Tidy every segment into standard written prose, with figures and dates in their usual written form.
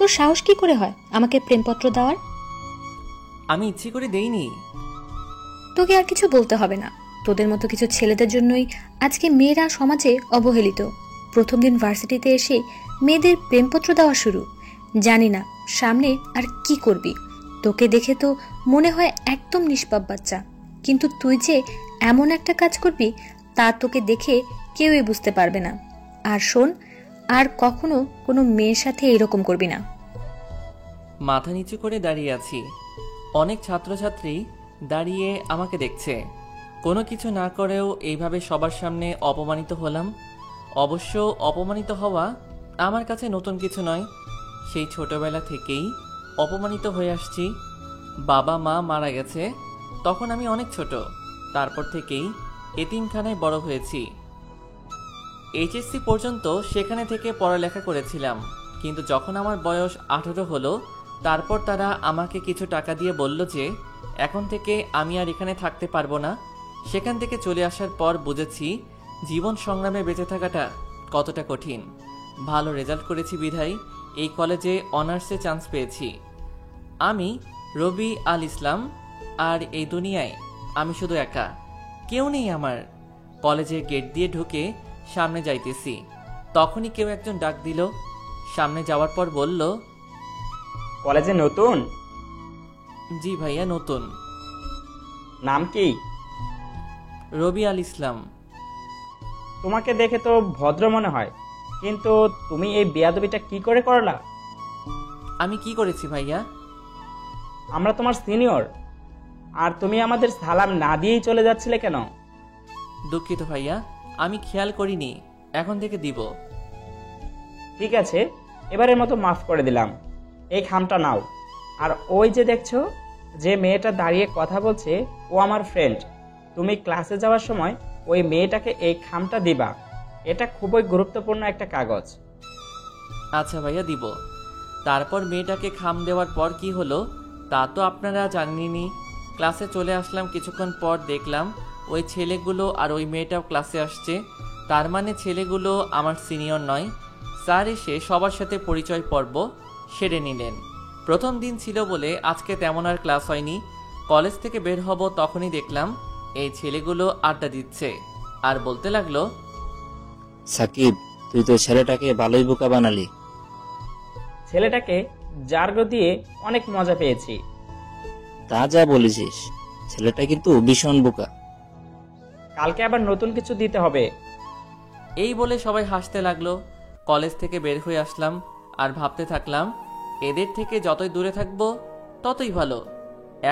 তোর সাহস কি করে হয় আমাকে প্রেমপত্র দেওয়ার? আমি ইচ্ছে করে দেইনি। তোকে আর কিছু বলতে হবে না। তোদের মতো কিছু ছেলেদের জন্যই আজকে মেয়েরা সমাজে অবহেলিত। প্রথম দিন ভার্সিটিতে এসে মেয়েদের প্রেমপত্র দেওয়া শুরু। জানি না সামনে আর কি করবি। তোকে দেখে তো মনে হয় একদম নিষ্পাপ বাচ্চা, কিন্তু তুই যে এমন একটা কাজ করবি তা তোকে দেখে কেউই বুঝতে পারবে না। আর শোন, আর কখনো কোনো মেয়ের সাথে এরকম করবি না। মাথা নিচু করে দাঁড়িয়ে আছি। অনেক ছাত্রছাত্রী দাঁড়িয়ে আমাকে দেখছে। কোনো কিছু না করেও এইভাবে সবার সামনে অপমানিত হলাম। অবশ্য অপমানিত হওয়া আমার কাছে নতুন কিছু নয়। সেই ছোটবেলা থেকেই অপমানিত হয়ে আসছি। বাবা মা মারা গেছে তখন আমি অনেক ছোট। তারপর থেকেই এতিমখানায় বড় হয়েছি। এইচএসসি পর্যন্ত সেখানে থেকে পড়ালেখা করেছিলাম, কিন্তু যখন আমার বয়স 18 হলো তারপর তারা আমাকে কিছু টাকা দিয়ে বলল যে এখন থেকে আমি আর এখানে থাকতে পারবো না। সেখান থেকে চলে আসার পর বুঝেছি জীবন সংগ্রামে বেঁচে থাকাটা কতটা কঠিন। ভালো রেজাল্ট করেছি বিধায় এই কলেজে অনার্সে চান্স পেয়েছি। আমি রবি আল ইসলাম, আর এই দুনিয়ায় আমি শুধু একা, কেউ নেই আমার। কলেজের গেট দিয়ে ঢুকে সামনে যাইতেছি, তখনই কেউ একজন ডাক দিল। সামনে যাওয়ার পর বলল, কলেজে নতুন? জি ভাইয়া নতুন। নাম কি? রবি আল ইসলাম। তোমাকে দেখে তো ভদ্র মনে হয়, কিন্তু তুমি এই বেয়াদবিটা কি করে করলা? আমি কি করেছি ভাইয়া? আমরা তোমার সিনিয়র, আর তুমি আমাদের সালাম না দিয়েই চলে যাচ্ছিলে কেন? দুঃখিত ভাইয়া, আমি খেয়াল করিনি, এখন থেকে দিব। ঠিক আছে, এবারের মতো মাফ করে দিলাম। এই খামটা নাও। আর ওই যে দেখছো যে মেয়েটা দাঁড়িয়ে কথা বলছে, ও আমার ফ্রেন্ড। তুমি ক্লাসে যাওয়ার সময় ওই মেয়েটাকে এই খামটা দিবা। এটা খুবই গুরুত্বপূর্ণ একটা কাগজ। আচ্ছা ভাইয়া দিব। তারপর মেয়েটাকে খাম দেওয়ার পর কি হলো তা তো আপনারা জানেনই। ক্লাসে চলে আসলাম। কিছুক্ষণ পর দেখলাম ওই ছেলেগুলো আর ওই মেয়েটাও ক্লাসে আসছে। তার মানে ছেলেগুলো আমার সিনিয়র নয়। স্যার এসে সবার সাথে পরিচয় পর্ব সেরে নিলেন। প্রথম দিন ছিল বলে আজকে তেমন আর ক্লাস হয়নি। কলেজ থেকে বের হব তখনই দেখলাম এই ছেলেগুলো আড্ডা দিচ্ছে আর বলতে লাগলো, সাকিব, তুই তো ছেলেটাকে ভালোই বোকা বানালি। ছেলেটাকে জার্গো দিয়ে অনেক মজা পেয়েছি। তা যা বলেছিস, ছেলেটা কিন্তু ভীষণ বোকা। কালকে আবার নতুন কিছু দিতে হবে। এই বলে সবাই হাসতে লাগলো। কলেজ থেকে বের হয়ে আসলাম আর ভাবতে থাকলাম এদের থেকে যতই দূরে থাকবো ততই ভালো।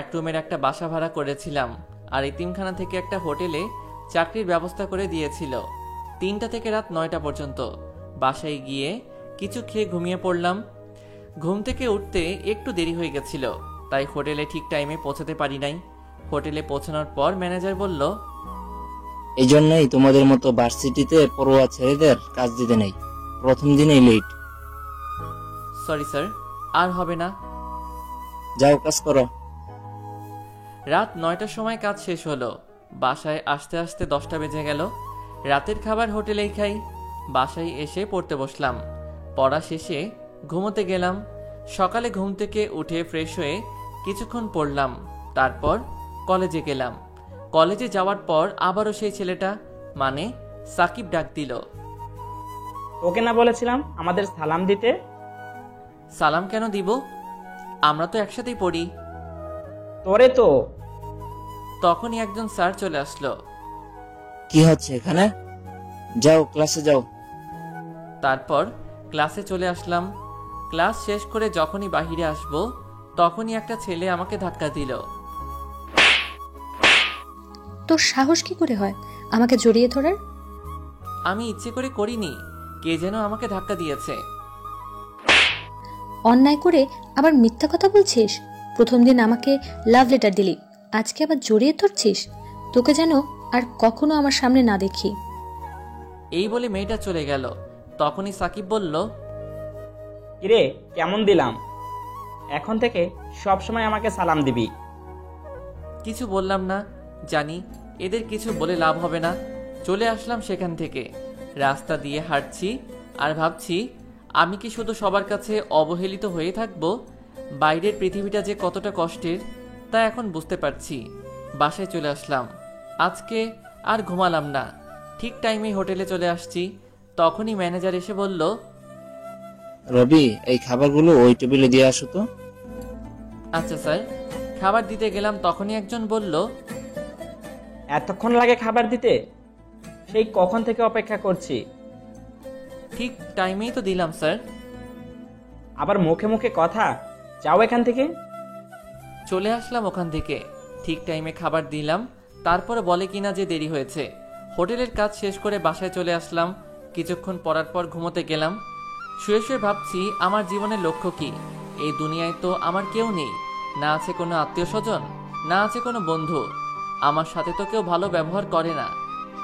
এক রুমের একটা বাসা ভাড়া করেছিলাম আর এতিমখানা থেকে একটা হোটেলে চাকরির ব্যবস্থা করে দিয়েছিল। 3টা থেকে রাত 9টা পর্যন্ত। বাসায় গিয়ে কিছু খেয়ে ঘুমিয়ে পড়লাম। ঘুম থেকে উঠতে একটু দেরি হয়ে গেছিল, তাই হোটেলে ঠিক টাইমে পৌঁছাতে পারি নাই। হোটেলে পৌঁছানোর পর ম্যানেজার বলল, এই জন্যই তোমাদের মতো ভার্সিটিতে পড়ুয়া ছেলেদের কাজ দিতে নেই, প্রথম দিনেই লেট। সরি স্যার, আর হবে না। যাও কাজ করো। রাত 9টার সময় কাজ শেষ হলো। বাসায় আসতে আসতে 10টা বেজে গেল। রাতের খাবার হোটেলেই খাই। বাসায় এসে পড়তে বসলাম। পড়া শেষে ঘুমোতে গেলাম। সকালে ঘুম থেকে উঠে ফ্রেশ হয়ে কিছুক্ষণ পড়লাম। তারপর কলেজে গেলাম। কলেজে যাওয়ার পর আবারও সেই ছেলেটা মানে সাকিব ডাক দিল। তোকে না বলেছিলাম আমাদের সালাম দিতে? সালাম কেন দিব? আমরা তো একসাথেই পড়ি। তোরে তো। তখনই একজন স্যার চলে আসলো। কি হচ্ছে এখানে? যাও ক্লাসে যাও। তারপর ক্লাসে চলে আসলাম। ক্লাস শেষ করে যখনই বাহিরে আসব তখনই একটা ছেলে আমাকে ধাক্কা দিল। তোর সাহস কি করে হয় আমাকে জড়িয়ে ধরার? আমি ইচ্ছে করে করিনি, কে যেন আমাকে ধাক্কা দিয়েছে। অন্যায় করে আবার মিথ্যা কথা বলছিস। প্রথম দিন আমাকে লাভ লেটার দিলি, আজকে আবার জড়িয়ে ধরছিস। তোকে যেন আর কখনো আমার সামনে না দেখি। এই বলে মেয়েটা চলে গেল। তখনই সাকিব বলল, কিরে কেমন দিলাম? এখন থেকে সব সময় আমাকে সালাম দিবি। কিছু বললাম না, জানি এদের কিছু বলে লাভ হবে না। চলে আসলাম সেখান থেকে। রাস্তা দিয়ে হাঁটছি আর ভাবছি আমি কি শুধু সবার কাছে অবহেলিত হয়ে থাকব? বাইরের পৃথিবীটা যে কতটা কষ্টের তা এখন বুঝতে পারছি। বাসায় চলে আসলাম। আজকে আর ঘুমালাম না, ঠিক টাইমে হোটেলে চলে আসছি। তখনই ম্যানেজার এসে বলল, রবি, এই খাবারগুলো ওই টেবিলে দিয়ে আসো তো। আচ্ছা স্যার। খাবার দিতে গেলাম, তখনই একজন বলল, এতক্ষণ লাগে খাবার দিতে? সেই কখন থেকে অপেক্ষা করছি। ঠিক টাইমেই তো দিলাম স্যার। আবার মুখে মুখে কথা, যাও এখান থেকে। চলে আসলাম ওখান থেকে, ঠিক টাইমে খাবার দিলাম। তারপরে বলে কিনা যে দেরি হয়েছে। হোটেলের কাজ শেষ করে বাসায় চলে আসলাম। কিছুক্ষণ পরার পর ঘুমোতে গেলাম। শুয়ে শুয়ে ভাবছি আমার জীবনের লক্ষ্য কি। এই দুনিয়ায় তো আমার কেউ নেই, না আছে কোনো আত্মীয় স্বজন, না আছে কোনো বন্ধু। আমার সাথে তো কেউ ভালো ব্যবহার করে না।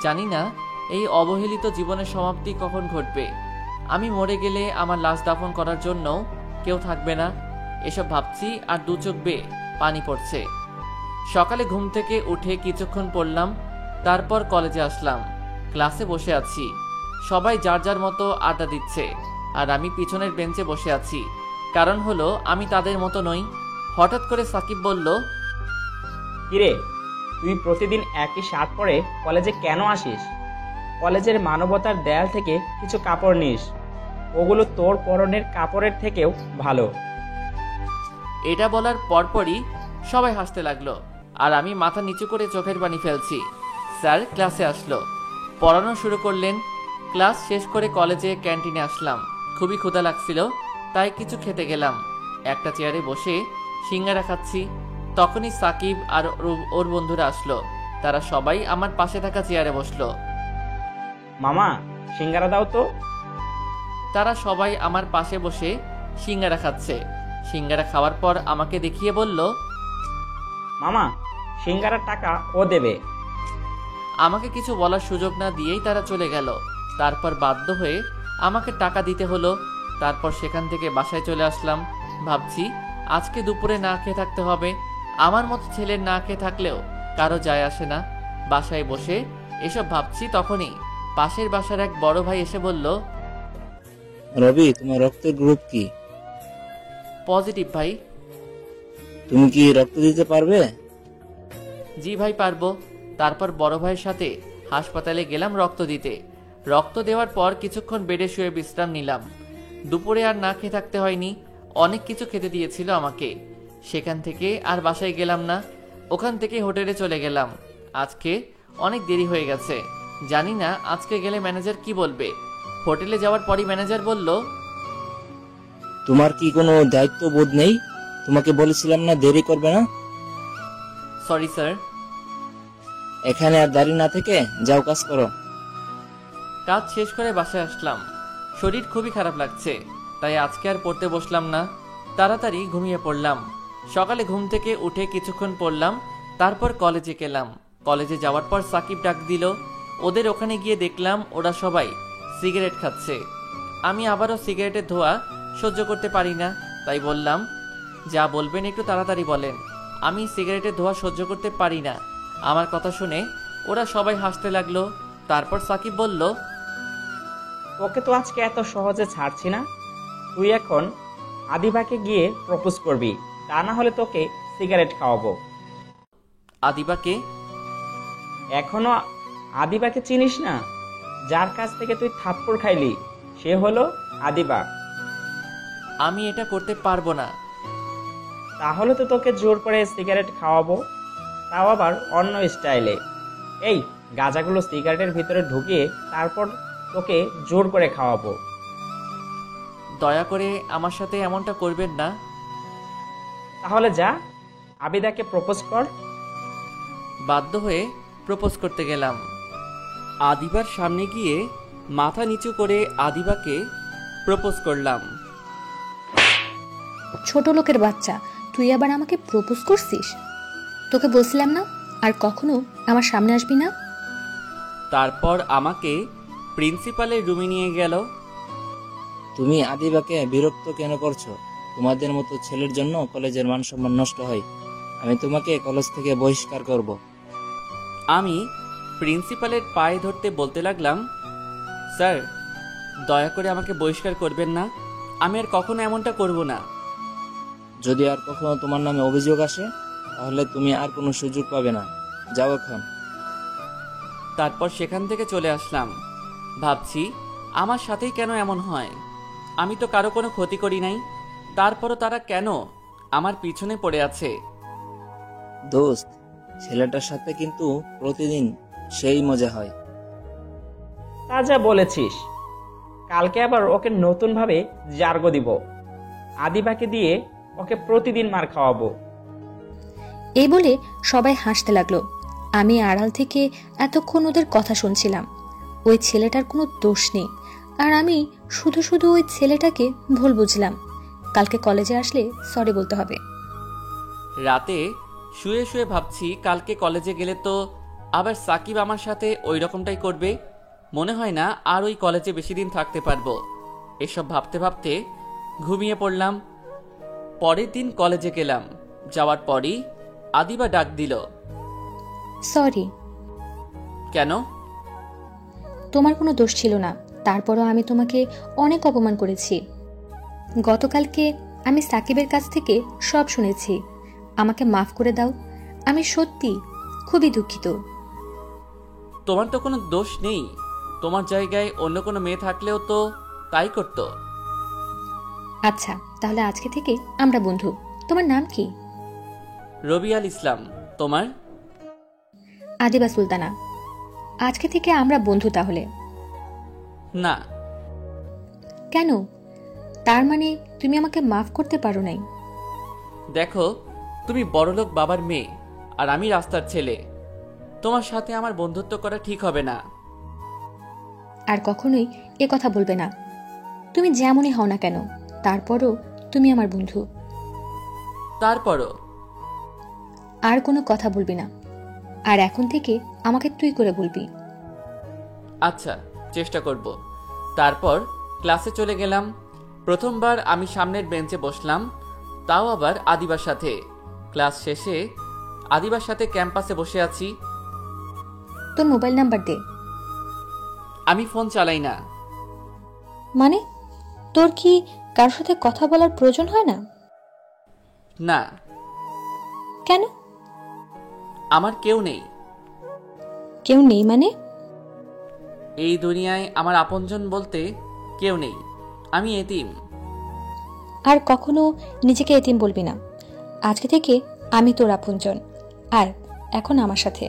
জানি না এই অবহেলিত জীবনের সমাপ্তি কখন ঘটবে। আমি মরে গেলে আমার লাশ দাফন করার জন্য কেউ থাকবে না। এসব ভাবছি আর দু চোখ বেয়ে পানি পড়ছে। সকালে ঘুম থেকে উঠে কিছুক্ষণ পড়লাম, তারপর কলেজে আসলাম। ক্লাসে বসে আছি, সবাই যার যার মতো আড্ডা দিচ্ছে, আর আমি পিছনের বেঞ্চে বসে আছি। কারণ হলো আমি তাদের মতো নই। হঠাৎ করে সাকিব বলল, কিরে, তুই প্রতিদিন একই শার্ট পরে কলেজে কেন আসিস? কলেজের মানবতার দেয়াল থেকে কিছু কাপড় নিস, ওগুলো তোর পরনের কাপড়ের থেকেও ভালো। এটা বলার পরপরই সবাই হাসতে লাগলো, আর আমি মাথা নিচু করে চোখের পানি ফেলছি। স্যার ক্লাসে আসলো, পড়ানো শুরু করলেন। ক্লাস শেষ করে কলেজে ক্যান্টিনে আসলাম। খুবই ক্ষুধা লাগছিল, তাই কিছু খেতে গেলাম। একটা চেয়ারে বসে সিঙ্গারা খাচ্ছি। তখনই সাকিব আর ওর বন্ধুরা আসলো। তারা সবাই আমার পাশে থাকা চেয়ারে বসলো। মামা, সিঙ্গারা দাও তো। তারা সবাই আমার পাশে বসে সিঙ্গারা খাচ্ছে। সিঙ্গারা খাওয়ার পর আমাকে দেখিয়ে বলল, মামা, সিঙ্গারার টাকা ও দেবে। আমাকে কিছু বলার সুযোগ না দিয়েই তারা চলে গেল। তারপর বাধ্য হয়ে আমাকে টাকা দিতে হলো। তারপর সেখান থেকে বাসায় চলে আসলাম। ভাবছি আজকে দুপুরে না খেয়ে থাকতে হবে। আমার মতো ছেলের না খেয়ে থাকলেও কারো যায় আসে না। বাসায় বসে এসব ভাবছি, তখনই পাশের বাসার এক বড় ভাই এসে বলল, রবি, তোমার রক্তের গ্রুপ কি? পজিটিভ ভাই। তুমি কি রক্ত দিতে পারবে? জি ভাই, পারবো। তারপর বড় ভাইয়ের সাথে হাসপাতালে গেলাম রক্ত দিতে। রক্ত দেওয়ার পর কিছুক্ষণ বেডে শুয়ে বিশ্রাম নিলাম। দুপুরে আর না খেয়ে থাকতে হয়নি, অনেক কিছু খেতে দিয়েছিল আমাকে। সেখান থেকে আর বাসায় গেলাম না, ওখান থেকে হোটেলে চলে গেলাম। আজকে অনেক দেরি হয়ে গেছে, জানি না আজকে গেলে ম্যানেজার কি বলবে। হোটেলে যাওয়ার পরই ম্যানেজার বলল, তোমার কি কোনো দায়িত্ব বোধ নেই? তোমাকে বলেছিলাম না দেরি করবে না? Sorry sir. এখানে আর দাঁড়িয়ে না থেকে যাও, কাজ করো। কাজ শেষ করে বাসায় আসলাম। শরীর খুবই খারাপ লাগছে, তাই আজকে আর পড়তে বসলাম না, তাড়াতাড়ি ঘুমিয়ে পড়লাম। সকালে ঘুম থেকে উঠে কিছুক্ষণ পড়লাম, তারপর কলেজে গেলাম। কলেজে যাওয়ার পর সাকিব ডাক দিল। ওদের ওখানে গিয়ে দেখলাম ওরা সবাই সিগারেট খাচ্ছে। আমি আবারও সিগারেটের ধোঁয়া সহ্য করতে পারি না, তাই বললাম, যা বলবেন একটু তাড়াতাড়ি বলেন, আমি সিগারেটের ধোঁয়া সহ্য করতে পারি না। আমার কথা শুনে ওরা সবাই হাসতে লাগলো। তারপর সাকিব বলল, তোকে তো আজকে এত সহজে ছাড়ছি না। তুই এখন আদিবাকে গিয়ে প্রপোজ করবি, তা না হলে তোকে সিগারেট খাওয়াবো। আদিবাকে? এখনো আদিবাকে চিনিস না? যার কাছ থেকে তুই থাপ্পড় খাইলি, সে হলো আদিবা। আমি এটা করতে পারবো না। তাহলে তো তোকে জোর করে সিগারেট খাওয়াবো, তাও আবার অন্য স্টাইলে। এই গাঁজাগুলো সিগারেটের ভিতরে ঢুকিয়ে তারপর তোকে জোর করে খাওয়াবো। দয়া করে আমার সাথে এমনটা করবেন না। তাহলে যা, আবিদাকে প্রপোজ কর। বাধ্য হয়ে প্রপোজ করতে গেলাম। আদিবার সামনে গিয়ে মাথা নিচু করে আদিবাকে প্রপোজ করলাম। ছোট লোকের বাচ্চা, তুই আবার আমাকে প্রপোজ করছিস? তোকে বলছিলাম না আর কখনো আমার সামনে আসবি না। তারপর আমাকে প্রিন্সিপালের রুমে নিয়ে গেল। তুমি আদিবাকে বিরক্ত কেন করছো? তোমাদের মতো ছেলের জন্য কলেজের মান সম্মান নষ্ট হয়। আমি তোমাকে কলেজ থেকে বহিষ্কার করব। আমি প্রিন্সিপালের পায়ে ধরতে বলতে লাগলাম, স্যার দয়া করে আমাকে বহিষ্কার করবেন না। আমি আর কখনো এমনটা করব না। যদি আর কখনো তোমার নামে অভিযোগ আসে তাহলে তুমি আর কোনো সুযোগ পাবে না। যাও এখন। তারপর সেখান থেকে চলে আসলাম। ভাবছি আমার সাথেই কেন এমন হয়। আমি তো কারো কোনো ক্ষতি করি নাই, তারপরও তারা কেন আমার পিছনে পড়ে আছে। দোস্ত, ছেলেটার সাথে কিন্তু প্রতিদিন সেই মজা হয়। তা যা বলেছিস, কালকে আবার ওকে নতুনভাবে জার্গো দিব। আদিবাকে দিয়ে ওকে প্রতিদিন মার খাওয়াবো। এই বলে সবাই হাসতে লাগলো। আমি আড়াল থেকে এতক্ষণ ওদের কথা শুনছিলাম। ওই ছেলেটার কোনো দোষ নেই, আর আমি শুধু শুধু ওই ছেলেটাকে ভুল বুঝলাম। কালকে কলেজে আসলে সরি বলতে হবে। রাতে শুয়ে শুয়ে ভাবছি কালকে কলেজে গেলে তো আবার সাকিব আমার সাথে ওই রকমটাই করবে। মনে হয় না আর ওই কলেজে বেশি দিন থাকতে পারবো। এসব ভাবতে ভাবতে ঘুমিয়ে পড়লাম। পরের দিন কলেজে গেলাম। যাওয়ার পরই আদিবা ডাক দিল। সরি। কেন? তোমার কোনো দোষ ছিল না, তারপরও আমি তোমাকে অনেক অপমান করেছি। গতকালকে আমি সাকিবের কাছ থেকে সব শুনেছি। আমাকে মাফ করে দাও। আমি সত্যি খুবই দুঃখিত। তোমার তো কোনো দোষ নেই। তোমার জায়গায় অন্য কোনো মেয়ে থাকলেও তো তাই করতো। আচ্ছা, তাহলে আজকে থেকে আমরা বন্ধু। তোমার নাম কি? রবিয়াল ইসলাম। তোমার? আদিবা সুলতানা। আজকে থেকে আমরা বন্ধু তাহলে। না। কেন? তার মানে তুমি আমাকে মাফ করতে পারো নাই? দেখো, তুমি বড়লোক বাবার মেয়ে আর আমি রাস্তার ছেলে। তোমার সাথে আমার বন্ধুত্ব করা ঠিক হবে না। আর কখনোই এ কথা বলবে না। তুমি যেমনই হও না কেন, তারপরও তুমি আমার বন্ধু। তারপরও? আর কোনো কথা বলবি না। আর এখন থেকে আমাকে তুই করে বলবি। আচ্ছা, চেষ্টা করব। তারপর ক্লাসে চলে গেলাম। প্রথমবার আমি সামনের বেঞ্চে বসলাম, তাও আবার আদিবার সাথে। ক্লাস শেষে আদিবার সাথে ক্যাম্পাসে বসে আছি। তোর মোবাইল নাম্বার দে। আমি ফোন চালাই না। মানে তোর কি কারোর সাথে কথা বলার প্রয়োজন হয় না? না। কেন? আমার কেউ নেই। কেউ নেই মানে? এই দুনিয়ায় আমার আপনজন বলতে কেউ নেই। আমি এতিম। আর কখনো নিজেকে এতিম বলবি না। আজকে থেকে আমি তোর আপনজন। আর এখন আমার সাথে।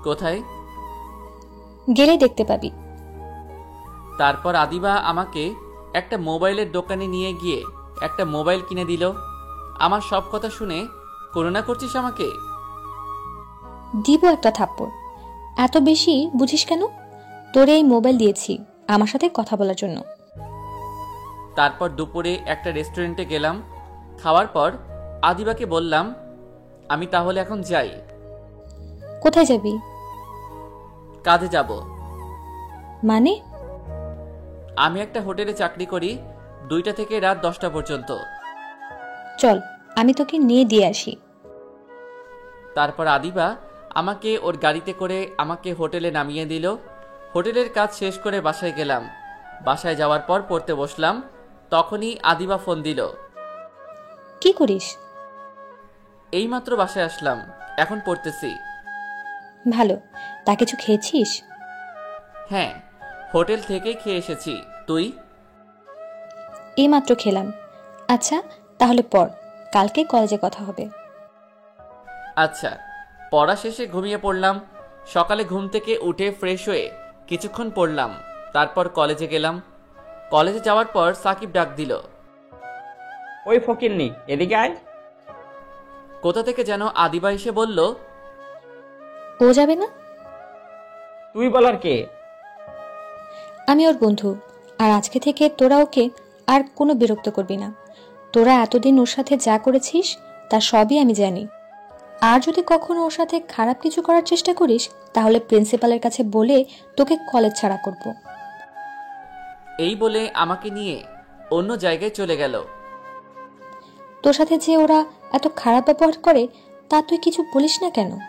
কোথায়? গেলে দেখতে পাবি। তারপর আদিবা আমাকে একটা মোবাইলের দোকানে নিয়ে গিয়ে একটা মোবাইল কিনে দিল। আমার সব কথা শুনে করুণা করছিস আমাকে? দিব একটা থাপ্পড়। এত বেশি বুঝিস কেন? তোরে এই মোবাইল দিয়েছি আমার সাথে কথা বলার জন্য। তারপর দুপুরে একটা রেস্টুরেন্টে গেলাম। খাওয়ার পর আদিবাকে বললাম, আমি তাহলে এখন যাই। কোথায় যাবি? কাজে যাব। মানে? আমি একটা হোটেলে চাকরি করি, 2টা থেকে রাত 10টা পর্যন্ত। চল, আমি তোকে নিয়ে দিয়ে আসি। তারপর আদিবা আমাকে ওর গাড়িতে করে আমাকে হোটেলে নামিয়ে দিল। হোটেলের কাজ শেষ করে বাসায় গেলাম। বাসায় যাওয়ার পর পড়তে বসলাম, তখনই আদিবা ফোন দিল। কি করিস? এইমাত্র বাসায় আসলাম, এখন পড়তেছি। ভালো। তা কিছু খেয়েছিস? হ্যাঁ, হোটেল থেকেই খেয়ে এসেছি। তুই? এইমাত্র খেলাম। আচ্ছা, তাহলে পড়, কালকে কলেজে কথা হবে। আচ্ছা। পড়া শেষে ঘুমিয়ে পড়লাম। সকালে ঘুম থেকে উঠে ফ্রেশ হয়ে কিছুক্ষণ পড়লাম, তারপর কলেজে গেলাম। কলেজে যাওয়ার পর সাকিব ডাক দিল। ওই ফকিন্নি, এদিকে আয়। কোথা থেকে যেন আদিবা এসে বলল, ও যাবে না? তুই বলার কে? আমি ওর বন্ধু। আর আজকে থেকে তোরা ওকে আর কোনো বিরক্ত করবি না। তোরা এতদিন ওর সাথে যা করেছিস তা সবই আমি জানি। আর যদি কখনো ওর সাথে খারাপ কিছু করার চেষ্টা করিস তাহলে প্রিন্সিপালের কাছে বলে তোকে কলেজ ছাড়া করব। এই বলে আমাকে নিয়ে অন্য জায়গায় চলে গেল। তোর সাথে যে ওরা এত খারাপ ব্যবহার করে তা তুই কিছু বলিস না কেন?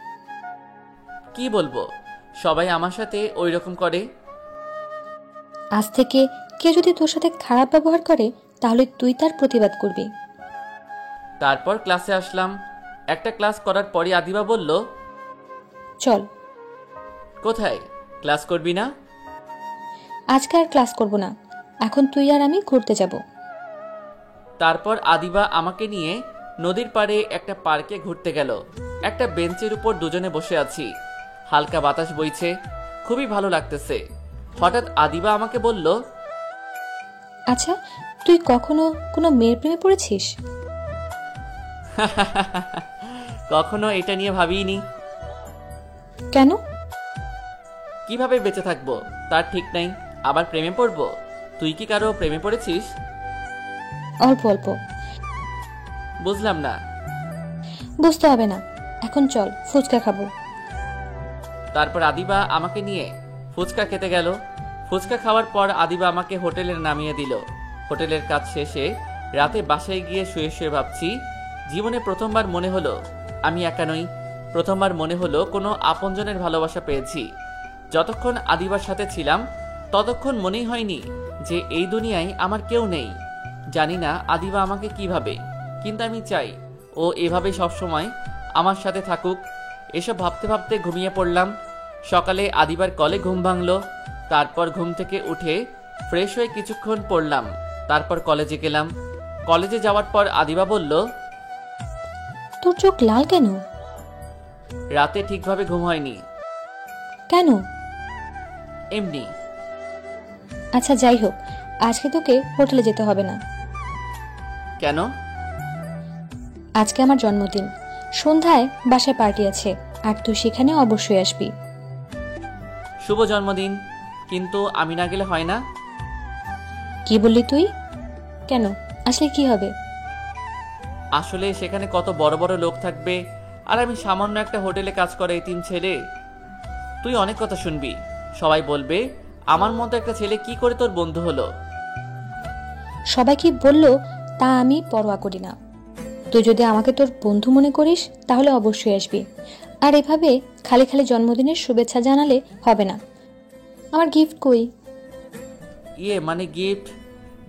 কি বলবো, সবাই আমার সাথে ওই রকম করে। আজ থেকে কেউ যদি তোর সাথে খারাপ ব্যবহার করে তাহলে তুই তার প্রতিবাদ করবি। তারপর ক্লাসে আসলাম। একটা ক্লাস করার পরই আদিবা বলল, চল। কোথায়? ক্লাস করবি না? আজকে আর ক্লাস করব না, এখন তুই আর আমি ঘুরতে যাব। তারপর আদিবা আমাকে নিয়ে নদীর পাড়ে একটা পার্কে ঘুরতে গেল। একটা বেঞ্চের উপর দুজনে বসে আছি, হালকা বাতাস বইছে, খুবই ভালো লাগতেছে। হঠাৎ আদিবা আমাকে বলল, আচ্ছা, তুই কখনো কোনো মেয়ের প্রেমে পড়েছিস? কখনো এটা নিয়ে ভাবিনি। কেন? কিভাবে বেঁচে থাকবো তার ঠিক নাই, আবার প্রেমে পড়বো? তুই কি কারো প্রেমে পড়েছিস? অল্প অল্প। বুঝলাম না। বুঝতে হবে না, এখন চল ফুচকা খাবো। তারপর আদিবা আমাকে নিয়ে ফুচকা খেতে গেল। ফুচকা খাওয়ার পর আদিবা আমাকে হোটেলে নামিয়ে দিল। হোটেলের কাজ শেষে রাতে বাসায় গিয়ে শুয়ে শুয়ে ভাবছি, জীবনে প্রথমবার মনে হলো আমি একা নই। প্রথমবার মনে হলো কোনো আপনজনের ভালোবাসা পেয়েছি। যতক্ষণ আদিবার সাথে ছিলাম ততক্ষণ মনেই হয়নি যে এই দুনিয়ায় আমার কেউ নেই। জানি না আদিবা আমাকে কি ভাবে, কিন্তু আমি চাই ও এভাবে সবসময় আমার সাথে থাকুক। এসব ভাবতে ভাবতে ঘুমিয়ে পড়লাম। সকালে আদিবার কলে ঘুম ভাঙলো। তারপর ঘুম থেকে উঠে ফ্রেশ হয়ে কিছুক্ষণ পড়লাম। তারপর কলেজে গেলাম। কলেজে যাওয়ার পর আদিবা বলল, তোর চোখ লাল কেন? রাতে ঠিকভাবে ঘুম হয়নি। কেন? এমনি। আচ্ছা যাই হোক, আজকে তোকে হোটেলে যেতে হবে না। কেন? আজকে আমার জন্মদিন, সন্ধ্যায় বাসায় পার্টি আছে, আর তুই সেখানে অবশ্যই আসবি। শুভ জন্মদিন, কিন্তু আমি না গেলে হয় না? কি বললি তুই? কেন, আসলে কি হবে? আসলে সেখানে কত বড় বড় লোক থাকবে, আর আমি সামান্য একটা হোটেলে কাজ করে এতিম ছেলে। তুই অনেক কথা শুনবি, সবাই বলবে আমার মতো একটা ছেলে কি করে তোর বন্ধু হলো। সবাই কি বললো তা আমি পরোয়া করি না। তুই যদি আমাকে তোর বন্ধু মনে করিস তাহলে অবশ্যই আসবি, আর এভাবে খালি খালি জন্মদিনের শুভেচ্ছা জানালে হবে না। আমার গিফট কই? মানে গিফট?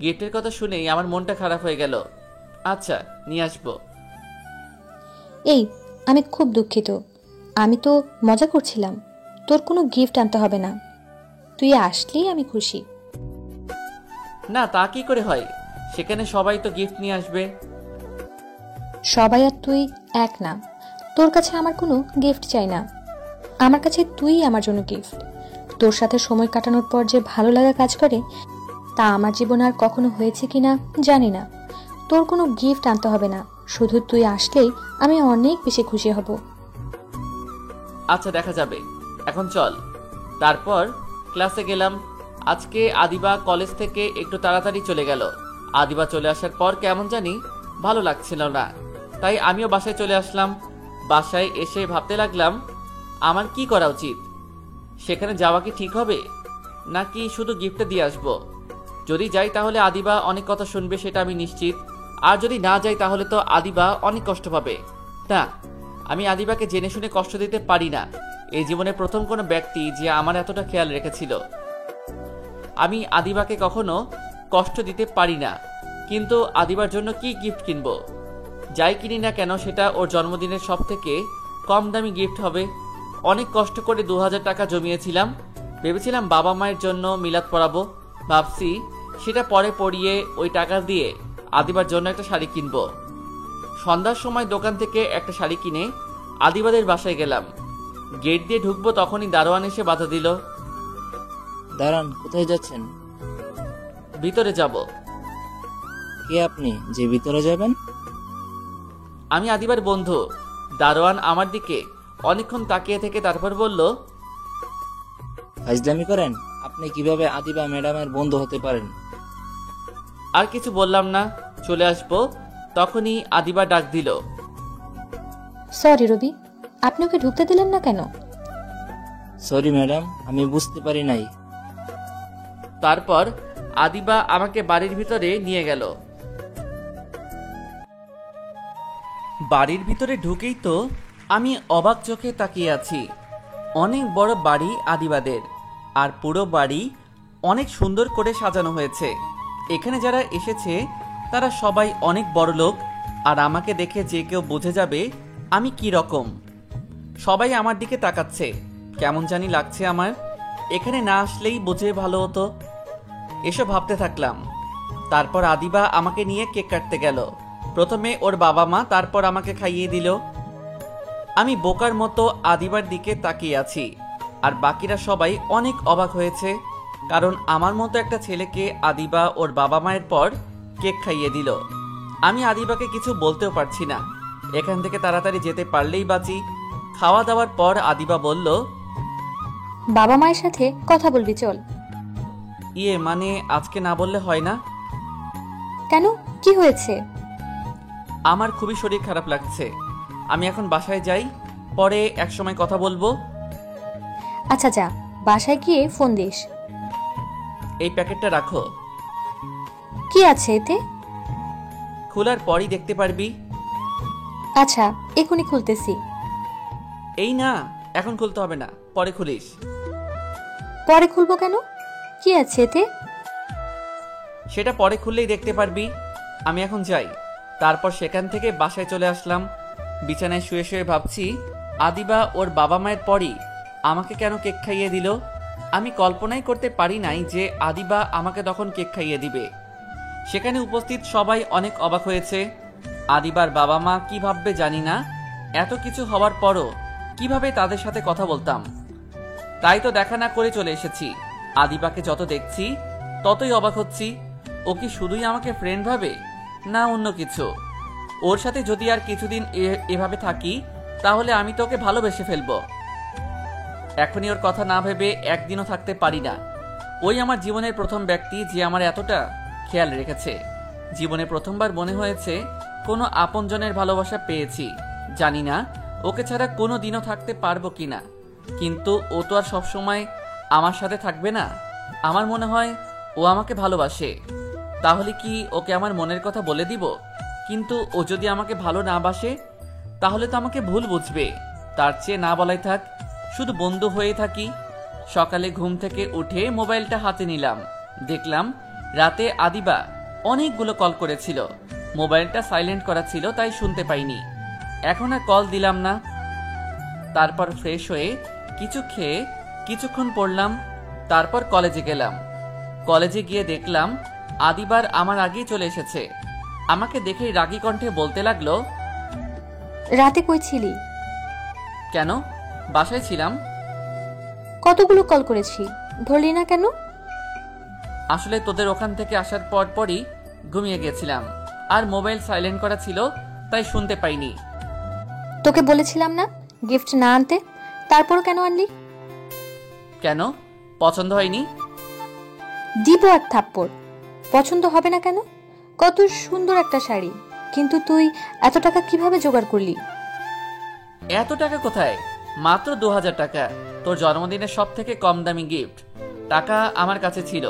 গিফটের কথা শুনেই আমার মনটা খারাপ হয়ে গেল। আচ্ছা, নিয়ে আসবো। এই, আমি খুব দুঃখিত, আমি তো মজা করছিলাম। তোর কোনো গিফট আনতে হবে না, তুই আসলেই আমি খুশি। না, তা কি করে হয়? সেখানে সবাই তো গিফট নিয়ে আসবে। সবাই আর তুই এক না, তোর কাছে আমার কোনো গিফট চাই না। আমার কাছে তুই আমার জন্য গিফট। তোর সাথে সময় কাটানোর পর যে ভালো লাগা কাজ করে তা আমার জীবনে আর কখনো হয়েছে কিনা জানি না। তোর কোনো গিফট আনতে হবে না, শুধু তুই আসলেই আমি অনেক বেশি খুশি হব। আচ্ছা, দেখা যাবে, এখন চল। তারপর ক্লাসে গেলাম। আজকে আদিবা কলেজ থেকে একটু তাড়াতাড়ি চলে গেল। আদিবা চলে আসার পর কেমন জানি ভালো লাগছিল না, তাই আমিও বাসায় চলে আসলাম। বাসায় এসে ভাবতে লাগলাম আমার কি করা উচিত। সেখানে যাওয়া কি ঠিক হবে, নাকি শুধু গিফটটা দিয়ে আসবো? যদি যাই তাহলে আদিবা অনেক কথা শুনবে, সেটা আমি নিশ্চিত। আর যদি না যাই তাহলে তো আদিবা অনেক কষ্ট পাবে। না, আমি আদিবাকে জেনে শুনে কষ্ট দিতে পারি না। এই জীবনে প্রথম কোনো ব্যক্তি যে আমার এতটা খেয়াল রেখেছিল। আমি আদিবাকে কখনো কষ্ট দিতে পারি না। কিন্তু আদিবার জন্য কি গিফট কিনবো? যাই কিনি না কেন সেটা ওর জন্মদিনের সব থেকে কম দামি গিফট হবে। অনেক কষ্ট করে 2000 টাকা জমিয়েছিলাম। ভেবেছিলাম বাবা মায়ের জন্য মিলাদ পড়াবো। ভাবছি সেটা পরে পড়িয়ে ওই টাকা দিয়ে আদিবার জন্য একটা শাড়ি কিনবো। সন্ধ্যার সময় দোকান থেকে একটা শাড়ি কিনে আদিবাদের বাসায় গেলাম। গেট দিয়ে ঢুকবো তখনই দারোয়ান এসে বাধা দিল। দাঁড়ান, কোথায় যাচ্ছেন? ভিতরে যাব। কে আপনি যে ভিতরে যাবেন? আমি আদিবার বন্ধু। দারোয়ান আমার দিকে অনেকক্ষণ তাকিয়ে থেকে তারপর বলল, ফাজলামি করেন? আপনি কিভাবে আদিবা ম্যাডামের বন্ধু হতে পারেন? আর কিছু বললাম না, চলে আসবো। তখনই আদিবা ডাক দিল, সরি রবি, আপনি ওকে ঢুকতে দিলেন না কেন? সরি ম্যাডাম, আমি বুঝতে পারি নাই। তারপর আদিবা আমাকে বাড়ির ভিতরে নিয়ে গেল। বাড়ির ভিতরে ঢুকেই তো আমি অবাক চোখে তাকিয়ে আছি। অনেক বড় বাড়ি আদিবাদের, আর পুরো বাড়ি অনেক সুন্দর করে সাজানো হয়েছে। এখানে যারা এসেছে তারা সবাই অনেক বড় লোক, আর আমাকে দেখে যে কেউ বুঝে যাবে আমি কি রকম। সবাই আমার দিকে তাকাচ্ছে, কেমন জানি লাগছে আমার। এখানে না আসলেই বুঝে ভালো হতো। এসব ভাবতে থাকলাম। তারপর আদিবা আমাকে নিয়ে কেক কাটতে গেল। প্রথমে ওর বাবা মা, তারপর আমাকে খাইয়ে দিল। আমি বোকার মতো আদিবার দিকে তাকিয়ে আছি, আর বাকিরা সবাই অনেক অবাক হয়েছে, কারণ আমার মতো একটা ছেলেকে আদিবা ওর বাবা মায়ের পর কেক খাইয়ে দিল। আমি আদিবাকে কিছু বলতেও পারছি না। এখান থেকে তাড়াতাড়ি যেতে পারলেই বাঁচি। খাওয়া দাওয়ার পর আদিবা বলল, বাবা মায়ের সাথে কথা বলবি, চল। ইয়ে মানে আজকে না বললে হয় না? কেন, কি হয়েছে? আমার খুবই শরীর খারাপ লাগছে। আমি এখন বাসায় যাই, পরে একসময় কথা বলবো। আচ্ছা যা, বাসায় গিয়ে ফোন দিস। এই প্যাকেটটা রাখো। কি আছে এতে? খোলার পরই দেখতে পারবি। আচ্ছা, এখনই খুলতেছি। এই না, এখন খুলতে হবে না, পরে খুলিস। পরে খুলবো কেন? কি আছে এতে? সেটা পরে খুললেই দেখতে পারবি। আমি এখন যাই। তারপর সেখান থেকে বাসায় চলে আসলাম। বিছানায় শুয়ে শুয়ে ভাবছি, আদিবা ওর বাবা মায়ের পরই আমাকে কেন কেক খাইয়ে দিল। আমি কল্পনাই করতে পারি নাই যে আদিবা আমাকে তখন কেক খাইয়ে দিবে। সেখানে উপস্থিত সবাই অনেক অবাক হয়েছে। আদিবার বাবা মা কি ভাববে জানি না। এত কিছু হওয়ার পরও কিভাবে তাদের সাথে কথা বলতাম। তাই তো দেখা না করে চলে এসেছি। আদিবাকে যত দেখছি ততই অবাক হচ্ছি। ও কি শুধুই আমাকে ফ্রেন্ড ভাবে, না অন্য কিছু? ওর সাথে যদি আর কিছুদিন এভাবে থাকি তাহলে আমি তোকে ভালোবেসে ফেলবো। এখনই ওর কথা না ভেবে একদিনও থাকতে পারি না। ওই আমার জীবনের প্রথম ব্যক্তি যে আমার এতটা খেয়াল রেখেছে। জীবনে প্রথমবার মনে হয়েছে কোনো আপনজনের ভালোবাসা পেয়েছি। জানি না ওকে ছাড়া কোনো দিনও থাকতে পারবো কিনা, কিন্তু ও তো আর সবসময় আমার সাথে থাকবে না। আমার মনে হয় ও আমাকে ভালোবাসে। তাহলে কি ওকে আমার মনের কথা বলে দিব? কিন্তু ও যদি আমাকে ভালো না বাসে তাহলে তো আমাকে ভুল বুঝবে। তার চেয়ে না বলাই থাক, শুধু বন্ধু হয়ে থাকি। সকালে ঘুম থেকে উঠে মোবাইলটা হাতে নিলাম। দেখলাম রাতে আদিবা অনেকগুলো কল করেছিল। মোবাইলটা সাইলেন্ট করা ছিল, তাই শুনতে পাইনি। এখন আর কল দিলাম না। তারপর ফ্রেশ হয়ে কিছু খেয়ে কিছুক্ষণ পড়লাম। তারপর কলেজে গেলাম। কলেজে গিয়ে দেখলাম আদিবার আমার আগেই চলে এসেছে। আমাকে দেখেই রাগী কণ্ঠে বলতে লাগলো, রাতে কই ছিলি? কেন, বাসায় ছিলাম। কতগুলো কল করেছি, ধরলি না কেন? আসলে তোদের ওখান থেকে আসার পরই ঘুমিয়ে গেছিলাম, আর মোবাইল সাইলেন্ট করা ছিল, তাই শুনতে পাইনি। তোকে বলেছিলাম না গিফট না আনতে, তারপর কেন আনলি? কেন, পছন্দ হয়নি? দিব এক থাপ্পড়। পছন্দ হবে না কেন? কত সুন্দর একটা শাড়ি, কিন্তু তুই এত টাকা কিভাবে জোগাড় করলি? এত টাকা কোথায়? মাত্র 2000 টাকা। তোর জন্মদিনের সব থেকে কম দামি গিফট। টাকা আমার কাছে ছিল।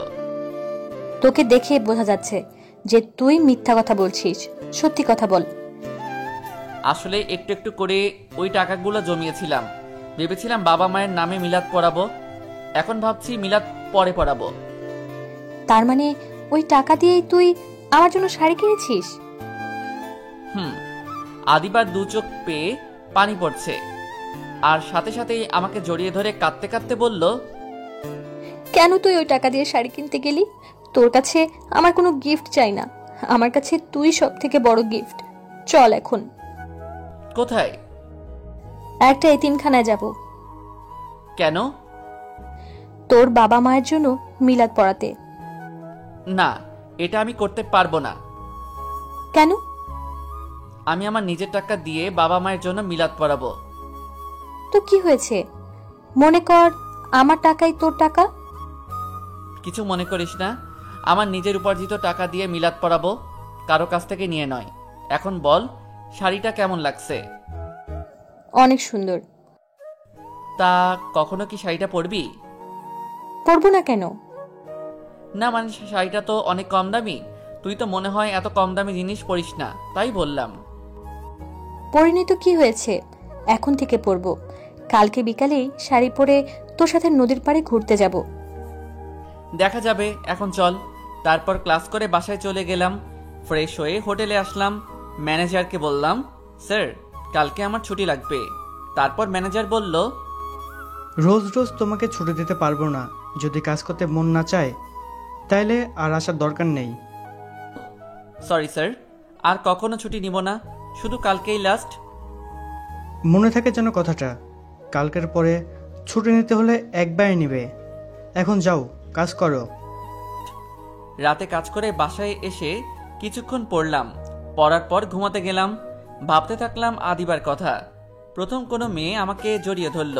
তোকে দেখে বোঝা যাচ্ছে যে তুই মিথ্যা কথা বলছিস। সত্যি কথা বল। আসলে একটু একটু করে ওই টাকাগুলো জমিয়েছিলাম। ভেবেছিলাম বাবা মায়ের নামে মিলাদ পড়াবো। এখন ভাবছি মিলাদ পরে পড়াবো। তার মানে ওই টাকা দিয়েই তুই আমার জন্য শাড়ি কিনেছিস? আদিবার দু চোখ পেয়ে পানি পড়ছে, আর সাথে সাথেই আমাকে জড়িয়ে ধরে কাঁদতে কাঁদতে বলল, কেন তুই ওই টাকা দিয়ে শাড়ি কিনতে গেলি? তোর কাছে আমার কোনো গিফট চাই না, আমার কাছে তুই সব থেকে বড় গিফট। চল এখন। কোথায়? একটা এতিমখানায় যাব। কেন? তোর বাবা মায়ের জন্য মিলাদ পড়াতে। না, এটা আমি করতে পারবো না। কেন? আমি আমার নিজের টাকা দিয়ে বাবা মায়ের জন্য মিলাদ পড়াবো। তো কি হয়েছে? মনে কর আমার টাকাই তোর টাকা। কিছু মনে করিস না। আমার নিজের উপার্জিত টাকা দিয়ে মিলাদ পড়াবো, কারো কাছ থেকে নিয়ে নয়। এখন বল, শাড়িটা কেমন লাগছে? অনেক সুন্দর। তা কখনো কি শাড়িটা পরবি? পরবো না কেন? না মানে শাড়িটা তো অনেক কম দামি। তুই তো মনে হয় এত কম দামি জিনিস পরিস না, তাই বললাম। পরিনি তো কি হয়েছে, এখন থেকে পরবো। কালকে বিকালেই শাড়ি পরে তোর সাথে নদীর পাড়ে ঘুরতে যাব। দেখা যাবে, এখন চল। তারপর ক্লাস করে বাসায় চলে গেলাম। ফ্রেশ হয়ে হোটেলে আসলাম। ম্যানেজারকে বললাম, স্যার কালকে আমার ছুটি লাগবে। তারপর ম্যানেজার বলল, রোজ রোজ তোমাকে ছুটি দিতে পারবো না। যদি কাজ করতে মন না চায় তাইলে আর আসার দরকার নেই। সরি স্যার, আর কখনো ছুটি নিব না, শুধু কালকেই লাস্ট। মনে থাকে যেন কথাটা। কালকের পরে ছুটি নিতে হলে একবারই নিবে। এখন যাও, কাজ করো। রাতে কাজ করে বাসায় এসে কিছুক্ষণ পড়লাম। পড়ার পর ঘুমাতে গেলাম। ভাবতে থাকলাম আদিবার কথা। প্রথম কোনো মেয়ে আমাকে জড়িয়ে ধরল।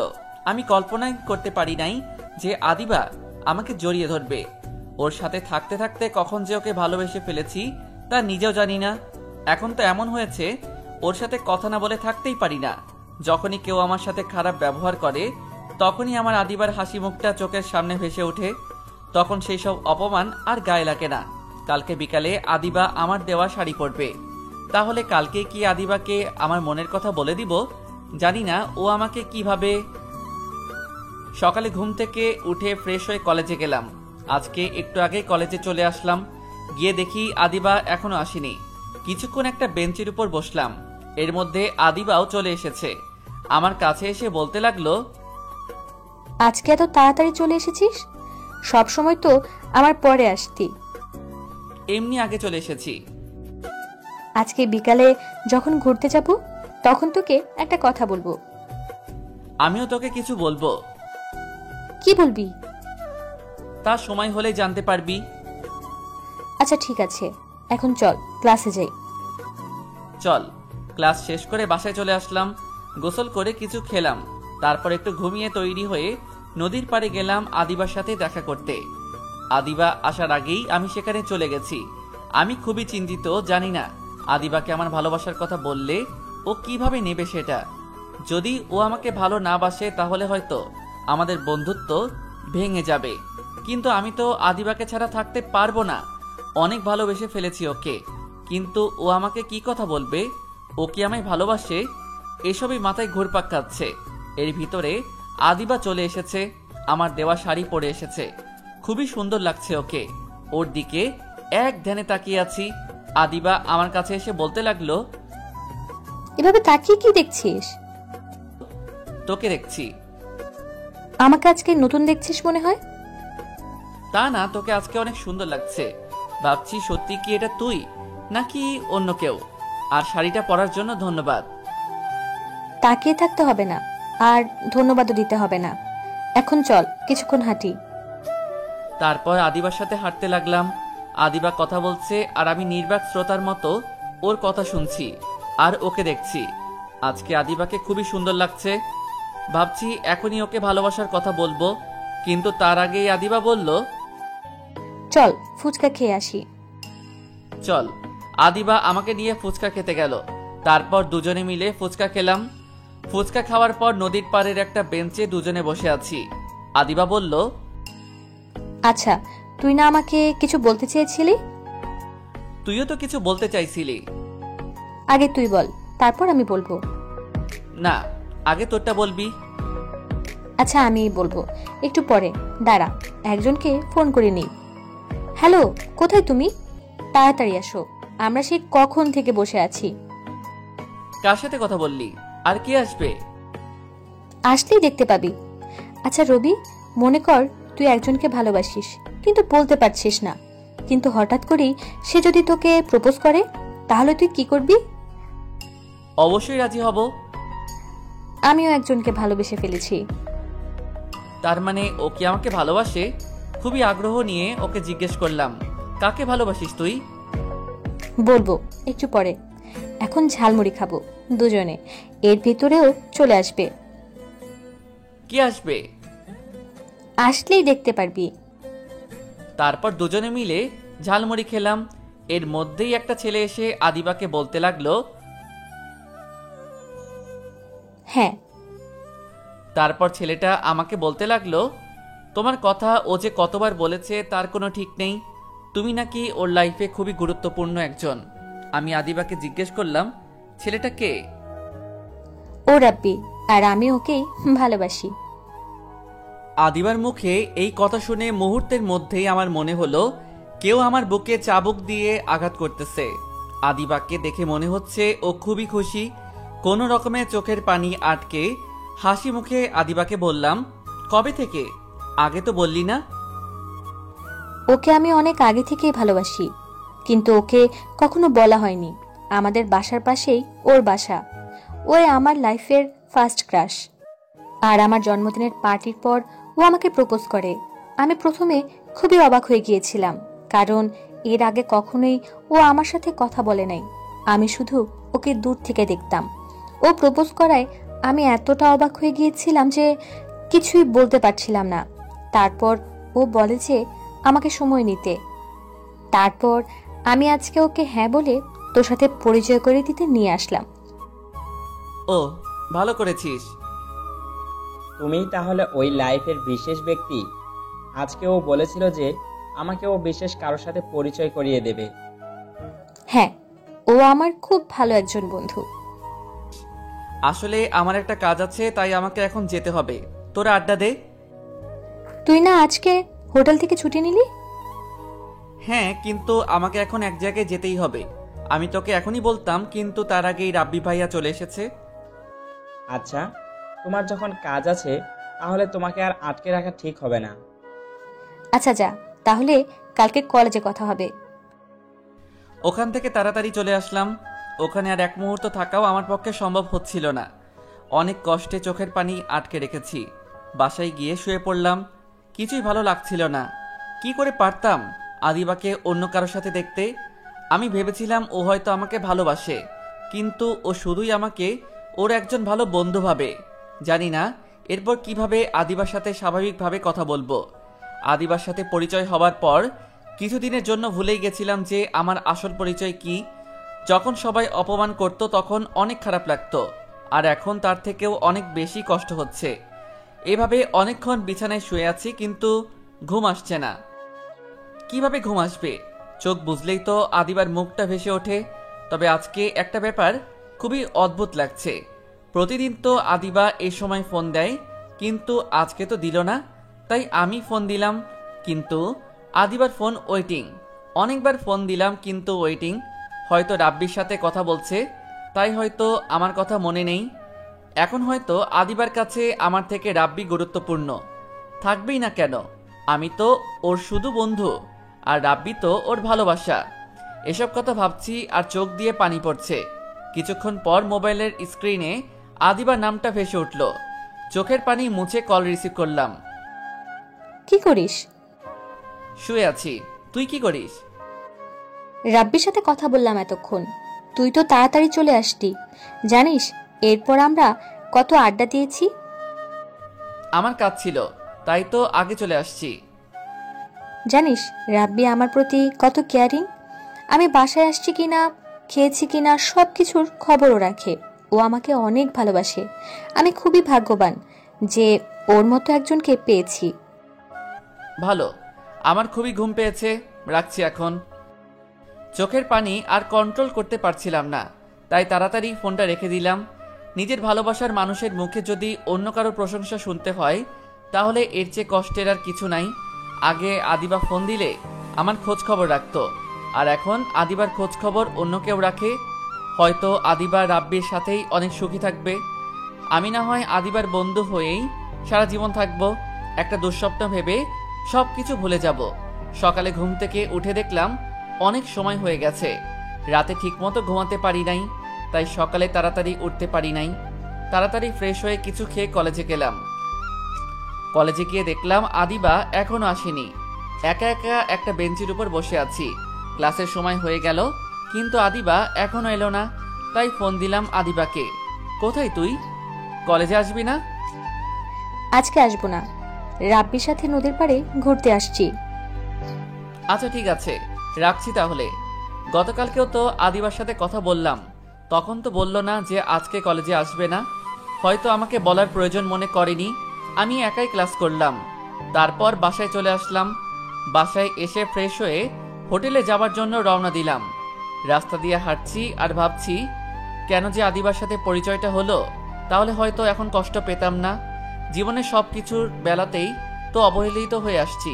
আমি কল্পনাই করতে পারি নাই যে আদিবা আমাকে জড়িয়ে ধরবে। ওর সাথে থাকতে থাকতে কখন যে ওকে ভালোবেসে ফেলেছি তা নিজেও জানি না। এখন তো এমন হয়েছে ওর সাথে কথা না বলে থাকতেই পারি না। যখনই কেউ আমার সাথে খারাপ ব্যবহার করে তখনই আমার আদিবার হাসি মুখটা চোখের সামনে ভেসে ওঠে। তখন সেই সব অপমান আর গায়ে লাগে না। কালকে বিকালে আদিবা আমার দেওয়া শাড়ি পরবে। তাহলে কালকে কি আদিবাকে আমার মনের কথা বলে দিব? জানি না ও আমাকে কিভাবে। সকালে ঘুম থেকে উঠে ফ্রেশ হয়ে কলেজে গেলাম। আজকে একটু আগে কলেজে চলে আসলাম। গিয়ে দেখি আদিবা এখনো আসেনি। কিছুক্ষণ একটা বেঞ্চের উপর বসলাম। এর মধ্যে আদিবাও চলে এসেছে। আমার কাছে এসে বলতে লাগলো, আজকে এত তাড়াতাড়ি চলে এসেছিস? সব সময় তো আমার পরে আসতি। এমনি আগে চলে এসেছি। আজকে বিকালে যখন ঘুরতে যাব তখন তোকে একটা কথা বলবো। আমিও তোকে কিছু বলবো। কি বলবি? তা সময় হলে জানতে পারবি। আচ্ছা ঠিক আছে, এখন চল ক্লাসে যাই। চল। ক্লাস শেষ করে বাসায় চলে আসলাম। গোসল করে কিছু খেলাম। তারপর একটু ঘুমিয়ে তৈরি হয়ে নদীর পাড়ে গেলাম আদিবার সাথে দেখা করতে। আদিবা আসার আগেই আমি সেখানে চলে গেছি। আমি খুবই চিন্তিত, জানি না আদিবাকে আমার ভালোবাসার কথা বললে ও কিভাবে নেবে সেটা। যদি ও আমাকে ভালো না বাসে তাহলে হয়তো আমাদের বন্ধুত্ব ভেঙে যাবে। কিন্তু আমি তো আদিবাকে ছাড়া থাকতে পারবো না। অনেক ভালোবেসে ফেলেছি ওকে। কিন্তু ও আমাকে কি কথা বলবে? ও কি আমায় ভালোবাসে? এসবই মাথায় ঘুরপাক খাচ্ছে। এর ভিতরে আদিবা চলে এসেছে। আমার দেওয়া শাড়ি পরে এসেছে। খুবই সুন্দর লাগছে ওকে। ওর দিকে এক ধ্যানে তাকিয়ে আছি। আদিবা আমার কাছে এসে বলতে লাগলো, এভাবে তাকিয়ে কি দেখছিস? তোকে দেখছি। আমাকে আজকে নতুন দেখছিস মনে হয়। তা না, তোকে আজকে অনেক সুন্দর লাগছে। ভাবছি সত্যি কি এটা তুই নাকি অন্য কেউ। আর শাড়িটা পরার জন্য ধন্যবাদ। তাকিয়ে থাকতে হবে না, আর ধন্যবাদও দিতে হবে না। এখন চল কিছুক্ষণ হাঁটি। তারপর আদিবার সাথে হাঁটতে লাগলাম। আদিবা কথা বলছে আর আমি নির্বাক শ্রোতার মতো ওর কথা শুনছি আর ওকে দেখছি। আজকে আদিবাকে খুবই সুন্দর লাগছে। ভাবছি এখনই ওকে ভালোবাসার কথা বলবো, কিন্তু তার আগেই আদিবা বলল, চল ফুচকা খেয়ে আসি। চল। আদিবা আমাকে নিয়ে ফুচকা খেতে গেল। তারপর দুজনে মিলে ফুচকা খেলাম। ফুচকা খাওয়ার পর নদীর পাড়ের একটা বেঞ্চে দুজনে বসে আছি। আদিবা বলল, আচ্ছা, তুই না আমাকে কিছু বলতে চেয়েছিলি? তুইও তো কিছু বলতে চাইছিলি। আগে তুই বল, তারপর আমি বলবো। না, আগে তোরটা বলবি। আচ্ছা আমিই বলবো, একটু পরে দাঁড়া, একজনকে ফোন করে নিই। হ্যালো, কোথায় তুমি? তাড়াতাড়ি আসো, আমরা সেই কখন থেকে বসে আছি। কার সাথে কথা বললি? আর কে আসবে? আসলেই দেখতে পাবি। আচ্ছা রবি, মনে কর তুই একজনকে ভালোবাসিস কিন্তু বলতে পারছিস না, কিন্তু হঠাৎ করেই সে যদি তোকে প্রপোজ করে, তাহলে তুই কি করবি? অবশ্যই রাজি হব। আমিও একজনকে ভালোবেসে ফেলেছি। তার মানে ও কি আমাকে ভালোবাসে? খুবই আগ্রহ নিয়ে ওকে জিজ্ঞেস করলাম, কাকে ভালোবাসিস তুই? বলবো একটু পরে, এখন ঝালমুড়ি খাবো দুজনে, এর ভিতরেও চলে আসবে। কি আসবে? আসলেই দেখতে পারবি। তারপর দুজনে মিলে ঝালমুড়ি খেলাম। এর মধ্যেই একটা ছেলে এসে আদিবাকে বলতে লাগলো, হ্যাঁ। তারপর ছেলেটা আমাকে বলতে লাগলো, তোমার কথা ও যে কতবার বলেছে তার কোনো ঠিক নেই। তুমি নাকি ওর লাইফে খুবই গুরুত্বপূর্ণ একজন। আমি আদিবাকে জিজ্ঞেস করলাম, ছেলেটা কে? ও রাব্বি, আর আমি ওকেই ভালোবাসি। আদিবার মুখে এই কথা শুনে মুহূর্তের মধ্যেই আমার মনে হলো কেউ আমার বুকে চাবুক দিয়ে আঘাত করতেছে। আদিবাকে দেখে মনে হচ্ছে ও খুবই খুশি। কোনো রকমে চোখের পানি আটকে হাসি মুখে আদিবাকে বললাম, কবে থেকে? আগে তো বললি না। ওকে আমি অনেক আগে থেকেই ভালোবাসি, কিন্তু ওকে কখনো বলা হয়নি। আমাদের বাসার পাশেই ওর বাসা। ওই আমার লাইফের ফার্স্ট ক্রাশ। আর আমার জন্মদিনের পার্টির পর ও আমাকে প্রপোজ করে। আমি প্রথমে খুবই অবাক হয়ে গিয়েছিলাম, কারণ এর আগে কখনোই ও আমার সাথে কথা বলে নাই। আমি শুধু ওকে দূর থেকে দেখতাম। ও প্রপোজ করায় আমি এতটা অবাক হয়ে গিয়েছিলাম যে কিছুই বলতে পারছিলাম না। তারপর ও বলে যে আমাকে সময় নিতে। তারপর আমি আজকে ওকে হ্যাঁ বলে তোর সাথে পরিচয় করে দিতে নিয়ে আসলাম। ও, ভালো করেছিস। তুমি তাহলে ওই লাইফের বিশেষ ব্যক্তি। আজকে ও বলেছিল যে আমাকে ও বিশেষ কারোর সাথে পরিচয় করিয়ে দেবে। হ্যাঁ, ও আমার খুব ভালো একজন বন্ধু। আসলে আমার একটা কাজ আছে, তাই আমাকে এখন যেতে হবে। তোরা আড্ডা দে। তুই না আজকে হোটেল থেকে ছুটি নিলি? হ্যাঁ, কিন্তু আমাকে এখন এক জায়গায় যেতেই হবে। আমি তোকে এখনই বলতাম, কিন্তু তার আগেই রাব্বি ভাইয়া চলে এসেছে। আচ্ছা, তোমার যখন কাজ আছে তাহলে তোমাকে আর আটকে রাখা ঠিক হবে না। আচ্ছা যা, তাহলে কালকে কলেজে কথা হবে। ওখান থেকে তাড়াতাড়ি চলে আসলাম। ওখানে আর এক মুহূর্ত থাকাও আমার পক্ষে সম্ভব হচ্ছিল না। অনেক কষ্টে চোখের পানি আটকে রেখেছি। বাসায় গিয়ে শুয়ে পড়লাম। কিছুই ভালো লাগছিল না। কি করে পারতাম আদিবাকে অন্য কারোর সাথে দেখতে? আমি ভেবেছিলাম ও হয়তো আমাকে ভালোবাসে, কিন্তু ও শুধুই আমাকে ওর একজন ভালো বন্ধু ভাবে। জানি না এরপর কিভাবে আদিবার সাথে স্বাভাবিকভাবে কথা বলবো। আদিবার সাথে পরিচয় হবার পর কিছুদিনের জন্য ভুলেই গেছিলাম যে আমার আসল পরিচয় কি। যখন সবাই অপমান করত তখন অনেক খারাপ লাগতো, আর এখন তার থেকেও অনেক বেশি কষ্ট হচ্ছে। এভাবে অনেকক্ষণ বিছানায় শুয়ে আছি, কিন্তু ঘুম আসছে না। কিভাবে ঘুম আসবে? চোখ বুঝলেই তো আদিবার মুখটা ভেসে ওঠে। তবে আজকে একটা ব্যাপার খুবই অদ্ভুত লাগছে। প্রতিদিন তো আদিবা এই সময় ফোন দেয়, কিন্তু আজকে তো দিল না। তাই আমি ফোন দিলাম, কিন্তু আদিবার ফোন ওয়েটিং। অনেকবার ফোন দিলাম, কিন্তু ওয়েটিং। হয়তো রাব্বির সাথে কথা বলছে, তাই হয়তো আমার কথা মনে নেই। এখন হয়তো আদিবার কাছে আমার থেকে রাব্বি গুরুত্বপূর্ণ। থাকবেই না কেন? আমি তো ওর শুধু বন্ধু, আর রাব্বি তো ওর ভালোবাসা। এসব কথা ভাবছি আর চোখ দিয়ে পানি পড়ছে। কিছুক্ষণ পর মোবাইলের স্ক্রিনে আদিবার নামটা ভেসে উঠল। চোখের পানি মুছে কল রিসিভ করলাম। কি করিস? শুয়ে আছি। তুই কি করিস? রাব্বির সাথে কথা বললাম এতক্ষণ। তুই তো তাড়াতাড়ি চলে আসলি। জানিস এরপর আমরা কত আড্ডা দিয়েছি। আমার কাজ ছিল, তাই তো আগে চলে আসছি। জানিস রাব্বি আমার প্রতি কত কেয়ারিং। আমি বাসায় আসছি কিনা, খেয়েছি কিনা, সব কিছুর খবরও রাখে। ও আমাকে অনেক ভালোবাসে। আমি খুবই ভাগ্যবান যে ওর মতো একজনকে পেয়েছি। ভালো, আমার খুবই ঘুম পেয়েছে। রাখছি এখন। চোখের পানি আর কন্ট্রোল করতে পারছিলাম না, তাই তাড়াতাড়ি ফোনটা রেখে দিলাম। নিজের ভালোবাসার মানুষের মুখে যদি অন্য কারো প্রশংসা শুনতে হয়, তাহলে এর চেয়ে কষ্টের আর কিছু নাই। আগে আদিবা ফোন দিলে আমার খোঁজ খবর রাখতো, আর এখন আদিবার খোঁজ খবর অন্য কেউ রাখে। হয়তো আদিবা রাব্বির সাথেই অনেক সুখী থাকবে। আমি না হয় আদিবার বন্ধু হয়েই সারা জীবন থাকবো। একটা দুঃস্বপ্ন ভেবে সব কিছু ভুলে যাব। সকালে ঘুম থেকে উঠে দেখলাম অনেক সময় হয়ে গেছে। রাতে ঠিকমতো ঘুমাতে পারি নাই, তাই সকালে তাড়াতাড়ি উঠতে পারি নাই। তাড়াতাড়ি ফ্রেশ হয়ে কিছু খেয়ে কলেজে গেলাম। কলেজে গিয়ে দেখলাম আদিবা এখনো আসেনি। একা একা একটা বেঞ্চের উপর বসে আছি। ক্লাসের সময় হয়ে গেল, কিন্তু আদিবা এখনো এলো না। তাই ফোন দিলাম আদিবাকে। কোথায় তুই? কলেজে আসবি না? আজকে আসবো না, রাব্বির সাথে নদীর পাড়ে ঘুরতে আসছি। আচ্ছা ঠিক আছে, রাখছি তাহলে। গতকালকেও তো আদিবার সাথে কথা বললাম, তখন তো বলল না যে আজকে কলেজে আসবে না। হয়তো আমাকে বলার প্রয়োজন মনে করেনি। আমি একাই ক্লাস করলাম। তারপর বাসায় চলে আসলাম। বাসায় এসে ফ্রেশ হয়ে হোটেলে যাবার জন্য রওনা দিলাম। রাস্তা দিয়ে হাঁটছি আর ভাবছি, কেন যে আদিবার সাথে পরিচয়টা হলো, তাহলে হয়তো এখন কষ্ট পেতাম না। জীবনের সব কিছুর বেলাতেই তো অবহেলিত হয়ে আসছি,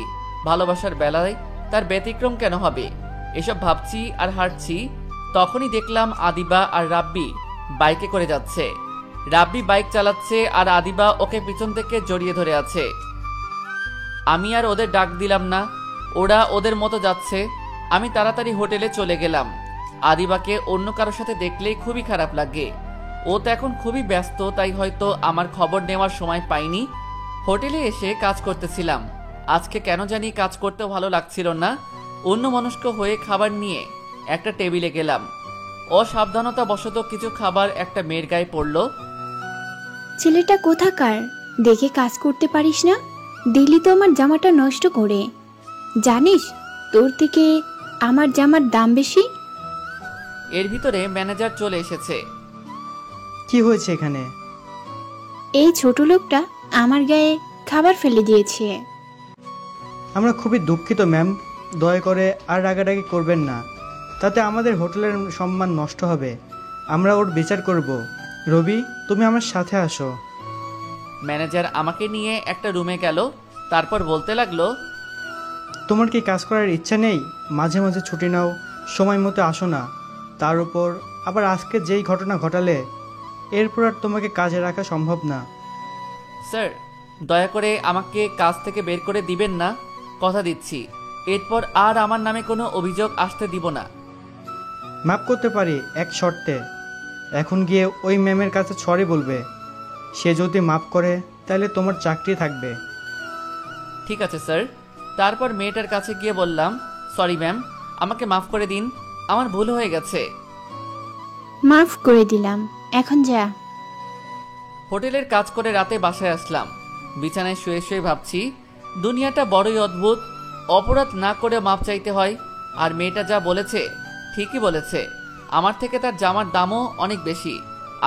ভালোবাসার বেলায় তার ব্যতিক্রম কেন হবে? এসব ভাবছি আর হাঁটছি, তখনই দেখলাম আদিবা আর রাব্বি বাইকে করে যাচ্ছে। রাব্বি বাইক চালাচ্ছে আর আদিবা ওকে পিছন থেকে জড়িয়ে ধরে আছে। আমি আর ওদের ডাক দিলাম না, ওরা ওদের মতো যাচ্ছে। আমি তাড়াতাড়ি হোটেলে চলে গেলাম। আদিবাকে অন্য কারোর সাথে দেখলেই খুবই খারাপ লাগে। ও তো এখন খুবই ব্যস্ত, তাই হয়তো আমার খবর নেওয়ার সময় পাইনি। হোটেলে এসে কাজ করতেছিলাম। আজকে কেন জানি কাজ করতেও ভালো লাগছিল না। অন্যমনস্ক হয়ে খাবার নিয়ে একটা টেবিলে গেলাম। অসাবধানতা বশত কিছু খাবার একটা মেয়ের গায়ে পড়ল। ছেলেটা কোথাকার, দেখে কাজ করতে পারিস না? দিলি তো আমার জামাটা নষ্ট করে। জানিস তোর থেকে আমার জামার দাম বেশি। এর ভিতরে ম্যানেজার চলে এসেছে। কি হয়েছে এখানে? এই ছোট লোকটা আমার গায়ে খাবার ফেলে দিয়েছে। আমরা খুবই দুঃখিত ম্যাম, দয়া করে আর রাগারাগি করবেন না, তাতে আমাদের হোটেলের সম্মান নষ্ট হবে। আমরা ওর বিচার করব। রবি, তুমি আমার সাথে আসো। ম্যানেজার আমাকে নিয়ে একটা রুমে গেল, তারপর বলতে লাগলো, তোমার কি কাজ করার ইচ্ছা নেই? মাঝে মাঝে ছুটি নাও, সময় মতো আসো না। তার উপর আবার আজকে যেই ঘটনা ঘটালে, এরপর আর তোমাকে কাজে রাখা সম্ভব না। স্যার, দয়া করে আমাকে কাজ থেকে বের করে দিবেন না, কথা দিচ্ছি। এরপর আর আমার নামে কোনো অভিযোগ আসতে দিব না। মাফ করতে পারি এক শর্তে। এখন গিয়ে ওই ম্যামের কাছে সরি বলবে। সে যদি মাফ করে তাহলে তোমার চাকরি থাকবে। ঠিক আছে স্যার। তারপর মেয়েটার কাছে গিয়ে বললাম, সরি ম্যাম, আমাকে মাফ করে দিন, আমার ভুল হয়ে গেছে। মাফ করে দিলাম, এখন যা। হোটেলের কাজ করে রাতে বাসায় আসলাম। বিছানায় শুয়ে শুয়ে ভাবছি, দুনিয়াটা বড়ই অদ্ভুত। অপরাধ না করে মাপ চাইতে হয়। আর মেয়েটা যা বলেছে ঠিকই বলেছে। আমার থেকে তার জামার দামও অনেক বেশি।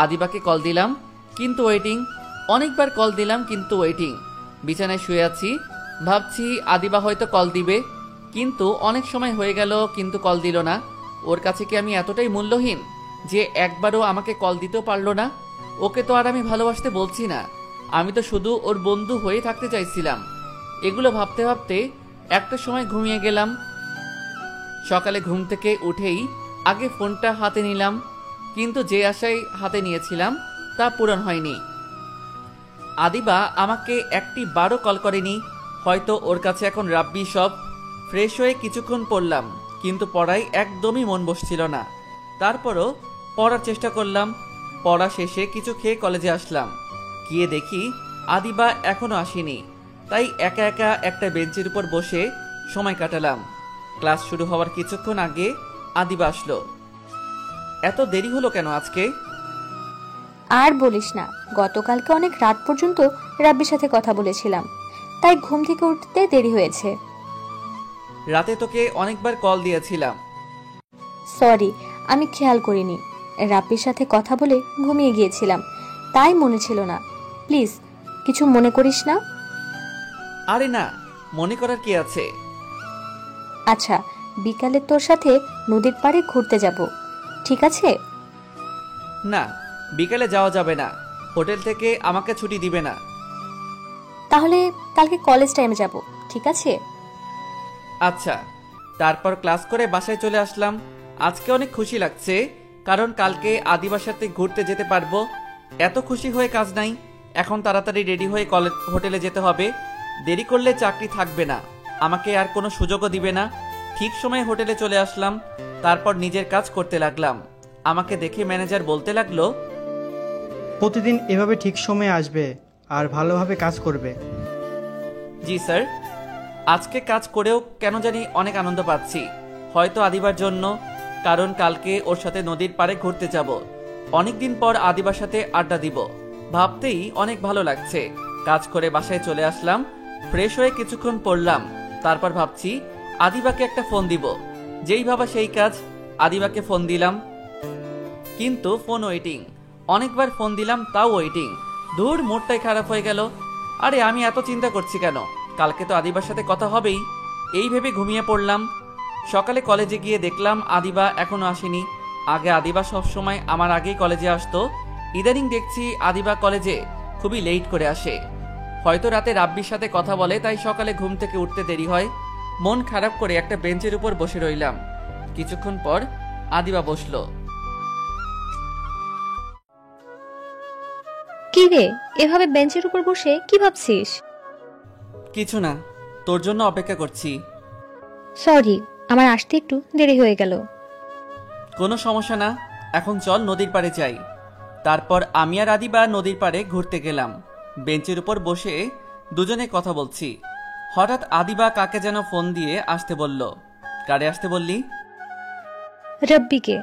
আদিবাকে কল দিলাম, কিন্তু ওয়েটিং। অনেকবার কল দিলাম, কিন্তু ওয়েটিং। বিছানায় শুয়ে আছি, ভাবছি আদিবা হয়তো কল দিবে, কিন্তু অনেক সময় হয়ে গেল, কিন্তু কল দিল না। ওর কাছে কি আমি এতটাই মূল্যহীন যে একবারও আমাকে কল দিতেও পারলো না? ওকে তো আর আমি ভালোবাসতে বলছি না, আমি তো শুধু ওর বন্ধু হয়ে থাকতে চাইছিলাম। এগুলো ভাবতে ভাবতে একটা সময় ঘুমিয়ে গেলাম। সকালে ঘুম থেকে উঠেই আগে ফোনটা হাতে নিলাম, কিন্তু যে আশায় হাতে নিয়েছিলাম তা পূরণ হয়নি। আদিবা আমাকে একটি বারও কল করেনি। হয়তো ওর কাছে এখন রাব্বি সব। ফ্রেশ হয়ে কিছুক্ষণ পড়লাম, কিন্তু পড়ায় একদমই মন বসছিল না। তারপরও পড়ার চেষ্টা করলাম। পড়া শেষে কিছু খেয়ে কলেজে আসলাম। গিয়ে দেখি আদিবা এখনো আসেনি, তাই একা একা একটা বেঞ্চের উপর বসে সময় কাটালাম। ক্লাস শুরু হওয়ার কিছুক্ষণ আগে আদিবা আসলো। এত দেরি হলো কেন আজকে? আর বলিস না, গতকালকে অনেক রাত পর্যন্ত রাব্বির সাথে কথা বলেছিলাম, তাই ঘুম থেকে উঠতে দেরি হয়েছে। রাতে তোকে অনেকবার কল দিয়েছিলাম। সরি, আমি খেয়াল করিনি। রাব্বির সাথে কথা বলে ঘুমিয়ে গিয়েছিলাম, তাই মনে ছিল না। প্লিজ কিছু মনে করিস না। আরে না, মনে করার কি আছে? আচ্ছা, বিকালে তোর সাথে নদীর পাড়ে ঘুরতে যাব, ঠিক আছে? না, বিকেলে যাওয়া যাবে না। হোটেল থেকে আমাকে ছুটি দিবে না। তাহলে কালকে কলেজ টাইমে যাব, ঠিক আছে? আচ্ছা। তারপর ক্লাস করে বাসায় চলে আসলাম। আজকে অনেক খুশি লাগছে, কারণ কালকে আদিবার সাথে ঘুরতে যেতে পারবো। এত খুশি হয়ে কাজ নাই। এখন তাড়াতাড়ি রেডি হয়ে হোটেলে যেতে হবে। দেরি করলে চাকরি থাকবে না, আমাকে আর কোনো সুযোগও দিবে না। ঠিক সময়ে হোটেলে চলে আসলাম। তারপর নিজের কাজ করতে লাগলাম। আমাকে দেখে ম্যানেজার বলতে লাগলো, প্রতিদিন এভাবে ঠিক সময়ে আসবে আর ভালোভাবে কাজ করবে। জি স্যার। আজকে কাজ করেও কেন জানি অনেক আনন্দ পাচ্ছি। হয়তো আদিবার জন্য, কারণ কালকে ওর সাথে নদীর পাড়ে ঘুরতে যাব। অনেকদিন পর আদিবার সাথে আড্ডা দিব, ভাবতেই অনেক ভালো লাগছে। কাজ করে বাসায় চলে আসলাম। ফ্রেশ হয়ে কিছুক্ষণ পড়লাম। তারপর ভাবছি আদিবাকে একটা ফোন দিব। যেই ভাবা সেই কাজ, আদিবাকে ফোন দিলাম, কিন্তু ফোন ওয়েটিং। অনেকবার ফোন দিলাম, তাও ওয়েটিং। ধুর, মোডটাই খারাপ হয়ে গেল। আরে আমি এত চিন্তা করছি কেন? কালকে তো আদিবার সাথে কথা হবেই, এই ভেবে ঘুমিয়ে পড়লাম। সকালে কলেজে গিয়ে দেখলাম আদিবা এখনো আসেনি। আগে আদিবা সবসময় আমার আগেই কলেজে আসতো। ইদানিং দেখছি আদিবা কলেজে খুবই লেট করে আসে। হয়তো রাতে রাব্বির সাথে কথা বলে, তাই সকালে ঘুম থেকে উঠতে দেরি হয়। মন খারাপ করে একটা বেঞ্চের উপর বসে রইলাম। কিছুক্ষণ পর আদিবা বসলো। কি রে, এভাবে বেঞ্চের উপর বসে কি ভাবছিস? কিছু না, তোর জন্য অপেক্ষা করছি। সরি, আমার আসতে একটু দেরি হয়ে গেল। কোনো সমস্যা না, এখন চল নদীর পাড়ে যাই। তারপর আমি আর আদিবা নদীর পাড়ে ঘুরতে গেলাম। বেঞ্চের উপর বসে দুজনে কথা বলছি। হঠাৎ আদিবা কাকে যেন ফোন দিয়ে আসতে বলল। কারে আসতে বললি? রব্বিকে।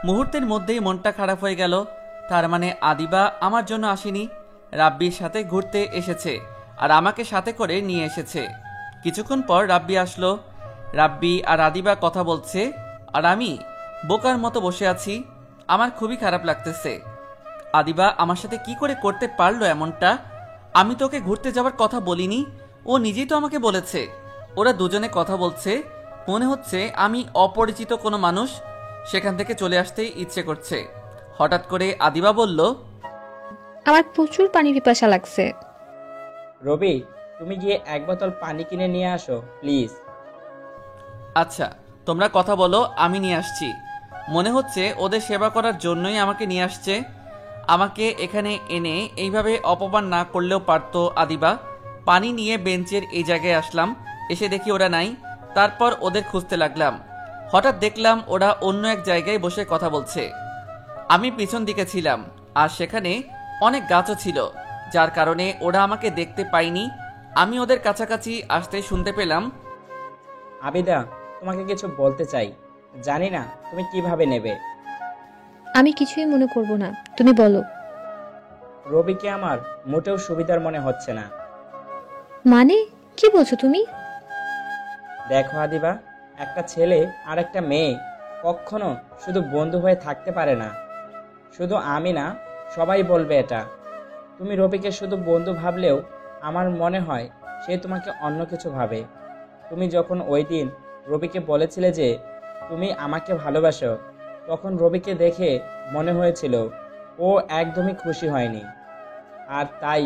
মুহূর্তের মধ্যেই মনটা খারাপ হয়ে গেল। তার মানে আদিবা আমার জন্য আসেনি, রাব্বির সাথে ঘুরতে এসেছে আর আমাকে সাথে করে নিয়ে এসেছে। কিছুক্ষণ পর রাব্বি আসলো। রাব্বি আর আদিবা কথা বলছে আর আমি বোকার মতো বসে আছি। আমার খুবই খারাপ লাগতেছে। আদিবা আমার সাথে কি করে করতে পারলো এমনটা? আমি তোকে ঘুরতে যাওয়ার কথা বলিনি, ও নিজেই তো আমাকে বলেছে। ওরা দুজনে কথা বলছে, মনে হচ্ছে আমি অপরিচিত কোনো মানুষ। সেখান থেকে চলে আসতেই ইচ্ছে করছে। হঠাৎ করে আদিবা বলল, আমার প্রচুর পানি পিপাসা লাগছে। রবি, তুমি গিয়ে 1 বোতল পানি কিনে নিয়ে আসো প্লিজ। আচ্ছা, তোমরা কথা বলো, আমি নিয়ে আসছি। মনে হচ্ছে ওদের সেবা করার জন্যই আমাকে নিয়ে আসছে। আমাকে এখানে এনে এইভাবে অপমান না করলেও পারতো আদিবা। পানি নিয়ে বেঞ্চের এই জায়গায় আসলাম, এসে দেখি ওরা নাই। তারপর ওদের খুঁজতে লাগলাম। হঠাৎ দেখলাম ওরা অন্য এক জায়গায় বসে কথা বলছে। আমি পিছন দিকে ছিলাম আর সেখানে অনেক গাছও ছিল, যার কারণে ওরা আমাকে দেখতে পায়নি। আমি ওদের কাছাকাছি আসতে শুনতে পেলাম, আবিদা, তোমাকে কিছু বলতে চাই, জানি না তুমি কিভাবে নেবে। আমি কিছুই মনে করব না, তুমি বলো। রবিকে আমার মোটেও সুবিধার মনে হচ্ছে না। মানে কি বলছো তুমি? দেখো আদিবা, একটা ছেলে আর একটা মেয়ে কখনো শুধু বন্ধু হয়ে থাকতে পারে না। শুধু আমি না, সবাই বলবে এটা। তুমি রবিকে শুধু বন্ধু ভাবলেও আমার মনে হয় সে তোমাকে অন্য কিছু ভাবে। তুমি যখন ওই দিন রবিকে বলেছিলে যে তুমি আমাকে ভালোবাসো, তখন রবিকে দেখে মনে হয়েছিল ও একদমই খুশি হয়নি, আর তাই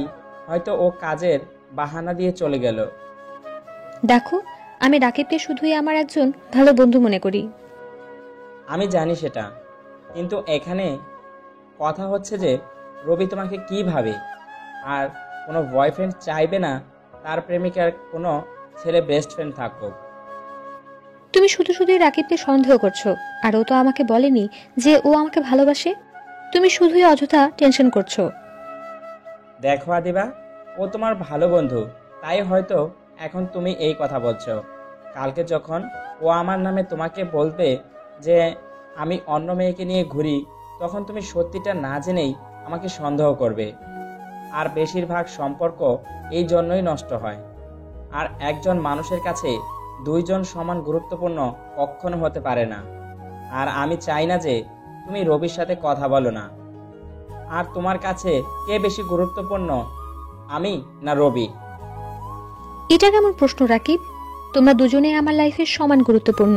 হয়তো ও কাজের বাহানা দিয়ে চলে গেল। দেখো, আমি রাকিবকে শুধুই আমার একজন ভালো বন্ধু মনে করি। আমি জানি সেটা, কিন্তু এখানে কথা হচ্ছে যে রবি তোমাকে কি ভাবে। আর কোনো বয়ফ্রেন্ড চাইবে না তার প্রেমিকার কোনো ছেলে বেস্ট ফ্রেন্ড থাকুক। তুমি শুধু শুধুই রাকিবকে সন্দেহ করছো, আর ও তো আমাকে বলেনি যে ও আমাকে ভালোবাসে। তুমি শুধুই অযথা টেনশন করছো। দেখো আদিবা, ও তোমার ভালো বন্ধু, তাই হয়তো এখন তুমি এই কথা বলছো। কালকে যখন ও আমার নামে তোমাকে বলবে যে আমি অন্য মেয়েকে নিয়ে ঘুরি, তখন তুমি সত্যিটা না জেনেই আমাকে সন্দেহ করবে। আর বেশিরভাগ সম্পর্ক এই জন্যই নষ্ট হয়। আর একজন মানুষের কাছে দুইজন সমান গুরুত্বপূর্ণ কখনো হতে পারে না। আর আমি চাই না যে তুমি রবির সাথে কথা বলো না। আর তোমার কাছে কে বেশি গুরুত্বপূর্ণ, আমি না রবি? এটা কেমন প্রশ্ন রাকিব? তোমরা দুজনেই আমার লাইফের সমান গুরুত্বপূর্ণ।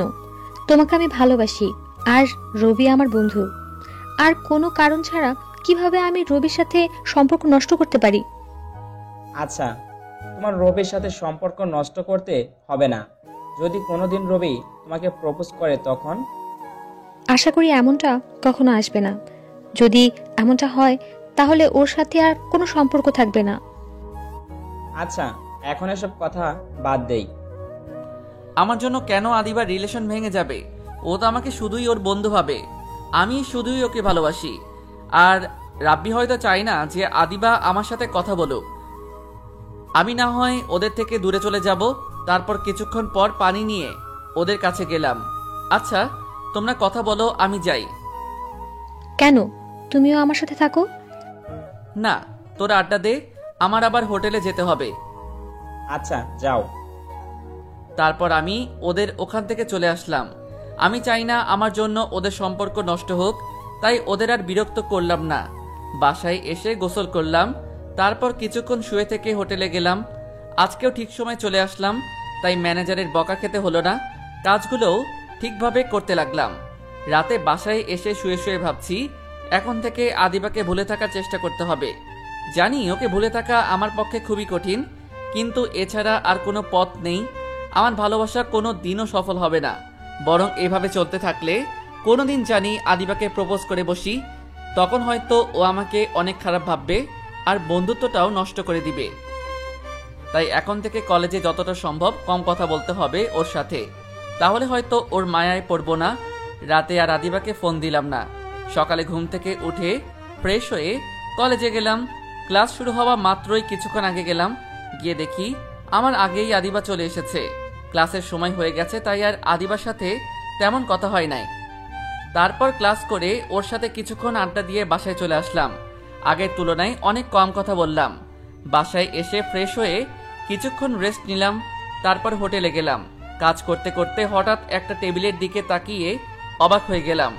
তোমাকে আমি ভালোবাসি, আর রবি আমার বন্ধু। আর কোনো কারণ ছাড়া কিভাবে আমি রবির সাথে সম্পর্ক নষ্ট করতে পারি? আচ্ছা, তোমার রবির সাথে সম্পর্ক নষ্ট করতে হবে না। যদি কোনোদিন রবি তোমাকে প্রপোজ করে তখন? আশা করি এমনটা কখনো আসবে না। যদি এমনটা হয় তাহলে ওর সাথে আর কোনো সম্পর্ক থাকবে না। আচ্ছা, এখন এসব কথা বাদ দেই। আমার জন্য কেন আদিবার রিলেশন ভেঙে যাবে? ও তো আমাকে শুধুই ওর বন্ধু ভাবে, আমি শুধুই ওকে ভালোবাসি। আর রাব্বি হয়তো চাই না যে আদিবা আমার সাথে কথা বলুক। আমি না হয় ওদের থেকে দূরে চলে যাব। তারপর কিছুক্ষণ পর পানি নিয়ে ওদের কাছে গেলাম। আচ্ছা, তোমরা কথা বলো, আমি যাই। কেন? তুমিও আমার সাথে থাকো। না, তোরা আড্ডা দে, আমার আবার হোটেলে যেতে হবে। আচ্ছা, যাও। তারপর আমি ওদের ওখান থেকে চলে আসলাম। আমি চাই না আমার জন্য ওদের সম্পর্ক নষ্ট হোক, তাই ওদের আর বিরক্ত করলাম না। বাসায় এসে গোসল করলাম। তারপর কিছুক্ষণ শুয়ে থেকে হোটেলে গেলাম। আজকেও ঠিক সময় চলে আসলাম, তাই ম্যানেজারের বকা খেতে হলো না। কাজগুলোও ঠিকভাবে করতে লাগলাম। রাতে বাসায় এসে শুয়ে শুয়ে ভাবছি এখন থেকে আদিবাকে ভুলে থাকার চেষ্টা করতে হবে। জানি ওকে ভুলে থাকা আমার পক্ষে খুবই কঠিন, কিন্তু এছাড়া আর কোনো পথ নেই। আমার ভালোবাসা কোনো দিনও সফল হবে না, বরং এভাবে চলতে থাকলে কোনো দিন জানি আদিবাকে প্রপোজ করে বসি, তখন হয়তো ও আমাকে অনেক খারাপ ভাববে আর বন্ধুত্বটাও নষ্ট করে দিবে। তাই এখন থেকে কলেজে যতটা সম্ভব কম কথা বলতে হবে ওর সাথে, তাহলে হয়তো ওর মায়ায় পড়বো না। রাতে আর আদিবাকে ফোন দিলাম না। সকালে ঘুম থেকে উঠে ফ্রেশ হয়ে কলেজে গেলাম। ক্লাস শুরু হওয়া মাত্রই কিছুক্ষণ আগে গেলাম, গিয়ে দেখি আমার আগেই আদিবা চলে এসেছে। ক্লাসের সময় হয়ে গেছে, তাই আর আদিবার সাথে তেমন কথা হয় নাই। তারপর ক্লাস করে ওর সাথে কিছুক্ষণ আড্ডা দিয়ে বাসায় চলে আসলাম। আগের তুলনায় অনেক কম কথা বললাম। বাসায় এসে ফ্রেশ হয়ে কিছুক্ষণ রেস্ট নিলাম, তারপর হোটেলে গেলাম। কাজ করতে করতে হঠাৎ একটা টেবিলের দিকে তাকিয়ে অবাক হয়ে গেলাম,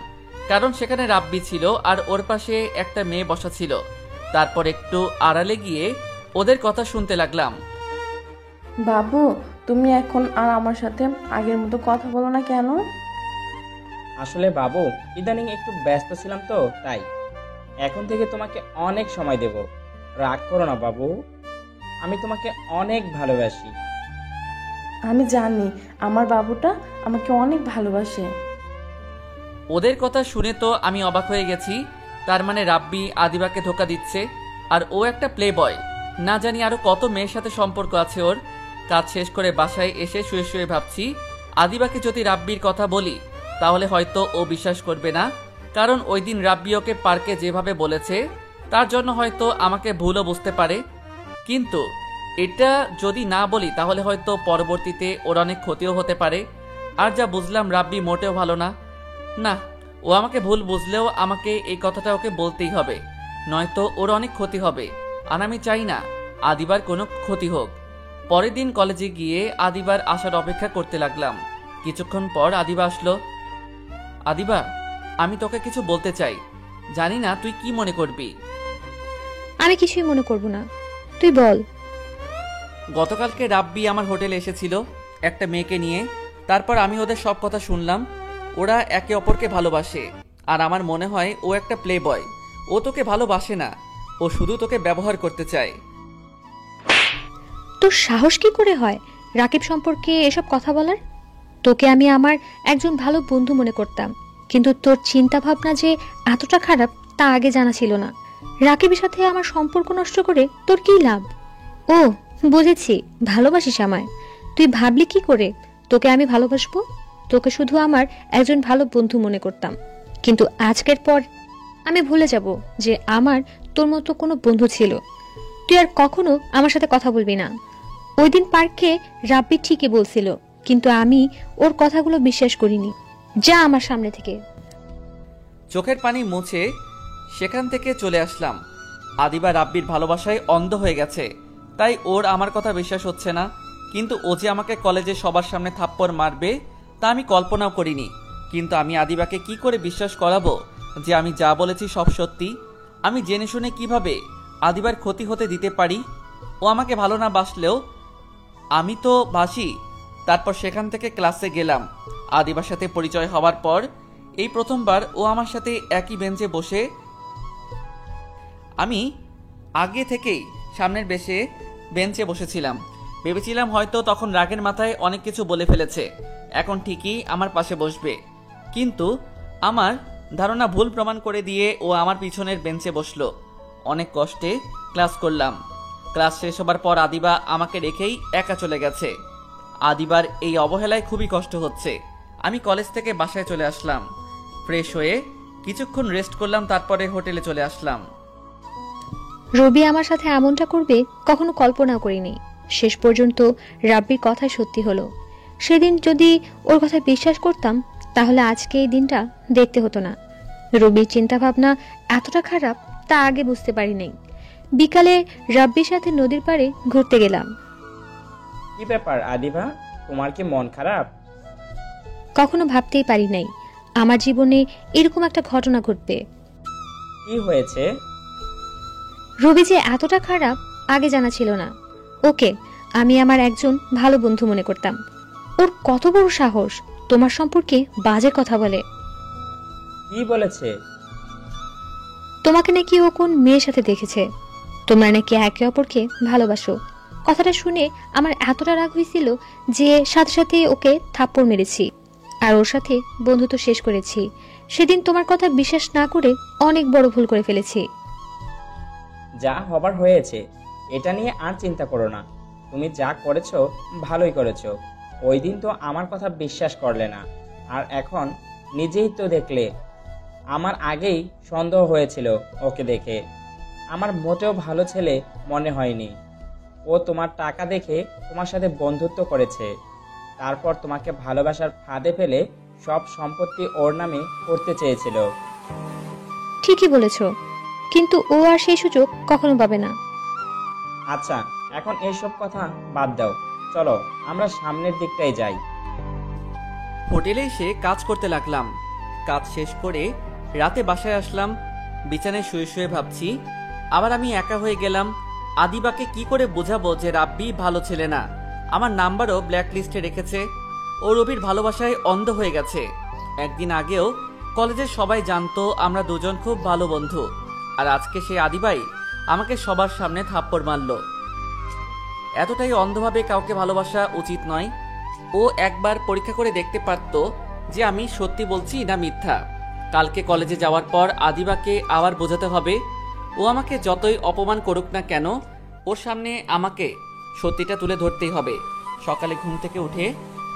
কারণ সেখানে রাব্বি ছিল আর ওর পাশে একটা মেয়ে বসা ছিল। তারপর একটু আড়ালে গিয়ে ওদের কথা শুনতে লাগলাম। বাবু, তুমি এখন আর আমার সাথে আগের মতো কথা বলো না কেন? আসলে বাবু, ইদানিং একটু ব্যস্ত ছিলাম তো তাই। এখন থেকে তোমাকে অনেক সময় দেব, রাগ করো না বাবু। আমি তোমাকে অনেক ভালোবাসি। আমি জানি আমার বাবুটা আমাকে অনেক ভালোবাসে। ওদের কথা শুনে তো আমি অবাক হয়ে গেছি। তার মানে রাব্বি আদিবাকে ধোকা দিচ্ছে, আর ও একটা প্লে বয়। না জানি আরো কত মেয়ের সাথে সম্পর্ক আছে ওর। কাজ শেষ করে বাসায় এসে শুয়ে শুয়ে ভাবছি, আদিবাকে যদি রাব্বির কথা বলি তাহলে হয়তো ও বিশ্বাস করবে না, কারণ ওই দিন রাব্বি ওকে পার্কে যেভাবে বলেছে তার জন্য হয়তো আমাকে ভুলও বুঝতে পারে। কিন্তু এটা যদি না বলি তাহলে হয়তো পরবর্তীতে ওর অনেক ক্ষতিও হতে পারে। আর যা বুঝলাম রাব্বি মোটেও ভালো না। না, ও আমাকে ভুল বুঝলেও আমাকে এই কথাটা ওকে বলতেই হবে, নয়তো ওর অনেক ক্ষতি হবে। আর আমি চাই না আদিবার কোনো ক্ষতি হোক। পরের দিন কলেজে গিয়ে আদিবার আসার অপেক্ষা করতে লাগলাম। কিছুক্ষণ পর আদিবা আসলো। আদিবা, আমি তোকে কিছু বলতে চাই, জানি না তুই কি মনে করবি। আমি কিছুই মনে করব না, তুই বল। গতকালকে রাব্বি আমার হোটেলে এসেছিল একটা মেয়েকে নিয়ে। তারপর আমি ওদের সব কথা শুনলাম। ওরা একে অপরকে ভালোবাসে, আর আমার মনে হয় ও একটা প্লে বয়। ও তোকে ভালোবাসে না, ও শুধু তোকে ব্যবহার করতে চায়। তোর সাহস কি করে হয় রাকিব সম্পর্কে এসব কথা বলার? তোকে আমি আমার একজন ভালো বন্ধু মনে করতাম, কিন্তু তোর চিন্তা ভাবনা যে এতটা খারাপ তা আগে জানা ছিল না। রাকিবের সাথে আমার সম্পর্ক নষ্ট করে তোর কি লাভ? ও বুঝেছি, ভালোবাসিস আমায়। তুই ভাবলি কি করে তোকে আমি ভালোবাসবো? তোকে শুধু আমার একজন ভালো বন্ধু মনে করতাম, কিন্তু আজকের পর আমি ভুলে যাব যে আমার তোর মতো কোনো বন্ধু ছিল। তুই আর কখনো আমার সাথে কথা বলবি না। ওই দিন পার্কে রাব্বি ঠিকই বলছিল, কিন্তু আমি ওর কথাগুলো বিশ্বাস করিনি। যা আমার সামনে থেকে। চোখের পানি মুছে সেখান থেকে চলে আসলাম। আদিবা রাব্বির ভালোবাসায় অন্ধ হয়ে গেছে, তাই ওর আমার কথা বিশ্বাস হচ্ছে না। কিন্তু ও যে আমাকে কলেজে সবার সামনে থাপ্পড় মারবে তা আমি কল্পনাও করিনি। কিন্তু আমি আদিবাকে কি করে বিশ্বাস করাবো যে আমি যা বলেছি সব সত্যি? আমি জেনে শুনে কিভাবে আদিবার ক্ষতি হতে দিতে পারি? ও আমাকে ভালো না বাসলেও আমি তো বাসি। তারপর সেখান থেকে ক্লাসে গেলাম। আদিবার সাথে পরিচয় হওয়ার পর এই প্রথমবার ও আমার সাথে একই বেঞ্চে বসে। আমি আগে থেকেই সামনের বেঞ্চে বসেছিলাম। ভেবেছিলাম হয়তো তখন রাগের মাথায় অনেক কিছু বলে ফেলেছে, এখন ঠিকই আমার পাশে বসবে। কিন্তু আমার ধারণা ভুল প্রমাণ করে দিয়ে ও আমার পিছনের বেঞ্চে বসলো। অনেক কষ্টে ক্লাস করলাম। ক্লাস শেষ হবার পর আদিবা আমাকে রেখেই একা চলে গেছে। আদিবার এই অবহেলায় খুবই কষ্ট হচ্ছে। আমি কলেজ থেকে বাসায় চলে আসলাম। ফ্রেশ হয়ে কিছুক্ষণ রেস্ট করলাম, তারপরে হোটেলে চলে আসলাম। রবি আমার সাথে এমনটা করবে কখনো কল্পনা করিনি। শেষ পর্যন্ত রাব্বির কথা সত্যি হলো। সেদিন যদি ওর কথা বিশ্বাস করতাম তাহলে আজকে এই দিনটা দেখতে হতো না। রবির চিন্তা ভাবনা এতটা খারাপ তা আগে বুঝতে পারিনি। বিকালে রাব্বির সাথে নদীর পাড়ে ঘুরতে গেলাম। কি ব্যাপার আদিবা, তোমার কি মন খারাপ? কখনো ভাবতেই পারি নাই আমার জীবনে এরকম একটা ঘটনা ঘটবে। কি হয়েছে? রবি যে এতটা খারাপ আগে জানা ছিল না। ওকে আমি আমার একজন ভালো বন্ধু মনে করতাম। ওর কত বড় সাহস তোমার সম্পর্কে বাজে কথা বলে। কি বলেছে? তোমাকে নাকি ও কোন মেয়ের সাথে দেখেছে। তোমরা নাকি একে অপরকে ভালোবাসো। কথাটা শুনে আমার এতটা রাগ হয়েছিল যে সাথে সাথে ওকে থাপ্পড় মেরেছি আর ওর সাথে বন্ধুত্ব শেষ করেছি। সেদিন তোমার কথা বিশ্বাস না করে অনেক বড় ভুল করে ফেলেছি। যা হবার হয়েছে, এটা নিয়ে আর চিন্তা করো না। তুমি যা করেছো ভালোই করেছো। ওই দিন তো আমার কথা বিশ্বাস করলে না, আর এখন নিজেই তো দেখলে। আমার আগেই সন্দেহ হয়েছিল ওকে দেখে। আমার মোটেও ভালো ছেলে মনে হয়নি। ও তোমার টাকা দেখে তোমার সাথে বন্ধুত্ব করেছে, তারপর তোমাকে ভালোবাসার ফাঁদে ফেলে সব সম্পত্তি ওর নামে করতে চেয়েছিল। ঠিকই বলেছো, কিন্তু ও আর সেই সুযোগ কখনো পাবে না। আচ্ছা, এখন এইসব কথা বাদ দাও, চলো আমরা সামনের দিকটাই যাই। হোটেলে এসে কাজ করতে লাগলাম। কাজ শেষ করে রাতে বাসায় আসলাম। বিছানায় শুয়ে শুয়ে ভাবছি, আবার আমি একা হয়ে গেলাম। আদিবাকে কি করে বোঝাবো যে রাব্বি ভালো ছেলে না? আমার নাম্বারও ব্ল্যাক লিস্টে রেখেছে। ও রবির ভালোবাসায় অন্ধ হয়ে গেছে। একদিন আগেও কলেজের সবাই জানতো আমরা দুজন খুব ভালো বন্ধু, আর আজকে সেই আদিবাই আমাকে সবার সামনে থাপ্পড় মারলো। এতটাই অন্ধভাবে কাউকে ভালোবাসা উচিত নয়। ও একবার পরীক্ষা করে দেখতে পারতো যে আমি সত্যি বলছি না মিথ্যা। কালকে কলেজে যাওয়ার পর আদিবাকে আবার বোঝাতে হবে। ও আমাকে যতই অপমান করুক না কেন, ওর সামনে আমাকে সত্যিটা তুলে ধরতেই হবে। সকালে ঘুম থেকে উঠে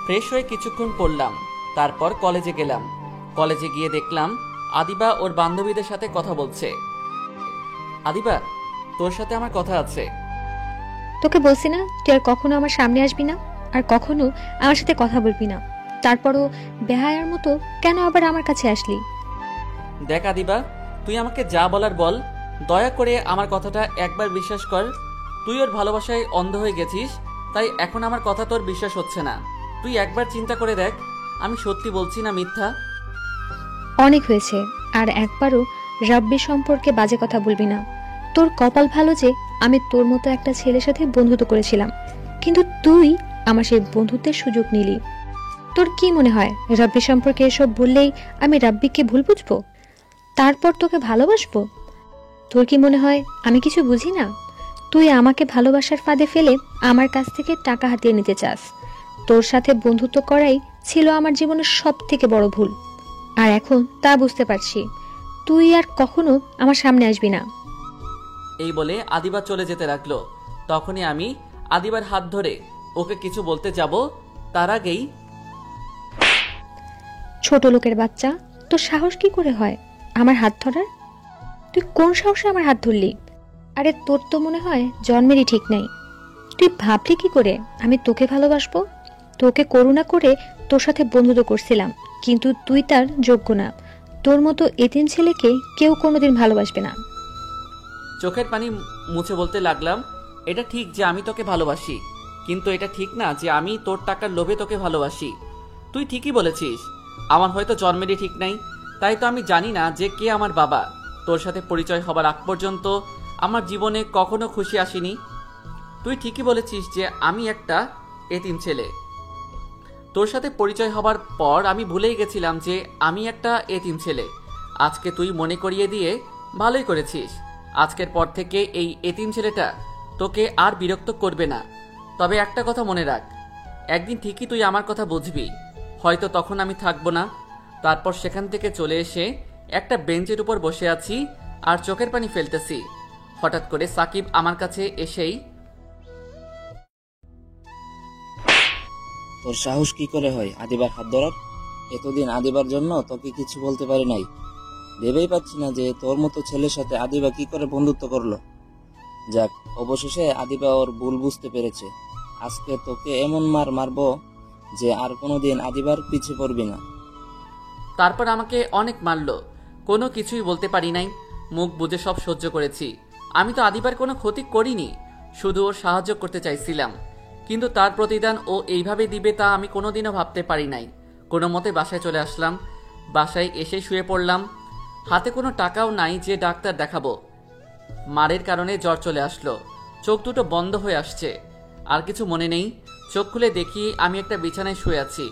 ফ্রেশ হয়ে কিছুক্ষণ পড়লাম, তারপর কলেজে গেলাম। কলেজে গিয়ে দেখলাম আদিবা ওর বান্ধবীদের সাথে কথা বলছে। আদিবা, তোর সাথে আমার কথা আছে। তোকে বলছি না তুই আর কখনো আমার সামনে আসবি না, আর কখনো আমার সাথে কথা বলবি না। তারপরও বেহায়ার মতো কেন আবার আমার কাছে আসলি? দেখ আদিবা, তুই আমাকে যা বলার বল, দয়া করে আমার কথাটা একবার বিশ্বাস কর। তুই ওর ভালোবাসায় অন্ধ হয়ে গেছিস, তাই এখন আমার কথা তোর বিশ্বাস হচ্ছে না। তুই একবার চিন্তা করে দেখ, আমি সত্যি বলছি না মিথ্যা। অনেক হয়েছে, আর একবারও রাব্বি সম্পর্কে বাজে কথা বলবি না। তোর কপাল ভালো যে আমি তোর মতো একটা ছেলের সাথে বন্ধুত্ব করেছিলাম, কিন্তু তুই আমার সেই বন্ধুত্বের সুযোগ নিলি। তোর কি মনে হয় রাব্বি সম্পর্কে এসব বললেই আমি রাব্বিকে ভুল বুঝবো, তারপর তোকে ভালোবাসবো? তোর কি মনে হয় আমি কিছু বুঝি না? তুই আমাকে ভালোবাসার ফাঁদে ফেলে আমার কাছ থেকে টাকা হাতিয়ে নিতে চাস। তোর সাথে বন্ধুত্ব করাই ছিল আমার জীবনের সব থেকে বড় ভুল, আর এখন তা বুঝতে পারছি। তুই আর কখনো আমার সামনে আসবি না। এই বলে আদিবা চলে যেতে লাগলো। তখনই আমি আদিবার হাত ধরে ওকে কিছু বলতে যাব, তার আগেই ছোট লোকের বাচ্চা, তোর সাহস কি করে হয় আমার হাত ধরার? তুই কোন সাহসে আমার হাত ধরলি? আরে তোর তো মনে হয় জন্মেরই ঠিক নাই। তুই ভাবলি কি করে আমি তোকে ভালোবাসবো? তোকে করুণা করে তোর সাথে বন্ধুত্ব করছিলাম, কিন্তু তুই তার যোগ্য না। তোর মতো এতিম ছেলেকে কেউ কোনোদিন ভালোবাসবে না। চোখের পানি মুছে বলতে লাগলাম, এটা ঠিক যে আমি তোকে ভালোবাসি, কিন্তু এটা ঠিক না যে আমি তোর টাকার লোভে তোকে ভালোবাসি। তুই ঠিকই বলেছিস, আমার হয়তো জন্মেরই ঠিক নাই, তাই তো আমি জানি না যে কে আমার বাবা। তোর সাথে পরিচয় হবার আগ পর্যন্ত আমার জীবনে কখনো খুশি আসেনি। তুই ঠিকই বলেছিস যে আমি একটা এতিম ছেলে। তোর সাথে পরিচয় হবার পর আমি ভুলেই গেছিলাম যে আমি একটা এতিম ছেলে। আজকে তুই মনে করিয়ে দিয়ে ভালোই করেছিস। আজকের পর থেকে এই এতিম ছেলেটা তোকে আর বিরক্ত করবে না। তবে একটা কথা মনে রাখ, একদিন ঠিকই তুই আমার কথা বুঝবি। হয়তো তখন আমি থাকবো না। তারপর সেখান থেকে চলে এসে একটা বেঞ্চের উপর বসে আছি আর চোখের পানি ফেলতেছি। হঠাৎ করে সাকিব আমার কাছে এসেই, তোর সাহস কি করে হয় আদিবার হাত ধরার? এতদিন আদিবার জন্য তোকে কিছু বলতে পারি নাই। ভেবেই পাচ্ছি না যে তোর মতো ছেলের সাথে আদিবা কি করে বন্ধুত্ব করলো। যাক, অবশেষে আদিবা ওর ভুল বুঝতে পেরেছে। আজকে তোকে এমন মারবো যে আর কোনোদিন আদিবার পিছে পড়বি না। তারপর আমাকে অনেক মারলো, কোনো কিছুই বলতে পারি নাই। মুখ বুজে সব সহ্য করেছি। আমি তো আদিবার কোনো ক্ষতি করিনি, শুধু ওর সাহায্য করতে চাইছিলাম। কিন্তু তার প্রতিদান ও এইভাবে দিবে তা আমি কোনোদিনও ভাবতে পারি নাই। কোনো মতে বাসায় চলে আসলাম। বাসায় এসে শুয়ে পড়লাম। হাতে কোনো টাকাও নাই যে ডাক্তার দেখাবো। মারের কারণে জ্বর চলে আসলো, চোখ দুটো বন্ধ হয়ে আসছে। আর কিছু মনে নেই। চোখ খুলে দেখি আমি একটা বিছানায় শুয়ে আছি।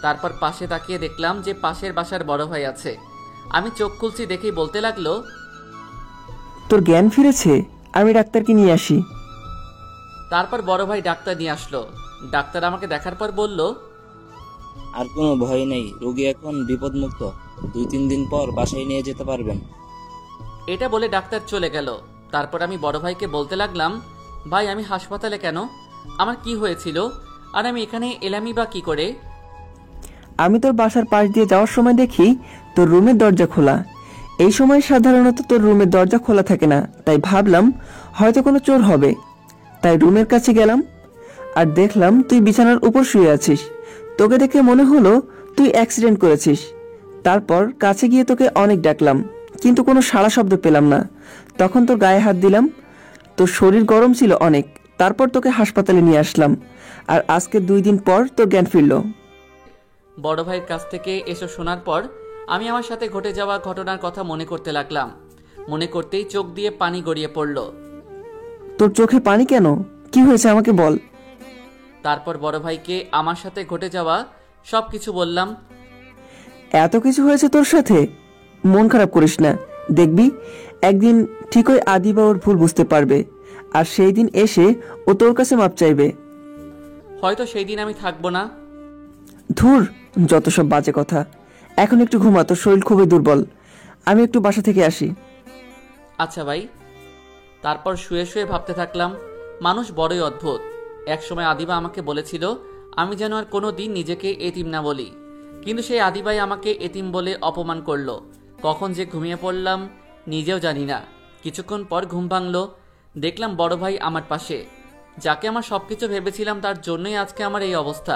তারপর পাশে তাকিয়ে দেখলাম যে পাশের বাসার বড় ভাই আছে। আমি চোখ খুলছি দেখেই বলতে লাগলো, তোর জ্ঞান ফিরেছে? আমি ডাক্তারকে নিয়ে আসি। তারপর বড় ভাই ডাক্তার নিয়ে আসলো। ডাক্তার আমাকে দেখার পর বলল, আর কোনো ভয় নেই, রোগী এখন বিপদমুক্ত, 2-3 দিন পর বাসায় নিয়ে যেতে পারবেন। এটা বলে ডাক্তার চলে গেল। তারপর আমি বড় ভাইকে বলতে লাগলাম, ভাই আমি হাসপাতালে কেন? আমার কি হয়েছিল? আর আমি এখানে এলামই বা কি করে? আমি তোর বাসার পাশ দিয়ে যাওয়ার সময় দেখি তোর রুমের দরজা খোলা। এই সময় সাধারণত তোর রুমের দরজা খোলা থাকে না, তাই ভাবলাম হয়তো কোনো চোর হবে। তাই রুমের কাছে গেলাম আর দেখলাম তুই বিছানার উপর শুয়ে আছিস। তোকে দেখে মনে হলো তুই অ্যাক্সিডেন্ট করেছিস। তারপর কাছে গিয়ে তোকে অনেক ডাকলাম, কিন্তু কোনো সাড়া শব্দ পেলাম না। তখন তোর গায়ে হাত দিলাম, তোর শরীর গরম ছিল অনেক। তারপর তোকে হাসপাতালে নিয়ে আসলাম, আর আজকে 2 দিন পর তোর জ্ঞান ফিরল। বড় ভাইয়ের কাছ থেকে এসব শোনার পর আমি আমার সাথে ঘটে যাওয়া ঘটনার কথা মনে করতে লাগলাম। মনে করতেই চোখ দিয়ে পানি গড়িয়ে পড়ল। তোর চোখে পানি কেন? কি হয়েছে আমাকে বল। তারপর বড় ভাইকে আমার সাথে ঘটে যাওয়া সব কিছু বললাম। এত কিছু হয়েছে তোর সাথে? মন খারাপ করিস না, দেখবি একদিন ঠিকই আদিবা ওর ভুল বুঝতে পারবে, আর সেই দিন এসে ও তোর কাছে মাপ চাইবে। হয়তো সেই দিন আমি থাকবো না। ধুর, যত সব বাজে কথা। এখন একটু ঘুমা, তোর শরীর খুবই দুর্বল। আমি একটু বাসা থেকে আসি। আচ্ছা ভাই। তারপর শুয়ে শুয়ে ভাবতে থাকলাম, মানুষ বড়ই অদ্ভুত। একসময় আদিবা আমাকে বলেছিল আমি যেন আর কোনো দিন নিজেকে এতিম না বলি, কিন্তু সেই আদিবাই আমাকে এতিম বলে অপমান করলো। কখন যে ঘুমিয়ে পড়লাম নিজেও জানি না। কিছুক্ষণ পর ঘুম ভাঙল, দেখলাম বড় ভাই আমার পাশে। যাকে আমার সবকিছু ভেবেছিলাম তার জন্যই আজকে আমার এই অবস্থা।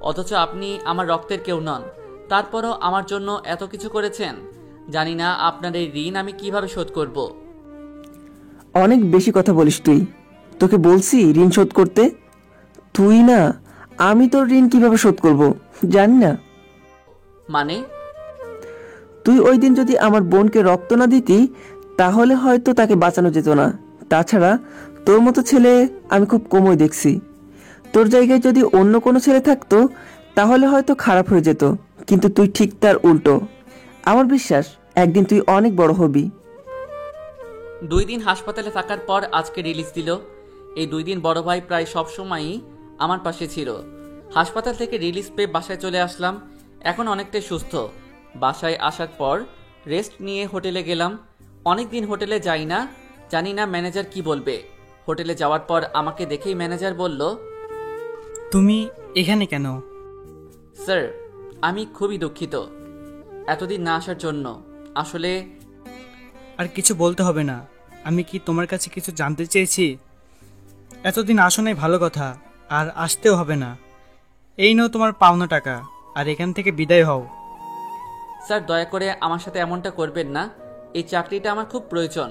অথচ আপনি আমার রক্তের কেউ নন, তারপরও আমার জন্য এত কিছু করেছেন। জানি না আপনার এই ঋণ আমি কিভাবে শোধ করব। অনেক বেশি কথা বলিস তুই। তোকে বলছি ঋণ শোধ করতে? তুই না, আমি তোর ঋণ কিভাবে শোধ করব জানি না। মানে? তুই ওই দিন যদি আমার বোনকে রক্ত না দিতি তাহলে হয়তো তাকে বাঁচানো যেত না। তাছাড়া তোর মতো ছেলে আমি খুব কমই দেখছি। তোর জায়গায় যদি অন্য কোনো ছেলে থাকতো তাহলে হয়তো খারাপ হয়ে যেত, কিন্তু তুই ঠিক তার উল্টো। আমার বিশ্বাস একদিন তুই অনেক বড় হবি। 2 দিন হাসপাতালে থাকার পর আজকে রিলিজ দিল। এই 2 দিন বড় ভাই প্রায় সব সময়ই আমার পাশে ছিল। হাসপাতাল থেকে রিলিজ পেয়ে বাসায় চলে আসলাম। এখন অনেকটাই সুস্থ। বাসায় আসার পর রেস্ট নিয়ে হোটেলে গেলাম। অনেক দিন হোটেলে যাই না, জানি না ম্যানেজার কি বলবে। হোটেলে যাওয়ার পর আমাকে দেখেই ম্যানেজার বলল, তুমি এখানে কেন? স্যার আমি খুবই দুঃখিত এতদিন না আসার জন্য। আসলে আর কিছু বলতে হবে না। আমি কি তোমার কাছে কিছু জানতে চেয়েছি? এতদিন আসো নাই ভালো কথা, আর আসতেও হবে না। এই নাও তোমার পাওনা টাকা, আর এখান থেকে বিদায় হও। স্যার দয়া করে আমার সাথে এমনটা করবেন না। এই চাকরিটা আমার খুব প্রয়োজন।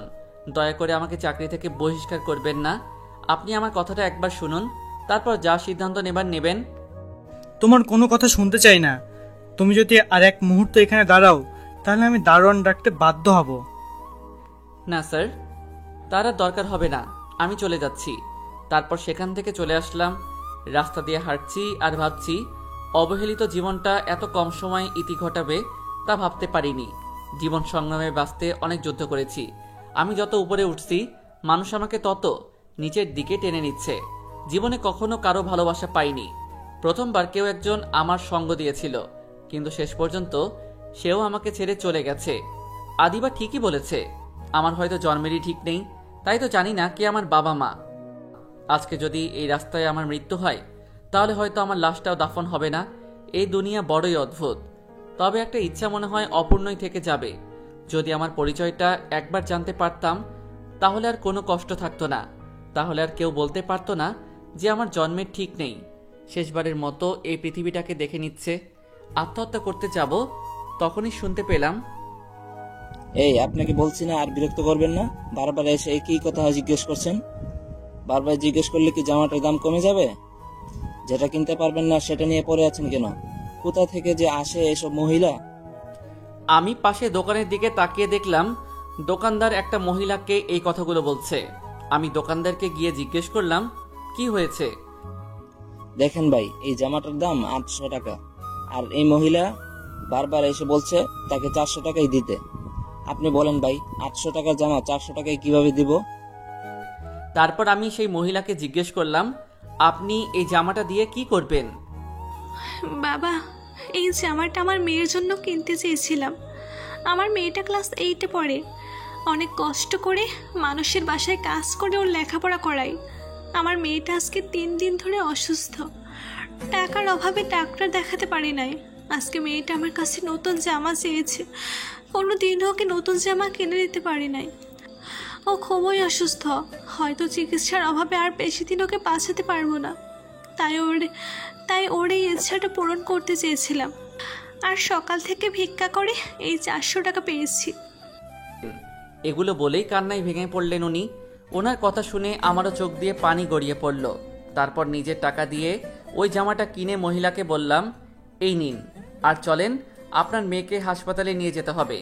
দয়া করে আমাকে চাকরি থেকে বহিষ্কার করবেন না। আপনি আমার কথাটা একবার শুনুন, তারপর যা সিদ্ধান্ত নেবেন। তোমার কোনো কথা শুনতে চাই না। তুমি যদি আর এক মুহূর্ত এখানে দাঁড়াও তাহলে আমি দারোয়ান ডাকতে বাধ্য হব। না স্যার, তার আর দরকার হবে না, আমি চলে যাচ্ছি। তারপর সেখান থেকে চলে আসলাম। রাস্তা দিয়ে হাঁটছি আর ভাবছি, অবহেলিত জীবনটা এত কম সময়ে ইতি ঘটাবে তা ভাবতে পারিনি। জীবন সংগ্রামে বাঁচতে অনেক যুদ্ধ করেছি। আমি যত উপরে উঠছি মানুষ আমাকে তত নিচের দিকে টেনে নিচ্ছে। জীবনে কখনো কারো ভালোবাসা পাইনি। প্রথমবার কেউ একজন আমার সঙ্গ দিয়েছিল, কিন্তু শেষ পর্যন্ত সেও আমাকে ছেড়ে চলে গেছে। আদিবা ঠিকই বলেছে, আমার হয়তো জন্মেরই ঠিক নেই, তাই তো জানি না কে আমার বাবা মা। আজকে যদি এই রাস্তায় আমার মৃত্যু হয় তাহলে হয়তো আমার লাশটাও দাফন হবে না। এই দুনিয়া বড়ই অদ্ভুত। তবে একটা ইচ্ছা মনে হয় অপূর্ণই থেকে যাবে। যদি আমার পরিচয়টা একবার জানতে পারতাম তাহলে আর কোনো কষ্ট থাকতো না। তাহলে আর কেউ বলতে পারতো না যে আমার জন্মের ঠিক নেই। শেষবারের মতো এই পৃথিবীটাকে দেখে নিচ্ছে। আত্মহত্যা করতে যাব, তখনই শুনতে পেলাম, এই আপনাকে বলছি না আর বিরক্ত করবেন না, বারবার এসে একই কথা জিজ্ঞেস করছেন। বারবার জিজ্ঞেস করলে কি জামাটার দাম কমে যাবে? যেটা কিনতে পারবেন না সেটা নিয়ে পড়ে আছেন কেন? কোথা থেকে যে আসে এসব মহিলা? আমি পাশে দোকানের দিকে তাকিয়ে দেখলাম দোকানদার একটা মহিলাকে এই কথাগুলো বলছে। আমি দোকানদারকে গিয়ে জিজ্ঞেস করলাম, কি হয়েছে? দেখেন ভাই, এই জামাটার দাম 800 টাকা, আর এই মহিলা বারবার এসে বলছে তাকে 400 টাকাই দিতে। আপনি বলেন ভাই, 800 টাকার জামা 400 টাকায় কিভাবে দিব? তারপর আমি সেই মহিলাকে জিজ্ঞেস করলাম, আপনি এই জামাটা দিয়ে কি করবেন? বাবা, এই জামাটা আমার মেয়ের জন্য কিনতে চেয়েছিলাম। আমার মেয়েটা ক্লাস 8-এ পড়ে। অনেক কষ্ট করে মানুষের বাসায় কাজ করে ওর লেখাপড়া করাই। আমার মেয়েটা আজকে 3 দিন ধরে অসুস্থ। টাকার অভাবে ডাক্তার দেখাতে পারি নাই। আজকে মেয়েটা আমার কাছে নতুন জামা চেয়েছে। কোনো দিনও ওকে নতুন জামা কিনে দিতে পারি নাই। ও খুবই অসুস্থ। হয়তো চিকিৎসার অভাবে আর বেশি দিন ওকে বাঁচাতে পারবো না। তাই ওর এই ইচ্ছাটা পূরণ করতে চেয়েছিলাম। আর সকাল থেকে ভিক্ষা করে এই 400 টাকা পেয়েছি। এগুলো বলেই কান্নায় ভেঙে পড়লেন উনি। ওনার কথা শুনে আমারও চোখ দিয়ে পানি গড়িয়ে পড়ল। তারপর নিজের টাকা দিয়ে ওই জামাটা কিনে মহিলাকে বললাম, এই নিন, আর চলেন, আপনার মেয়েকে হাসপাতালে নিয়ে যেতে হবে।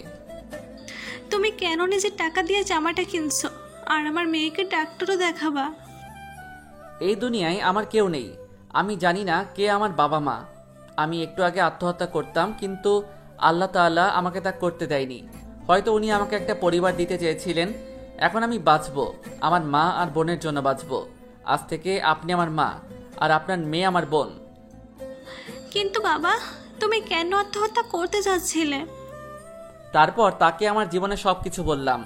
তুমি কেন নিজের টাকা দিয়ে জামাটা কিনছো? আর আমার মেয়েকে ডাক্তারও দেখাবা? এই দুনিয়ায় আমার কেউ নেই। আমি জানি না কে আমার বাবা মা। আমি একটু আগে আত্মহত্যা করতাম, কিন্তু আল্লাহ তাআলা আমাকে তা করতে দেয়নি। হয়তো উনি আমাকে একটা পরিবার দিতে চেয়েছিলেন। এখন আমি বাঁচবো, আমার মা আর বোনের জন্য বাঁচবো। আজ থেকে আপনি আমার মা, আর আপনার মেয়ে আমার বোন। কিন্তু বাবা, তুমি কেন আত্মহত্যা করতে যাচ্ছিলে? তারপর তাকে আমার জীবনে সবকিছু বললাম।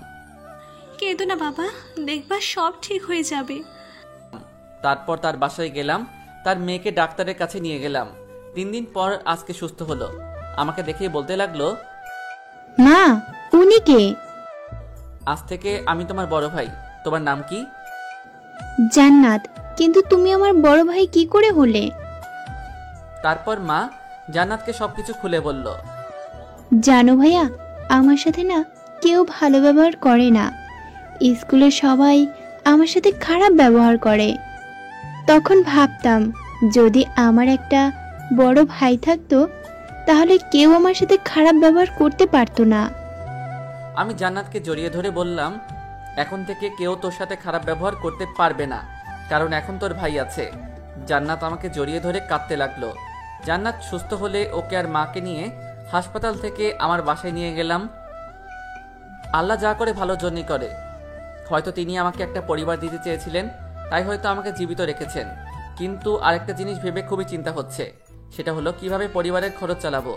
কেঁদো না বাবা, দেখবা সব ঠিক হয়ে যাবে। তারপর তার বাসায় গেলাম, তার মেয়েকে ডাক্তারের কাছে নিয়ে গেলাম। 3 দিন পর আজকে সুস্থ হলো। আমাকে দেখেই বলতে লাগলো, মা, উনি কে? আজ থেকে আমি তোমার বড় ভাই। তোমার নাম কি? জান্নাত। কিন্তু তুমি আমার বড় ভাই কি করে হলে? তারপর মা জান্নাতকে সবকিছু খুলে বলল। জানো ভাইয়া, আমার সাথে না কেউ ভালো ব্যবহার করে না। স্কুলে সবাই আমার সাথে খারাপ ব্যবহার করে। তখন ভাবতাম, যদি আমার একটা বড় ভাই থাকতো তাহলে কেউ আমার সাথে খারাপ ব্যবহার করতে পারতো না। আমি জান্নাতকে জড়িয়ে ধরে বললাম, এখন থেকে কেউ তোর সাথে খারাপ ব্যবহার করতে পারবে না, কারণ এখন তোর ভাই আছে। জান্নাত আমাকে জড়িয়ে ধরে কাঁদতে লাগলো। জান্নাত সুস্থ হলে ওকে আর মাকে নিয়ে হাসপাতাল থেকে আমার বাসায় নিয়ে গেলাম। আল্লাহ যা করে ভালোর জন্যই করে। হয়তো তিনি আমাকে একটা পরিবার দিতে চেয়েছিলেন, তাই হয়তো আমাকে জীবিত রেখেছেন। কিন্তু আরেকটা জিনিস ভেবে খুবই চিন্তা হচ্ছে, সেটা হলো কিভাবে পরিবারের খরচ চালাবো।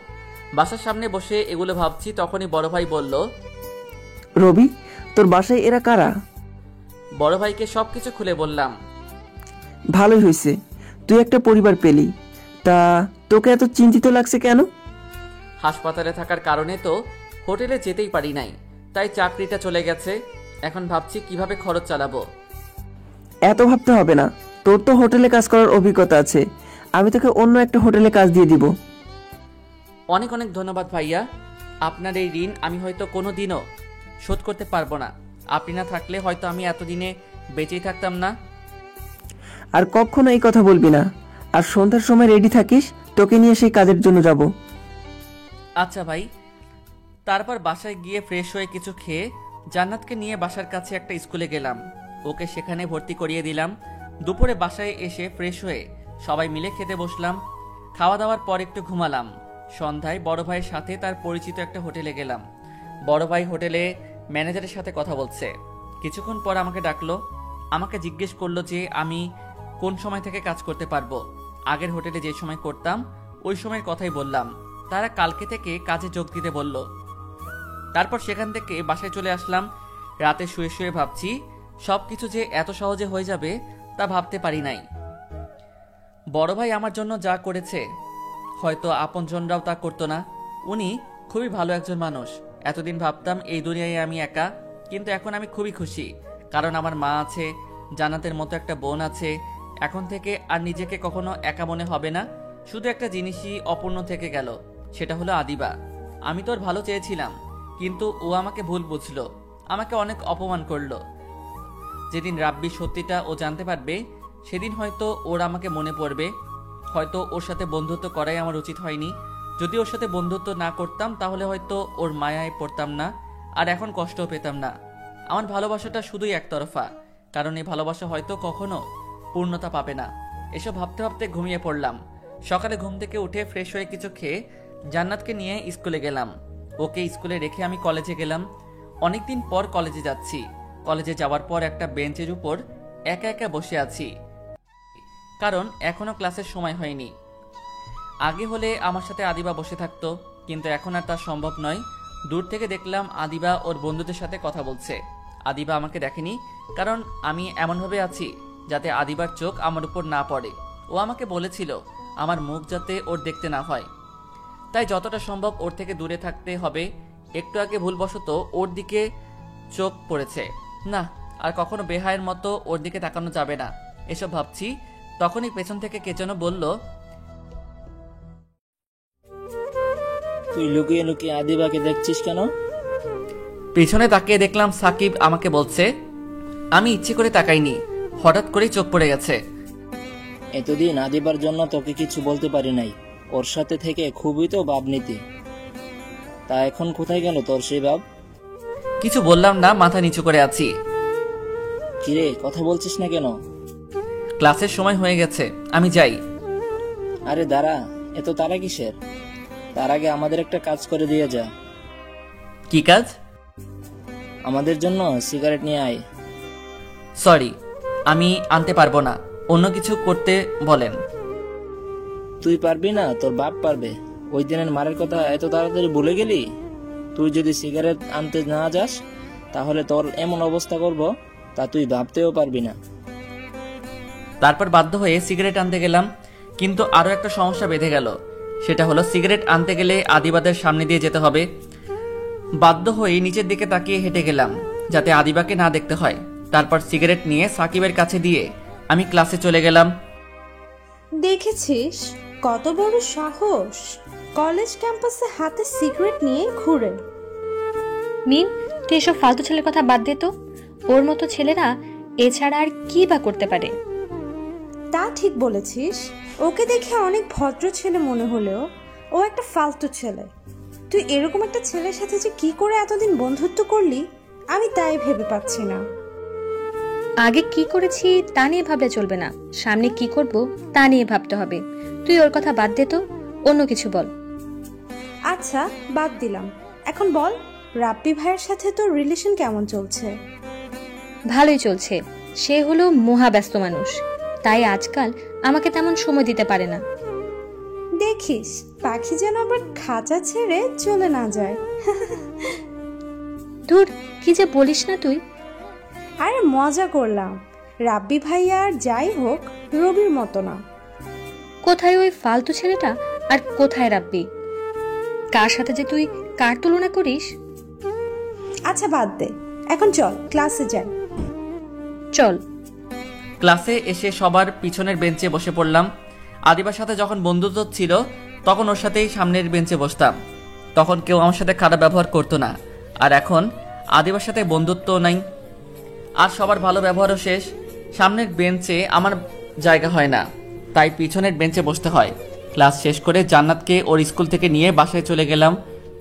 বাসার সামনে বসে এগুলো ভাবছি, তখনই বড় ভাই বলল, রবি, তোর বাসায় এরা কারা? বড় ভাইকে সবকিছু খুলে বললাম। ভালোই হয়েছে, তুই একটা পরিবার পেলি। তা তোকে এত চিন্তিত লাগছে কেন? হাসপাতালে থাকার কারণে তো হোটেলে যেতেই পারি নাই, তাই চাকরিটা চলে গেছে। এখন ভাবছি কিভাবে খরচ চালাবো। এত ভাবতে হবে না, তোর তো হোটেলে কাজ করার অভিজ্ঞতা আছে। আমি তোকে অন্য একটা হোটেলে কাজ দিয়ে দিব। অনেক অনেক ধন্যবাদ ভাইয়া। আপনার এই ঋণ আমি হয়তো কোনো দিনও শোধ করতে পারবো না। আপনি না থাকলে হয়তো আমি এতদিনে বেঁচেই থাকতাম না। আর কখনো এই কথা বলবি না। আর সন্ধ্যার সময় রেডি থাকিস, তোকে নিয়ে সেই কাজের জন্য যাব। আচ্ছা ভাই। তারপর বাসায় গিয়ে ফ্রেশ হয়ে কিছু খেয়ে জান্নাতকে নিয়ে বাসার কাছে একটা স্কুলে গেলাম। ওকে সেখানে ভর্তি করিয়ে দিলাম। দুপুরে বাসায় এসে ফ্রেশ হয়ে সবাই মিলে খেতে বসলাম। খাওয়া দাওয়ার পর একটু ঘুমালাম। সন্ধ্যায় বড় ভাইয়ের সাথে তার পরিচিত একটা হোটেলে গেলাম। বড় ভাই হোটেলে ম্যানেজারের সাথে কথা বলছে। কিছুক্ষণ পর আমাকে ডাকলো। আমাকে জিজ্ঞেস করলো যে আমি কোন সময় থেকে কাজ করতে পারবো। আগের হোটেলে যে সময় করতাম ওই সময়ের কথাই বললাম। তারা কালকে থেকে কাজে যোগ দিতে বলল। তারপর সেখান থেকে বাসায় চলে আসলাম। রাতে শুয়ে শুয়ে ভাবছি সবকিছু যে এত সহজে হয়ে যাবে তা ভাবতে পারি নাই। বড় ভাই আমার জন্য যা করেছে হয়তো আপনজনরাও তা করতো না। উনি খুবই ভালো একজন মানুষ। এতদিন ভাবতাম এই দুনিয়ায় আমি একা, কিন্তু এখন আমি খুবই খুশি, কারণ আমার মা আছে, জান্নাতের মতো একটা বোন আছে। এখন থেকে আর নিজেকে কখনো একা মনে হবে না। শুধু একটা জিনিসই অপূর্ণ থেকে গেল, সেটা হলো আদিবা। আমি তোর ভালো চেয়েছিলাম, কিন্তু ও আমাকে ভুল বুঝলো, আমাকে অনেক অপমান করলো। যেদিন রাব্বি সত্যিটা ও জানতে পারবে সেদিন হয়তো ওর আমাকে মনে পড়বে। হয়তো ওর সাথে বন্ধুত্ব করাই আমার উচিত হয়নি। যদি ওর সাথে বন্ধুত্ব না করতাম তাহলে হয়তো ওর মায়ায় পড়তাম না, আর এখন কষ্টও পেতাম না। আমার ভালোবাসাটা শুধুই একতরফা, কারণ এই ভালোবাসা হয়তো কখনো পূর্ণতা পাবে না। এসব ভাবতে ভাবতে ঘুমিয়ে পড়লাম। সকালে ঘুম থেকে উঠে ফ্রেশ হয়ে কিছু খেয়ে জান্নাতকে নিয়ে স্কুলে গেলাম। ওকে স্কুলে রেখে আমি কলেজে গেলাম। অনেকদিন পর কলেজে যাচ্ছি। কলেজে যাওয়ার পর একটা বেঞ্চের উপর একা একা বসে আছি, কারণ এখনো ক্লাসের সময় হয়নি। আগে হলে আমার সাথে আদিবা বসে থাকতো, কিন্তু এখন আর তা সম্ভব নয়। দূর থেকে দেখলাম আদিবা ওর বন্ধুদের সাথে কথা বলছে। আদিবা আমাকে দেখেনি, কারণ আমি এমনভাবে আছি যাতে আদিবার চোখ আমার উপর না পড়ে। ও আমাকে বলেছিল আমার মুখ যাতে ওর দেখতে না হয়, তাই যতটা সম্ভব ওর থেকে দূরে থাকতে হবে। একটু আগে ভুলবশত ওর দিকে চোখ পড়েছে, না আর কখনো বেহায়ের মতো ওর দিকে তাকানো যাবে না, এসব ভাবছি। তখনই পেছন থেকে কে যেন বলল, তুই লুকিয়ে লুকিয়ে আদিবাকে দেখছিস কেন? পিছনে তাকিয়ে দেখলাম সাকিব আমাকে বলছে। আমি ইচ্ছে করে তাকাইনি, হঠাৎ করেই চোখ পড়ে গেছে। এতদিন আদিবার জন্য তোকে কিছু বলতে পারি নাই, ওর সাথে থেকে খুবই তো ভাব নীতি। তা এখন কোথায় গেল তোর সেই ভাব? কিছু বললাম না, মাথা নিচু করে আছি। কিরে, কথা বলছিস না কেন? ক্লাসের সময় হয়ে গেছে, আমি যাই। আরে দাঁড়া, এত তারা কিসের? তার আগে আমাদের একটা কাজ করে দিয়ে যা। কি কাজ? আমাদের জন্য সিগারেট নিয়ে আয়। সরি, আমি আনতে পারবো না, অন্য কিছু করতে বলেন। তুই পারবি না, তোর বাপ পারবে। ওই দিনের মারের কথা এত তাড়াতাড়ি ভুলে গেলি? তুই যদি সিগারেট আনতে না যাস তাহলে তোর এমন অবস্থা করব তা তুই ভাবতেও পারবি না। তারপর বাধ্য হয়ে সিগারেট আনতে গেলাম, কিন্তু আরো একটা সমস্যা বেঁধে গেল। সেটা হলো সিগারেট আনতে গেলে আদিবাদের সামনে দিয়ে যেতে হবে। বাধ্য হয়ে নিচের দিকে তাকিয়ে হেঁটে গেলাম যাতে আদিবাকে না দেখতে হয়। তারপর সিগারেট নিয়ে সাকিবের কাছে দিয়ে আমি ক্লাসে চলে গেলাম। দেখেছিস কত বড় সাহস, কলেজ ক্যাম্পাসে হাতে সিগারেট নিয়ে ঘুরে। মিম, তুই এসব ফালতু ছেলের কথা বাদ দে তো। ওর মতো ছেলেরা এছাড়া আর কি বা করতে পারে? তা ঠিক বলেছিস, ওকে দেখে অনেক ভদ্র ছেলে মনে হলেও ও একটা ফালতু ছেলে। তুই এরকম একটা ছেলের সাথে যে কি করে এতদিন বন্ধুত্ব করলি আমি তাই ভেবে পাচ্ছি না। আগে কি করেছি তা নিয়ে ভাবলে চলবে না, সামনে কি করব তা নিয়ে ভাবতে হবে। তুই ওর কথা বাদ দে তো, অন্য কিছু বল। আচ্ছা বাদ দিলাম, এখন বল রাব্বি ভাইয়ের সাথে তোর রিলেশন কেমন চলছে? ভালোই চলছে। সে হলো মহাব্যস্ত মানুষ, তাই আজকাল আমাকে তেমন সময় দিতে পারে না। দেখিস পাখি যেন আবার খাঁচা ছেড়ে চলে না যায়। ধুর, কি যে বলিস না তুই। আরে মজা করলাম, রাব্বি ভাইয়া আর যাই হোক রবির মতো না। কোথায় ওই ফালতু ছেলেটা আর কোথায় রাব্বি? কার সাথে যে তুই কার তুলনা করিস? আচ্ছা বাদ দে, এখন চল ক্লাসে যাই। চল। ক্লাসে এসে সবার পিছনের বেঞ্চে বসে পড়লাম। আদিবার সাথে যখন বন্ধুত্ব ছিল তখন ওর সাথেই সামনের বেঞ্চে বসতাম, তখন কেউ আমার সাথে খারাপ ব্যবহার করতো না। আর এখন আদিবার সাথে বন্ধুত্ব নাই, আর সবার ভালো ব্যবহারও শেষ। সামনের বেঞ্চে আমার জায়গা হয় না, তাই পিছনের বেঞ্চে বসতে হয়। ক্লাস শেষ করে জান্নাতকে ওর স্কুল থেকে নিয়ে বাসায় চলে গেলাম।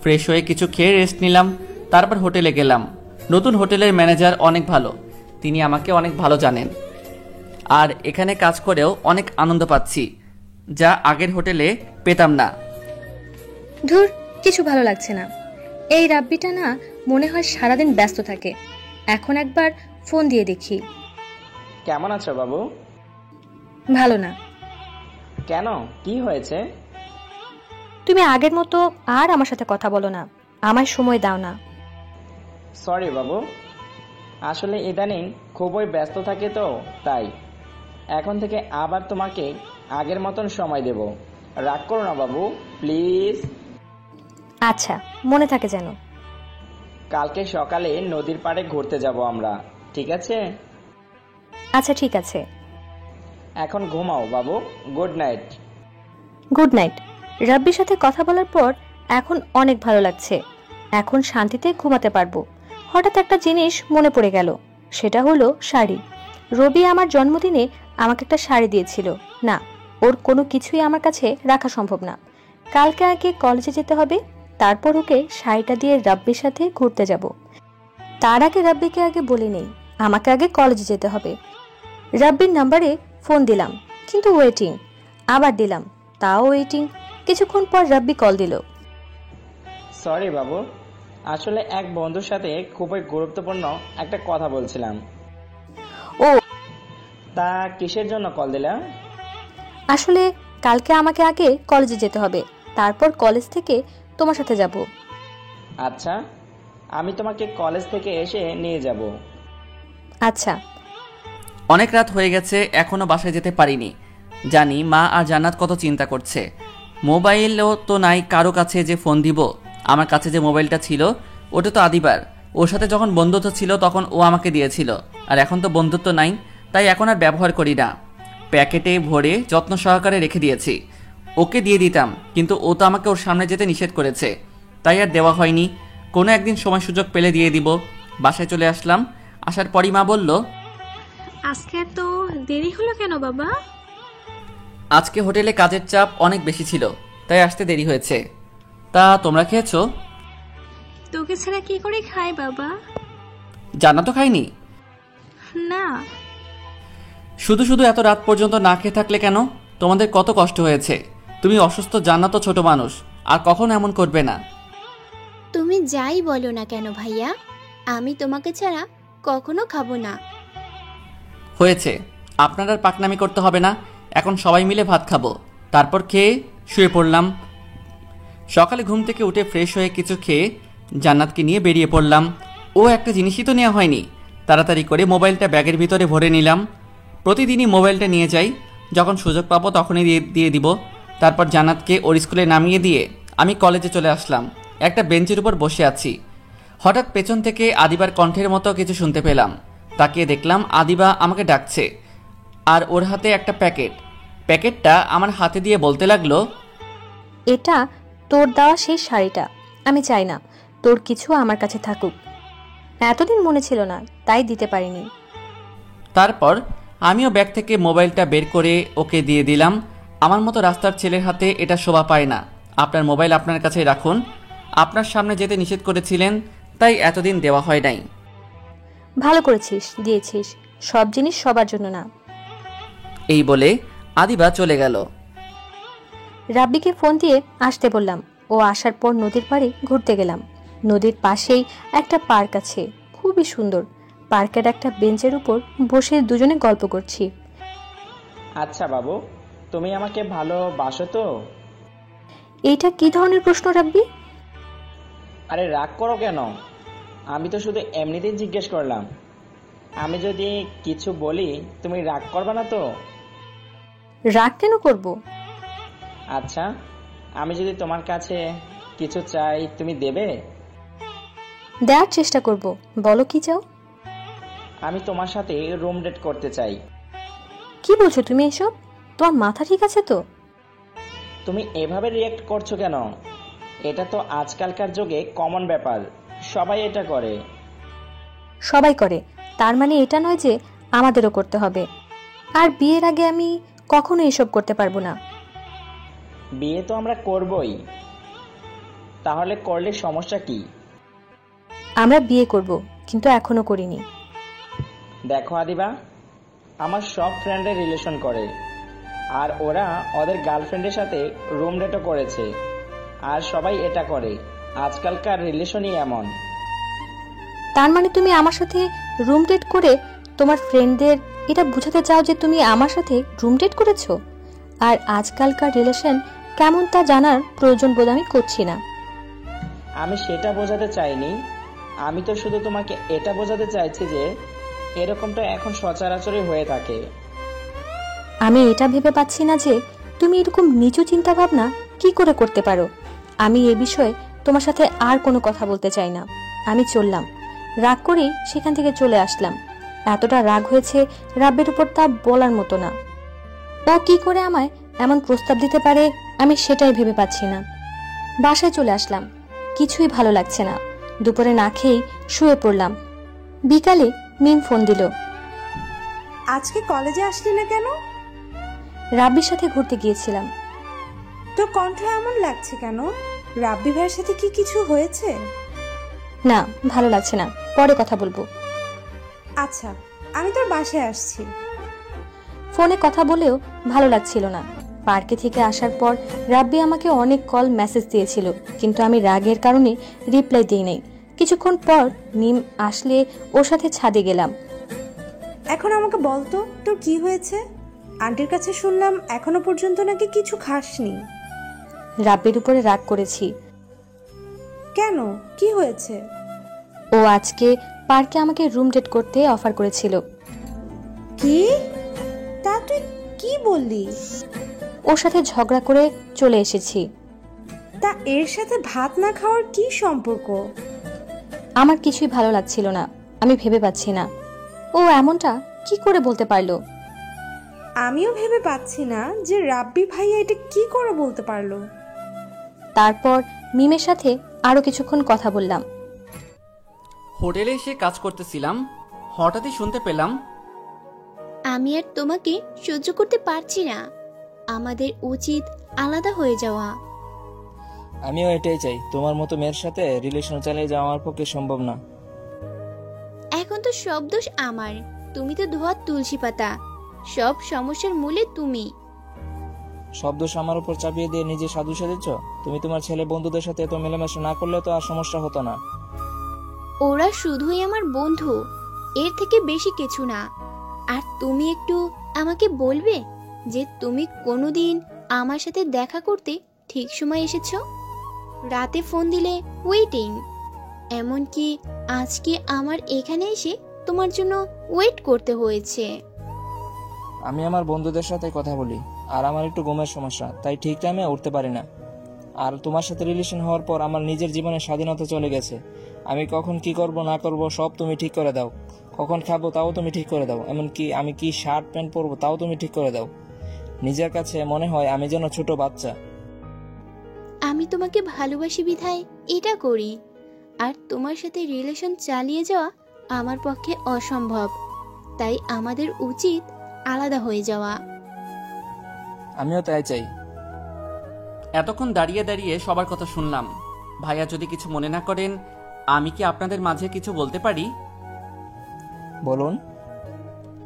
ফ্রেশ হয়ে কিছু খেয়ে রেস্ট নিলাম, তারপর হোটেলে গেলাম। নতুন হোটেলের ম্যানেজার অনেক ভালো, তিনি আমাকে অনেক ভালো জানেন, আর এখানে কাজ করেও অনেক আনন্দ পাচ্ছি, যা আগের হোটেলে পেতাম না। ধুর, কিছু ভালো লাগছে না। এই রাব্বিটা না মনে হয় সারাদিন ব্যস্ত থাকে। এখন একবার ফোন দিয়ে দেখি। কেমন আছো বাবু? ভালো না। কেন, কি হয়েছে? তুমি আগের মতো আর আমার সাথে কথা বলো না, আমায় সময় দাও না। সরি বাবু, আসলে ইদানিং খুবই ব্যস্ত থাকে তো তাই। এখন থেকে আবার তোমাকে আগের মতন সময় দেব, রাগ করো না বাবু প্লিজ। আচ্ছা, মনে থাকে যেন। কালকে সকালে নদীর পাড়ে ঘুরতে যাব আমরা, ঠিক আছে? আচ্ছা ঠিক আছে। এখন ঘুমাও বাবু, গুড নাইট। Good night. রাব্বির সাথে কথা বলার পর এখন অনেক ভালো লাগছে, এখন শান্তিতে ঘুমাতে পারবো। হঠাৎ একটা জিনিস মনে পড়ে গেল, সেটা হলো শাড়ি। রবি আমার জন্মদিনে আমাকে একটা শাড়ি দিয়েছিল। না, ওর কোনো কিছুই আমার কাছে রাখা সম্ভব না। কালকে আগে কলেজে যেতে হবে, তারপর ওকে শাড়িটা দিয়ে রাব্বির সাথে ঘুরতে যাব। তার আগে রাব্বিকে আগে বলে নেই, আমাকে আগে কলেজে যেতে হবে। রাব্বির নাম্বারে ফোন দিলাম, কিন্তু ওয়েটিং। আবার দিলাম, তাও ওয়েটিং। কিছুক্ষণ পর রাব্বি কল দিল। সরি বাবু, আসলে এক বন্ধুর সাথে খুবই গুরুত্বপূর্ণ একটা কথা বলছিলাম। ও তা কিসের জন্য কল দিলা? আসলে কালকে আমাকে আগে কলেজে যেতে হবে, তারপর কলেজ থেকে তোমার সাথে যাব। আচ্ছা, আমি তোমাকে কলেজ থেকে এসে নিয়ে যাব। আচ্ছা। অনেক রাত হয়ে গেছে, এখনো বাসায় যেতে পারিনি। জানি মা আর জান্নাত কত চিন্তা করছে। মোবাইলও তো নাই কারো কাছে যে ফোন দিব। আমার কাছে যে মোবাইলটা ছিল ওটা তো আদিবার, ওর সাথে যখন বন্ধুত্ব ছিল তখন ও আমাকে দিয়েছিল, আর এখন তো বন্ধুত্ব নাই, তাই এখন আর ব্যবহার করি না। প্যাকেটে ভরে যত্ন সহকারে রেখে দিয়েছি। ওকে দিয়ে দিতাম, কিন্তু ও তো আমাকে ওর সামনে যেতে নিষেধ করেছে, তাই আর দেওয়া হয়নি। কোনো একদিন সময় সুযোগ পেলে দিয়ে দিব। বাসায় চলে আসলাম। আসার পরই মা বলল, আজকে তো দেরি হলো কেন বাবা? আজকে হোটেলে কাজের চাপ অনেক বেশি ছিল, তাই আসতে দেরি হয়েছে। তা তোমরা খেয়েছো? তোকে ছাড়া কি করে খাই বাবা? জান্নাত তো খাইনি? না। শুধু শুধু এত রাত পর্যন্ত না খেয়ে থাকলে কেন? তোমাদের কত কষ্ট হয়েছে। তুমি অসুস্থ, জান্নাত তো ছোট মানুষ, আর কখনো এমন করবে না। তুমি যাই বলো না কেন ভাইয়া, আমি তোমাকে ছাড়া কখনো খাবো না। হয়েছে, আপনার আর পাকনামি করতে হবে না। এখন সবাই মিলে ভাত খাবো, তারপর খেয়ে শুয়ে পড়লাম। সকালে ঘুম থেকে উঠে ফ্রেশ হয়ে কিছু খেয়ে জান্নাতকে নিয়ে বেরিয়ে পড়লাম। ও একটা জিনিসই তো নেওয়া হয়নি। তাড়াতাড়ি করে মোবাইলটা ব্যাগের ভিতরে ভরে নিলাম। প্রতিদিনই মোবাইলটা নিয়ে যাই, যখন সুযোগ পাবো তখনই দিয়ে দিব। তারপর জান্নাতকে ওর স্কুলে নামিয়ে দিয়ে আমি কলেজে চলে আসলাম। একটা বেঞ্চের উপর বসে আছি। হঠাৎ পেছন থেকে আদিবার কণ্ঠের মতো কিছু শুনতে পেলাম। তাকিয়ে দেখলাম আদিবা আমাকে ডাকছে, আর ওর হাতে একটা প্যাকেটটা আমার হাতে দিয়ে বলতে লাগলো, এটা তোর দেওয়া সেই শাড়িটা। আমি চাই না তোর কিছু আমার কাছে থাকুক। এতদিন মনে ছিল না, তাই দিতে পারিনি। তারপর আমিও ব্যাগ থেকে মোবাইলটা বের করে ওকে দিয়ে দিলাম। আমার মতো রাস্তার ছেলের হাতে এটা শোভা পায় না। আপনার মোবাইল আপনার কাছেই রাখুন। আপনার সামনে যেতে নিষেধ করেছিলেন, তাই এতদিন দেওয়া হয় নাই। ভালো করেছিস, দিয়েছিস। সব জিনিস সবার জন্য না। এই বলে আদিবা চলে গেল। রাব্বিকে ফোন দিয়ে আসতে বললাম। ও আসার পর নদীর পাড়ে ঘুরতে গেলাম। নদীর পাশেই একটা পার্ক আছে, খুবই সুন্দর। পার্কের একটা বেঞ্চের উপর বসে দুজনে গল্প করছি। আচ্ছা বাবু, তুমি আমাকে ভালোবাসো তো? এইটা কি ধরনের প্রশ্ন রাব্বি? আরে রাগ করো কেন? আমি তো শুধু এমনিতেই জিজ্ঞেস করলাম। আমি যদি কিছু বলি তুমি রাগ করবে না তো? রাগ কেন করব? আচ্ছা, আমি যদি তোমার কাছে কিছু চাই তুমি দেবে? দেওয়ার চেষ্টা করব। বলো কি চাও? আমি তোমার সাথে রুম ডেট করতে চাই। কি বলছো তুমি এসব? তোমার মাথা ঠিক আছে তো? তুমি এভাবে রিয়েক্ট করছো কেন? এটা তো আজকালকার যুগে কমন ব্যাপার, সবাই এটা করে। সবাই করে, তার মানে এটা নয় যে আমাদেরও করতে হবে। আর বিয়ের আগে আমি কখনো এসব করতে পারবো না। বিয়ে তো আমরা করবই, তাহলে করলে সমস্যা কি? আমরা বিয়ে করব, কিন্তু এখনো করিনি। দেখো আদিবা, আমার সব ফ্রেন্ডের রিলেশন করে, আর ওরা ওদের গার্লফ্রেন্ডের সাথে রুম ডেটও করেছে, আর সবাই এটা করে। আজকালকার রিলেশনই এমন। তার মানে তুমি আমার সাথে রুম ডেট করে তোমার ফ্রেন্ডদের এটা বোঝাতে চাও যে তুমি আমার সাথে রুম ডেট করেছো? আর আজকালকার রিলেশন কেমন তা জানার প্রয়োজন বোধ আমি করছি না। আমি সেটা বোঝাতে চাইনি। আমি তো শুধু তোমাকে এটা বোঝাতে চাইছি যে এরকমটা এখন সচরাচরই হয়ে থাকে। আমি এটা ভেবে পাচ্ছি না যে তুমি এরকম নিচু চিন্তা ভাবনা কি করে করতে পারো। আমি এ বিষয়ে তোমার সাথে আর কোনো কথা বলতে চাই না। আমি চললাম। রাগ করেই সেখান থেকে চলে আসলাম। এতটা রাগ হয়েছে রাব্বের উপর তা বলার মতো না। ও কি করে আমায় এমন প্রস্তাব দিতে পারে আমি সেটাই ভেবে পাচ্ছি না। বাসায় চলে আসলাম। কিছুই ভালো লাগছে না। দুপুরে না খেয়েই শুয়ে পড়লাম। বিকালে মিম ফোন দিল। আজকে কলেজে আসলি না কেন? রাব্বির সাথে ঘুরতে গিয়েছিলাম। তোর কণ্ঠ এমন লাগছে কেন? রাব্বি ভাইয়ের সাথে কি কিছু হয়েছে? না, ভালো লাগছে না, পরে কথা বলবো। আচ্ছা, আমি তোর বাসায় আসছি। ফোনে কথা বলেও ভালো লাগছিল না। পার্কে থেকে আসার পর রাব্বি আমাকে অনেক কল মেসেজ দিয়েছিল, কিন্তু আমি রাগের কারণে রিপ্লাই দিই নাই। কিছুক্ষণ পর মিম আসলে ওর সাথে ছাদে গেলাম। এখন আমাকে বল তো, তোর কি হয়েছে? আন্টির কাছে শুনলাম এখনো পর্যন্ত নাকি কিছু খাসনি। রাব্বির উপরে রাগ করেছি। কেন, কি হয়েছে? ও আজকে পার্কে আমাকে রুম ডেট করতে অফার করেছিল। কি? তা তুই কি বললি? ওর সাথে ঝগড়া করে চলে এসেছি। তা এর সাথে ভাত না খাওয়ার কি সম্পর্ক? আমার কিছুই ভালো লাগছিল না, আমি ভেবে পাচ্ছি না ও এমনটা কি করে বলতে পারলো। আমিও ভেবে পাচ্ছি না যে রাব্বি ভাইয়া এটা কি করে বলতে পারলো। তারপর মিমের সাথে আরো কিছুক্ষণ কথা বললাম। হোটেলে এসে কাজ করতেছিলাম, হঠাৎই শুনতে পেলাম, আমি আর তোমাকে সহ্য করতে পারছি না, আমাদের উচিত আলাদা হয়ে যাওয়া। আমিও এটাই চাই। তোমার মতো মেয়ের সাথে রিলেশন চালিয়ে যাওয়া আমার পক্ষে সম্ভব না। এখন তো সব দোষ আমার, তুমি তো ধোয়া তুলসী পাতা, সব সমস্যার মূলে তুমি। সব দোষ আমার উপর চাপিয়ে দিয়ে নিজে সাধু সেজেছ। তুমি তোমার ছেলে বন্ধুদের সাথে এত মেলামেশা না করলে তো আর সমস্যা হতো না। ওরা শুধুই আমার বন্ধু, এর থেকে বেশি কিছু না। আর তুমি একটু আমাকে বলবে যে তুমি কোনোদিন আমার সাথে দেখা করতে ঠিক সময় এসেছো? রাতে ফোন দিলে ওয়েটিং, এমনকি আজকে আমার এখানে এসে তোমার জন্য ওয়েট করতে হয়েছে। আমি আমার বন্ধুদের সাথে কথা বলি, আর আমার একটু ঘুমের সমস্যা, তাই ঠিক টাইমে উঠতে পারি না। আর তোমার সাথে রিলেশন হওয়ার পর আমার নিজের জীবনে স্বাধীনতা চলে গেছে। আমি কখন কি করব না করব সব তুমি ঠিক করে দাও, কখন খাবো তাও তুমি ঠিক করে দাও, এমনকি আমি কি শার্ট প্যান্ট পরবো তাও তুমি ঠিক করে দাও। নিজের কাছে মনে হয় আমি যেন ছোট বাচ্চা। আমি তোমাকে ভালোবাসি বিধায় এটা করি, আর তোমার সাথে রিলেশন চালিয়ে যাওয়া আমার পক্ষে অসম্ভব, তাই আমাদের উচিত আলাদা হয়ে যাওয়া। আমিও তাই চাই। এতক্ষণ দাঁড়িয়ে দাঁড়িয়ে সবার কথা শুনলাম। ভাইয়া যদি কিছু মনে না করেন, আমি কি আপনাদের মাঝে কিছু বলতে পারি? বলুন।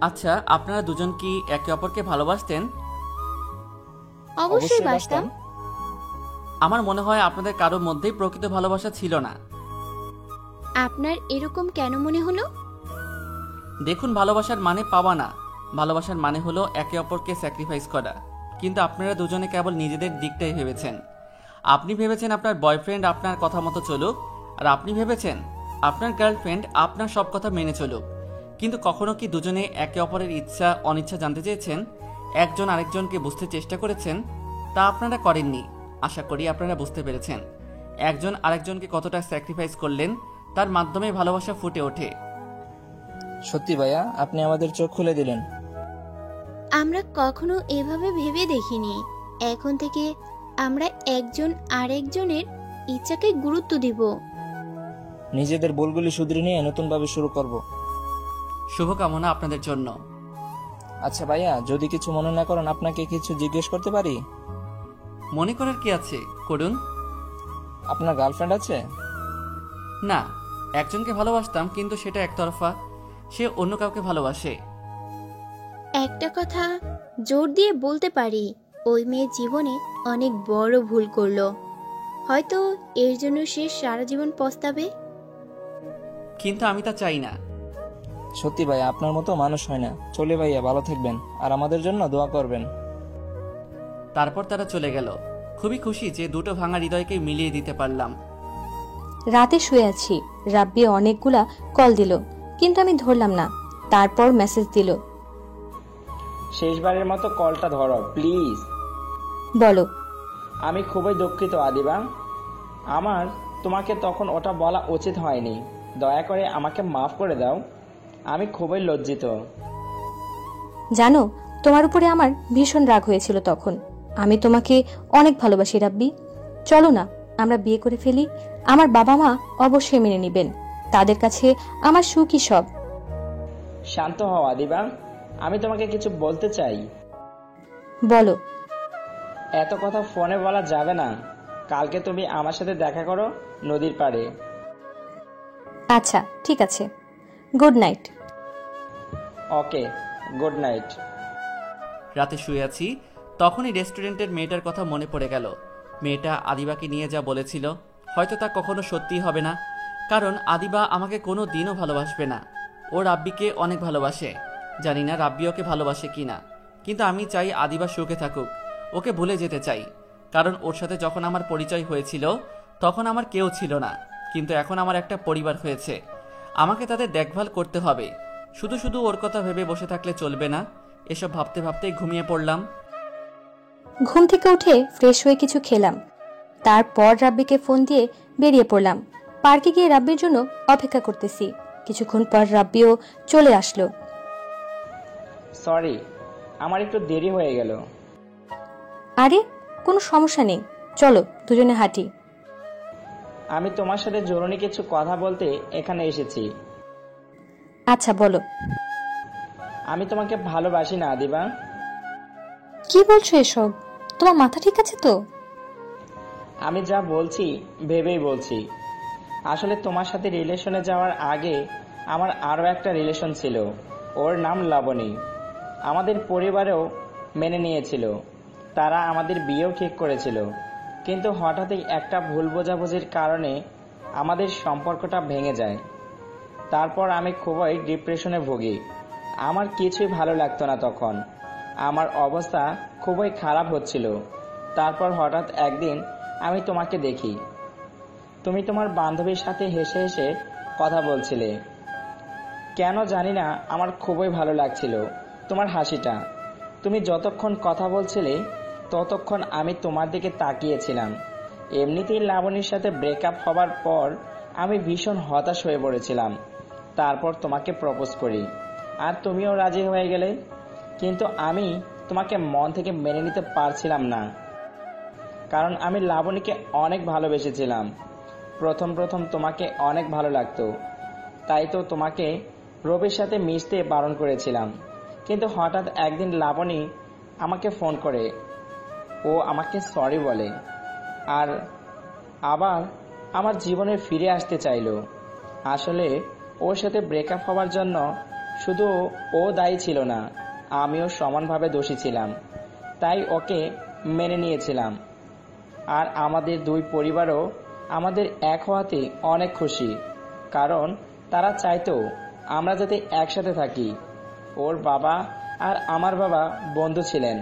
আচ্ছা, আপনারা দুজন কি একে অপরকে ভালোবাসতেন? অবশ্যই বাসতাম। আমার মনে হয় আপনাদের কারোর মধ্যেই প্রকৃত ভালোবাসা ছিল না। আপনার এরকম কেন মনে হলো? দেখুন, ভালোবাসার মানে পাওয়া না, ভালোবাসার মানে হলো একে অপরকে স্যাক্রিফাইস করা। কিন্তু আপনারা দুজনে কেবল নিজেদের দিকটাই ভেবেছেন। আপনি ভেবেছেন আপনার বয়ফ্রেন্ড আপনার কথা মতো চলুক, আর আপনি ভেবেছেন আপনার গার্লফ্রেন্ড আপনার সব কথা মেনে চলুক। কিন্তু কখনো কি দুজনে একে অপরের ইচ্ছা অনিচ্ছা জানতে চেয়েছেন? একজন আরেকজনকে বুঝতে চেষ্টা করেছেন? তা আপনারা করেননি। আশা করি আপনারা বুঝতে পেরেছেন একজন আরেকজনকে কতটা স্যাক্রিফাইস করলেন, তার মাধ্যমে ভালোবাসা ফুটে ওঠে। সত্যি ভাইয়া, আপনি আমাদের চোখ খুলে দিলেন। আমরা কখনো এভাবে ভেবে দেখিনি। এখন থেকে আমরা একজন আরেকজনের ইচ্ছাকে গুরুত্ব দিব। নিজেদের ভুলগুলি শুধরে নিয়ে নতুনভাবে শুরু করব। শুভকামনা আপনাদের জন্য। আচ্ছা ভাইয়া, যদি কিছু মনে না করেন আপনাকে কিছু জিজ্ঞেস করতে পারি? মনে করার কি আছে, করুন। আপনার গার্লফ্রেন্ড আছে? না, একজনকে ভালোবাসতাম, কিন্তু সেটা একতরফা, সে অন্য কাউকে ভালোবাসে। একটা কথা জোর দিয়ে বলতে পারি, ওই মেয়ে জীবনে অনেক বড় ভুল করলো, হয়তো এর জন্য সে সারা জীবন পস্তাবে। কিন্তু আমি তা চাই না। সত্যি ভাইয়া, আপনার মতো মানুষ হয় না। চলে ভাইয়া, ভালো থাকবেন আর আমাদের জন্য দোয়া করবেন। তারপর তারা চলে গেল। খুবই খুশি যে দুটো ভাঙা হৃদয়কে মিলিয়ে দিতে পারলাম। রাতে শুয়ে আছি, রাব্বি অনেকগুলা কল দিল, কিন্তু আমি ধরলাম না। তারপর মেসেজ দিল, শেষবারের মতো কলটা ধরো প্লিজ। বলো। আমি খুবই দুঃখিত আদিবা, আমার তোমাকে তখন ওটা বলা উচিত হয়নি। দয়া করে আমাকে মাফ করে দাও, আমি খুবই লজ্জিত। জানো, তোমার উপরে আমার ভীষণ রাগ হয়েছিল তখন। আমি তোমাকে অনেক ভালোবাসি রাব্বি, চলো না আমরা বিয়ে করে ফেলি। আমার বাবা মা অবশ্যই মেনে নেবেন, তাদের কাছে আমার সুখই সব। শান্ত হও আদিবা, আমি তোমাকে কিছু বলতে চাই। বলো। এত কথা ফোনে বলা যাবে না। কালকে তুমি আমার সাথে দেখা করো নদীর পাড়ে। আচ্ছা ঠিক আছে, গুড নাইট। ওকে, গুড নাইট। রাতে শুয়ে আছি, তখনই রেস্টুরেন্টের মেয়েটার কথা মনে পড়ে গেল। মেয়েটা আদিবাকে নিয়ে যা বলেছিল, হয়তো তা কখনো সত্যি হবে না, কারণ আদিবা আমাকে কোনো দিনও ভালোবাসবে না। ও রাব্বিকে অনেক ভালোবাসে, জানি না রাব্বি ওকে ভালোবাসে কিনা, কিন্তু আমি চাই আদিবা সুখে থাকুক। ওকে ভুলে যেতে চাই, কারণ ওর সাথে যখন আমার পরিচয় হয়েছিল তখন আমার কেউ ছিল না, কিন্তু এখন আমার একটা পরিবার হয়েছে। আমাকে তাদের দেখভাল করতে হবে। শুধু শুধু ওর কথা ভেবে বসে থাকলে চলবে না। এসব ভাবতে ভাবতেই ঘুমিয়ে পড়লাম। ঘুম থেকে উঠে ফ্রেশ হয়ে কিছু খেলাম, তারপর রাব্বিকে ফোন দিয়ে বেরিয়ে পড়লাম। পার্কে গিয়ে রাব্বির জন্য অপেক্ষা করতেছি। কিছুক্ষণ পর রাব্বিও চলে আসলো। সরি, আমার একটু দেরি হয়ে গেল। আরে কোনো সমস্যা নেই, চলো দুজনে হাঁটি। আমি তোমার সাথে জরুরি কিছু কথা বলতে এখানে এসেছি। আচ্ছা বলো। আমি তোমাকে ভালোবাসি না আদিবা। কি বলছো এসব? তোমার মাথা ঠিক আছে তো? আমি যা বলছি ভেবেই বলছি। আসলে তোমার সাথে রিলেশনে যাওয়ার আগে আমার আরও একটা রিলেশন ছিল, ওর নাম লাবণী। আমাদের পরিবারেও মেনে নিয়েছিল, তারা আমাদের বিয়েও ঠিক করেছিল, কিন্তু হঠাৎই একটা ভুল বোঝাবুঝির কারণে আমাদের সম্পর্কটা ভেঙে যায়। তারপর আমি খুবই ডিপ্রেশনে ভুগি। আমার কিছুই ভালো লাগতো না তখন, আমার অবস্থা খুবই খারাপ হচ্ছিল। তারপর হঠাৎ একদিন আমি তোমাকে দেখি, তুমি তোমার বান্ধবীর সাথে হেসে হেসে কথা বলছিলে। কেন জানি না আমার খুবই ভালো লাগছিল তোমার হাসিটা। তুমি যতক্ষণ কথা বলছিলে ততক্ষণ আমি তোমার দিকে তাকিয়েছিলাম। এমনিতেই লাবণীর সাথে ব্রেকআপ হবার পর আমি ভীষণ হতাশ হয়ে পড়েছিলাম। তারপর তোমাকে প্রপোজ করি, আর তুমিও রাজি হয়ে গেলে, কিন্তু আমি তোমাকে মন থেকে মেনে নিতে পারছিলাম না, কারণ আমি লাবণীকে অনেক ভালোবেসেছিলাম। প্রথম তোমাকে অনেক ভালো লাগতো, তাই তো তোমাকে রবির সাথে মিশতে বারণ করেছিলাম। কিন্তু হঠাৎ একদিন লাবণী আমাকে ফোন করে, ও আমাকে সরি বলে, আর আবার আমার জীবনে ফিরে আসতে চাইলো। আসলে ওর সাথে ব্রেকআপ হওয়ার জন্য শুধু ও দায়ী ছিল না, আমিও সমানভাবে দোষী ছিলাম। তাই ওকে মেনে নিয়েছিলাম। আর আমাদের দুই পরিবারও আমাদের এক হওয়াতে অনেক খুশি, কারণ তারা চাইতো আমরা যাতে একসাথে থাকি। ওর বাবা আর আমার বাবা বন্ধু ছিলেন,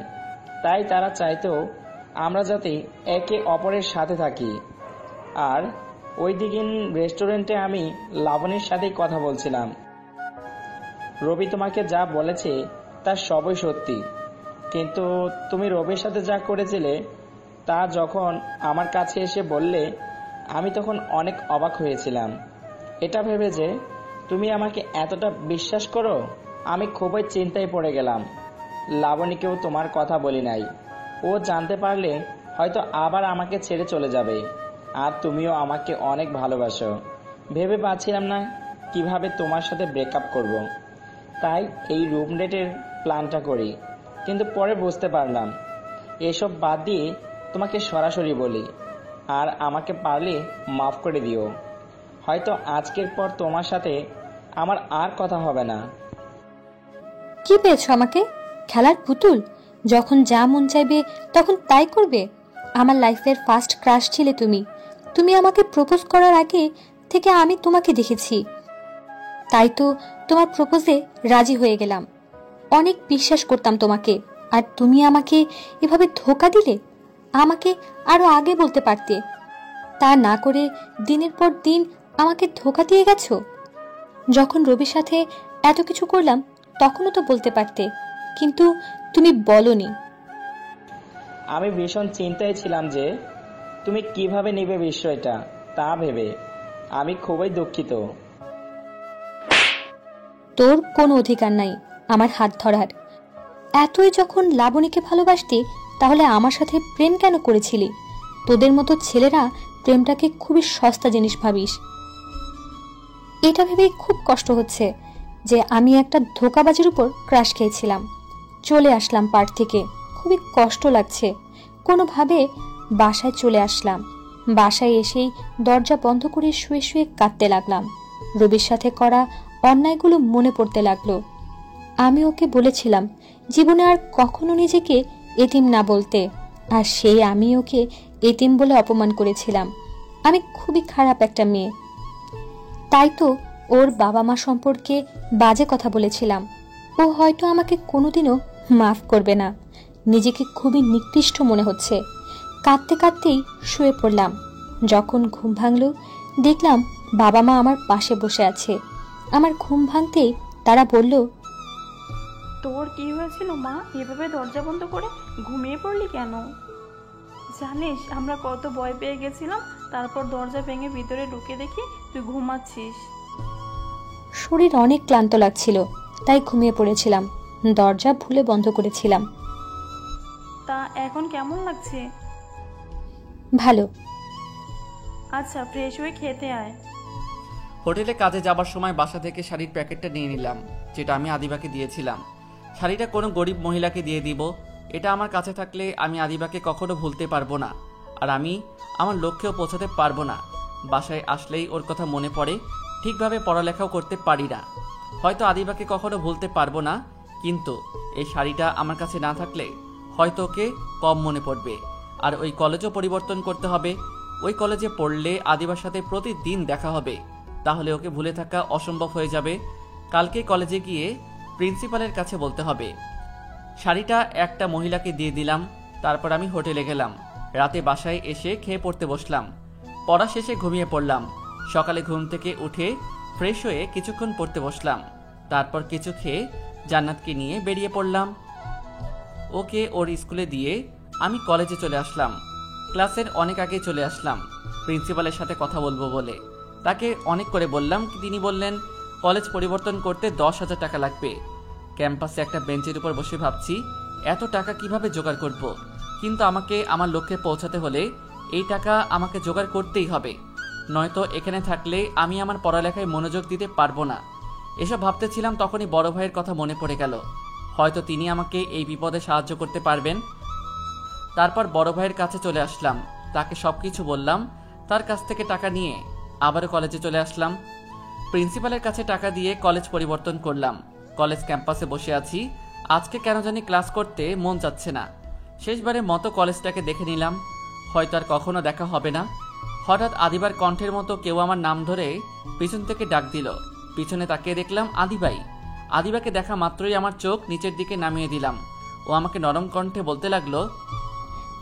তাই তারা চাইতো আমরা যাতে একে অপরের সাথে থাকি। আর ওই দিন রেস্টুরেন্টে আমি লাবণীর সাথেই কথা বলছিলাম। রবি তোমাকে যা বলেছে তা সবই সত্যি, কিন্তু তুমি রবির সাথে যা করেছিলে তা যখন আমার কাছে এসে বললে, আমি তখন অনেক অবাক হয়েছিলাম। এটা ভেবে যে তুমি আমাকে এতটা বিশ্বাস করো, আমি খুবই চিন্তায় পড়ে গেলাম। লাবণীকেও তোমার কথা বলি নাই, ও জানতে পারলে হয়তো আবার আমাকে ছেড়ে চলে যাবে। আর তুমিও আমাকে অনেক ভালোবাসো, ভেবে পাচ্ছিলাম না কিভাবে তোমার সাথে ব্রেকআপ করব। তাই এই রুম ডেটের প্ল্যানটা করি, কিন্তু পরে বুঝতে পারলাম এসব বাদ দিয়ে তোমাকে সরাসরি বলি, আর আমাকে পারলে মাফ করে দিও। হয়তো আজকের পর তোমার সাথে আমার আর কথা হবে না। কি পেয়েছো আমাকে? খেলার পুতুল? যখন যা মন চাইবে তখন তাই করবে? আমার লাইফের ফার্স্ট ক্রাশ ছিলে তুমি। তুমি আমাকে প্রপোজ করার আগে থেকে আমি তোমাকে দেখেছি, তাই তো তোমার প্রপোজে রাজি হয়ে গেলাম। অনেক বিশ্বাস করতাম তোমাকে, আর তুমি আমাকে এভাবে ধোঁকা দিলে। আমাকে আরো আগে বলতে পারতে, তা না করে দিনের পর দিন আমাকে ধোঁকা দিয়ে গেছো। যখন রবির সাথে এত কিছু করলাম তখনও তো বলতে পারতে, কিন্তু তুমি বলনি। আমি ভীষণ চিন্তায় ছিলাম যে তুমি কিভাবে নিবে বিষয়টা, তা ভেবে আমি খুবই দুঃখিত। তোর কোনো অধিকার নাই আমার হাত ধরার। এতই যখন লাবণীকে ভালোবাসতি, তাহলে আমার সাথে প্রেম কেন করেছিলি? তোদের মতো ছেলেরা প্রেমটাকে খুবই সস্তা জিনিস ভাবিস। এটা ভেবেই খুব কষ্ট হচ্ছে যে আমি একটা ধোঁকাবাজির উপর ক্রাশ খেয়েছিলাম। চলে আসলাম পার্ক থেকে, খুবই কষ্ট লাগছে। কোনোভাবে বাসায় চলে আসলাম। বাসায় এসেই দরজা বন্ধ করে শুয়ে শুয়ে কাঁদতে লাগলাম। রবির সাথে করা অন্যায়গুলো মনে পড়তে লাগলো। আমি ওকে বলেছিলাম জীবনে আর কখনো নিজেকে এতিম না বলতে, আর সেই আমি ওকে এতিম বলে অপমান করেছিলাম। আমি খুবই খারাপ একটা মেয়ে, তাই তো ওর বাবা মা সম্পর্কে বাজে কথা বলেছিলাম। ও ও হয়তো আমাকে কোনোদিনও মাফ করবে না। নিজেকে খুবই নিকৃষ্ট মনে হচ্ছে। কাঁদতে কাঁদতেই শুয়ে পড়লাম। যখন ঘুম ভাঙল দেখলাম বাবা মা আমার পাশে বসে আছে। আমার ঘুম ভাঙতেই তারা বলল, তোর কি হয়েছিল মা, এভাবে দরজা বন্ধ করে ঘুমিয়ে পড়লি কেন? জানিস আমরা কত ভয় পেয়ে গেছিলাম, তারপর দরজা ভেঙে ভিতরে ঢুকে দেখি তুই ঘুমাচ্ছিস। শরীর অনেক ক্লান্ত লাগছিল, তাই ঘুমিয়ে পড়েছিলাম। দরজা ভুলে বন্ধ করেছিলাম। তা এখন কেমন লাগছে? ভালো। আচ্ছা ফ্রেশ হয়ে খেতে আয়। হোটেলে কাজে যাবার সময় বাসা থেকে শাড়ির প্যাকেটটা নিয়ে নিলাম, যেটা আমি আদিবাকে দিয়েছিলাম। শাড়িটা কোনো গরিব মহিলাকে দিয়ে দিব। এটা আমার কাছে থাকলে আমি আদিবাকে কখনো ভুলতে পারবো না, আর আমি আমার লক্ষ্যেও পৌঁছাতে পারবো না। বাসায় আসলেই ওর কথা মনে পড়ে। ঠিকভাবে পড়ালেখাও করতে পারি না। হয়তো আদিবাকে কখনো ভুলতে পারবো না, কিন্তু এই শাড়িটা আমার কাছে না থাকলে হয়তো ওকে কম মনে পড়বে। আর ওই কলেজও পরিবর্তন করতে হবে। ওই কলেজে পড়লে আদিবার সাথে প্রতিদিন দেখা হবে, তাহলে ওকে ভুলে থাকা অসম্ভব হয়ে যাবে। কালকে কলেজে গিয়ে প্রিন্সিপালের কাছে বলতে হবে। শাড়িটা একটা মহিলাকে দিয়ে দিলাম। তারপর আমি হোটেলে গেলাম। রাতে বাসায় এসে খেয়ে পড়তে বসলাম। পড়া শেষে ঘুমিয়ে পড়লাম। সকালে ঘুম থেকে উঠে ফ্রেশ হয়ে কিছুক্ষণ পড়তে বসলাম। তারপর কিছু খেয়ে জান্নাতকে নিয়ে বেরিয়ে পড়লাম। ওকে ওর স্কুলে দিয়ে আমি কলেজে চলে আসলাম। ক্লাসের অনেক আগে চলে আসলাম প্রিন্সিপালের সাথে কথা বলবো বলে। তাকে অনেক করে বললাম, তিনি বললেন কলেজ পরিবর্তন করতে 10,000 টাকা লাগবে। ক্যাম্পাসে একটা বেঞ্চের উপর বসে ভাবছি এত টাকা কিভাবে জোগাড় করব, কিন্তু আমাকে আমার লক্ষ্যে পৌঁছাতে হলে এই টাকা আমাকে জোগাড় করতেই হবে, নয়তো এখানে থাকলে আমি আমার পড়ালেখায় মনোযোগ দিতে পারবো না। এসব ভাবতেছিলাম, তখনই বড় ভাইয়ের কথা মনে পড়ে গেল। হয়তো তিনি আমাকে এই বিপদে সাহায্য করতে পারবেন। তারপর বড় ভাইয়ের কাছে চলে আসলাম। তাকে সবকিছু বললাম। তার কাছ থেকে টাকা নিয়ে আবারও কলেজে চলে আসলাম। প্রিন্সিপালের কাছে টাকা দিয়ে কলেজ পরিবর্তন করলাম। কলেজ ক্যাম্পাসে বসে আছি। আজকে কেন জানি ক্লাস করতে মন চাচ্ছে না। শেষবারের মতো কলেজটাকে দেখে নিলাম। হয়তো আর কখনো দেখা হবে না। হঠাৎ আদিবার কণ্ঠের মতো কেউ আমার নাম ধরে পিছন থেকে ডাক দিল। পিছনে তাকিয়ে দেখলাম আদিবাই। আদিবাকে দেখা মাত্রই আমার চোখ নিচের দিকে নামিয়ে দিলাম। ও আমাকে নরম কণ্ঠে বলতে লাগলো,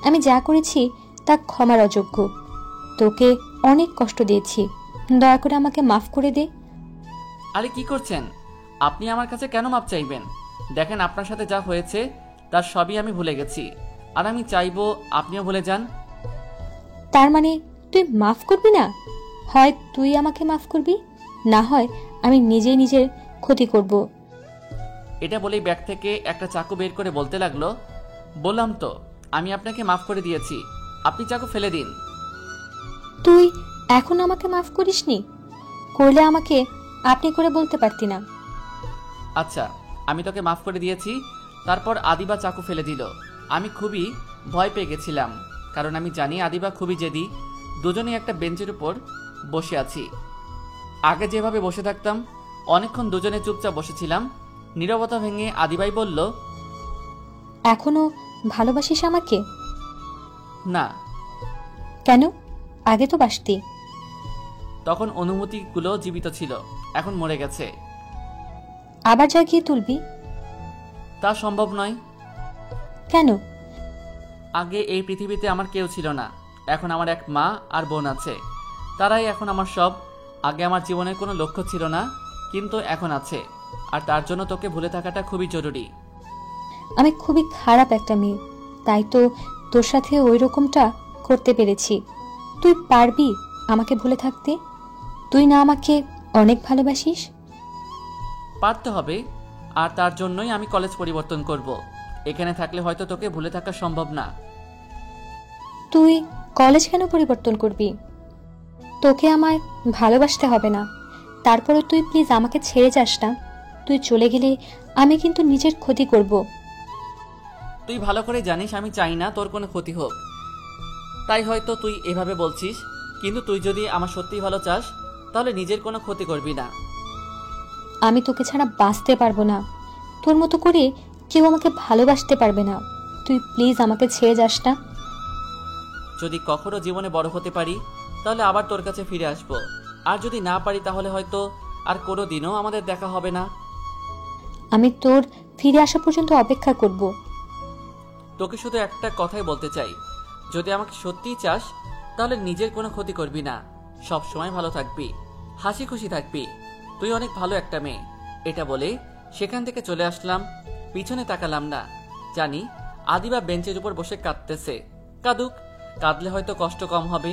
আমি যা করেছি তা ক্ষমার অযোগ্য। তোকে অনেক কষ্ট দিয়েছি, দয়া করে আমাকে মাফ করে দে। আরে কি করছেন আপনি? আমার কাছে কেন মাপ চাইবেন? দেখেন আপনার সাথে যা হয়েছে তার সবই আমি ভুলে গেছি, আর আমি চাইবো আপনিও ভুলে যান। তার মানে তুই মাফ করবি না? হয় তুই আমাকে মাফ করবি, না হয় আমি নিজেই নিজের ক্ষতি করব। এটা বলেই ব্যাগ থেকে একটা চাকু বের করে বলতে লাগলো, বললাম তো আমি আপনাকে মাফ করে দিয়েছি, আপনি চাকু ফেলে দিন। তুই এখন আমাকে মাফ করিসনি? করলে আমাকে আপনি করে বলতে পারতি না? আচ্ছা আমি তোকে মাফ করে দিয়েছি। তারপর আদিবা চাকু ফেলে দিল। আমি খুবই ভয় পেয়ে গেছিলাম, কারণ আমি জানি আদিবা খুবই জেদি। দুজনেই একটা বেঞ্চের উপর বসে আছি। আগে যেভাবে বসে থাকতাম, অনেকক্ষণ দুজনে চুপচাপ বসেছিলাম। নীরবতা ভেঙে আদিবাই বলল, এখনো ভালোবাসিস আমাকে? না। কেন? আগে তো বাসতি। তখন অনুভূতিগুলো জীবিত ছিল, এখন মরে গেছে। আবার জাগিয়ে তুলবি? তা সম্ভব নয়। কেন? আগে এই পৃথিবীতে আমার কেউ ছিল না, এখন আমার এক মা আর বোন আছে। তারাই এখন আমার সব। আগে আমার জীবনের কোনো লক্ষ্য ছিল না, কিন্তু এখন আছে, আর তার জন্য তোকে ভুলে থাকাটা খুবই জরুরি। আমি খুবই খারাপ একটা মেয়ে, তাই তো তোর সাথে ওই রকমটা করতে পেরেছি। তুই পারবি আমাকে ভুলে থাকতে? তুই না আমাকে অনেক ভালোবাসিস? পারতে হবে, আর তার জন্যই আমি কলেজ পরিবর্তন করব। এখানে থাকলে হয়তো তোকে ভুলে থাকা সম্ভব না। তুই কলেজ কেন পরিবর্তন করবি? তোকে আমার ভালোবাসতে হবে না। তারপরে তুই প্লিজ আমাকে ছেড়ে যাস না। তুই চলে গেলে আমি কিন্তু নিজের ক্ষতি করব। তুই ভালো করে জানিস আমি চাই না তোর কোনো ক্ষতি হোক, তাই হয়তো তুই এভাবে বলছিস। কিন্তু তুই যদি আমার সত্যিই ভালো চাস, তাহলে নিজের কোনো ক্ষতি করবি না। আমি তোকে ছাড়া বাঁচতে পারবো না। তোর মতো করে কেউ আমাকে ভালোবাসতে পারবে না। তুই প্লিজ আমাকে ছেড়ে যাস না। যদি কখনো জীবনে বড় হতে পারি, তাহলে আবার তোর কাছে ফিরে আসবো। আর যদি না পারি, তাহলে হয়তো আর কোনো দিনও আমাদের দেখা হবে না। আমি তোর ফিরে আসা পর্যন্ত অপেক্ষা করব। তোকে শুধু একটা কথাই বলতে চাই, যদি আমাকে সত্যিই চাস তাহলে নিজের কোনো ক্ষতি করবি না, সব সময় ভালো থাকবি, হাসি খুশি থাকবি। তুই অনেক ভালো একটা মেয়ে। এটা বলে সেখান থেকে চলে আসলাম। পিছনে তাকালাম না। জানি আদিবা বেঞ্চের উপর বসে কাঁদতেছে। কাঁদুক, কাঁদলে হয়তো কষ্ট কম হবে।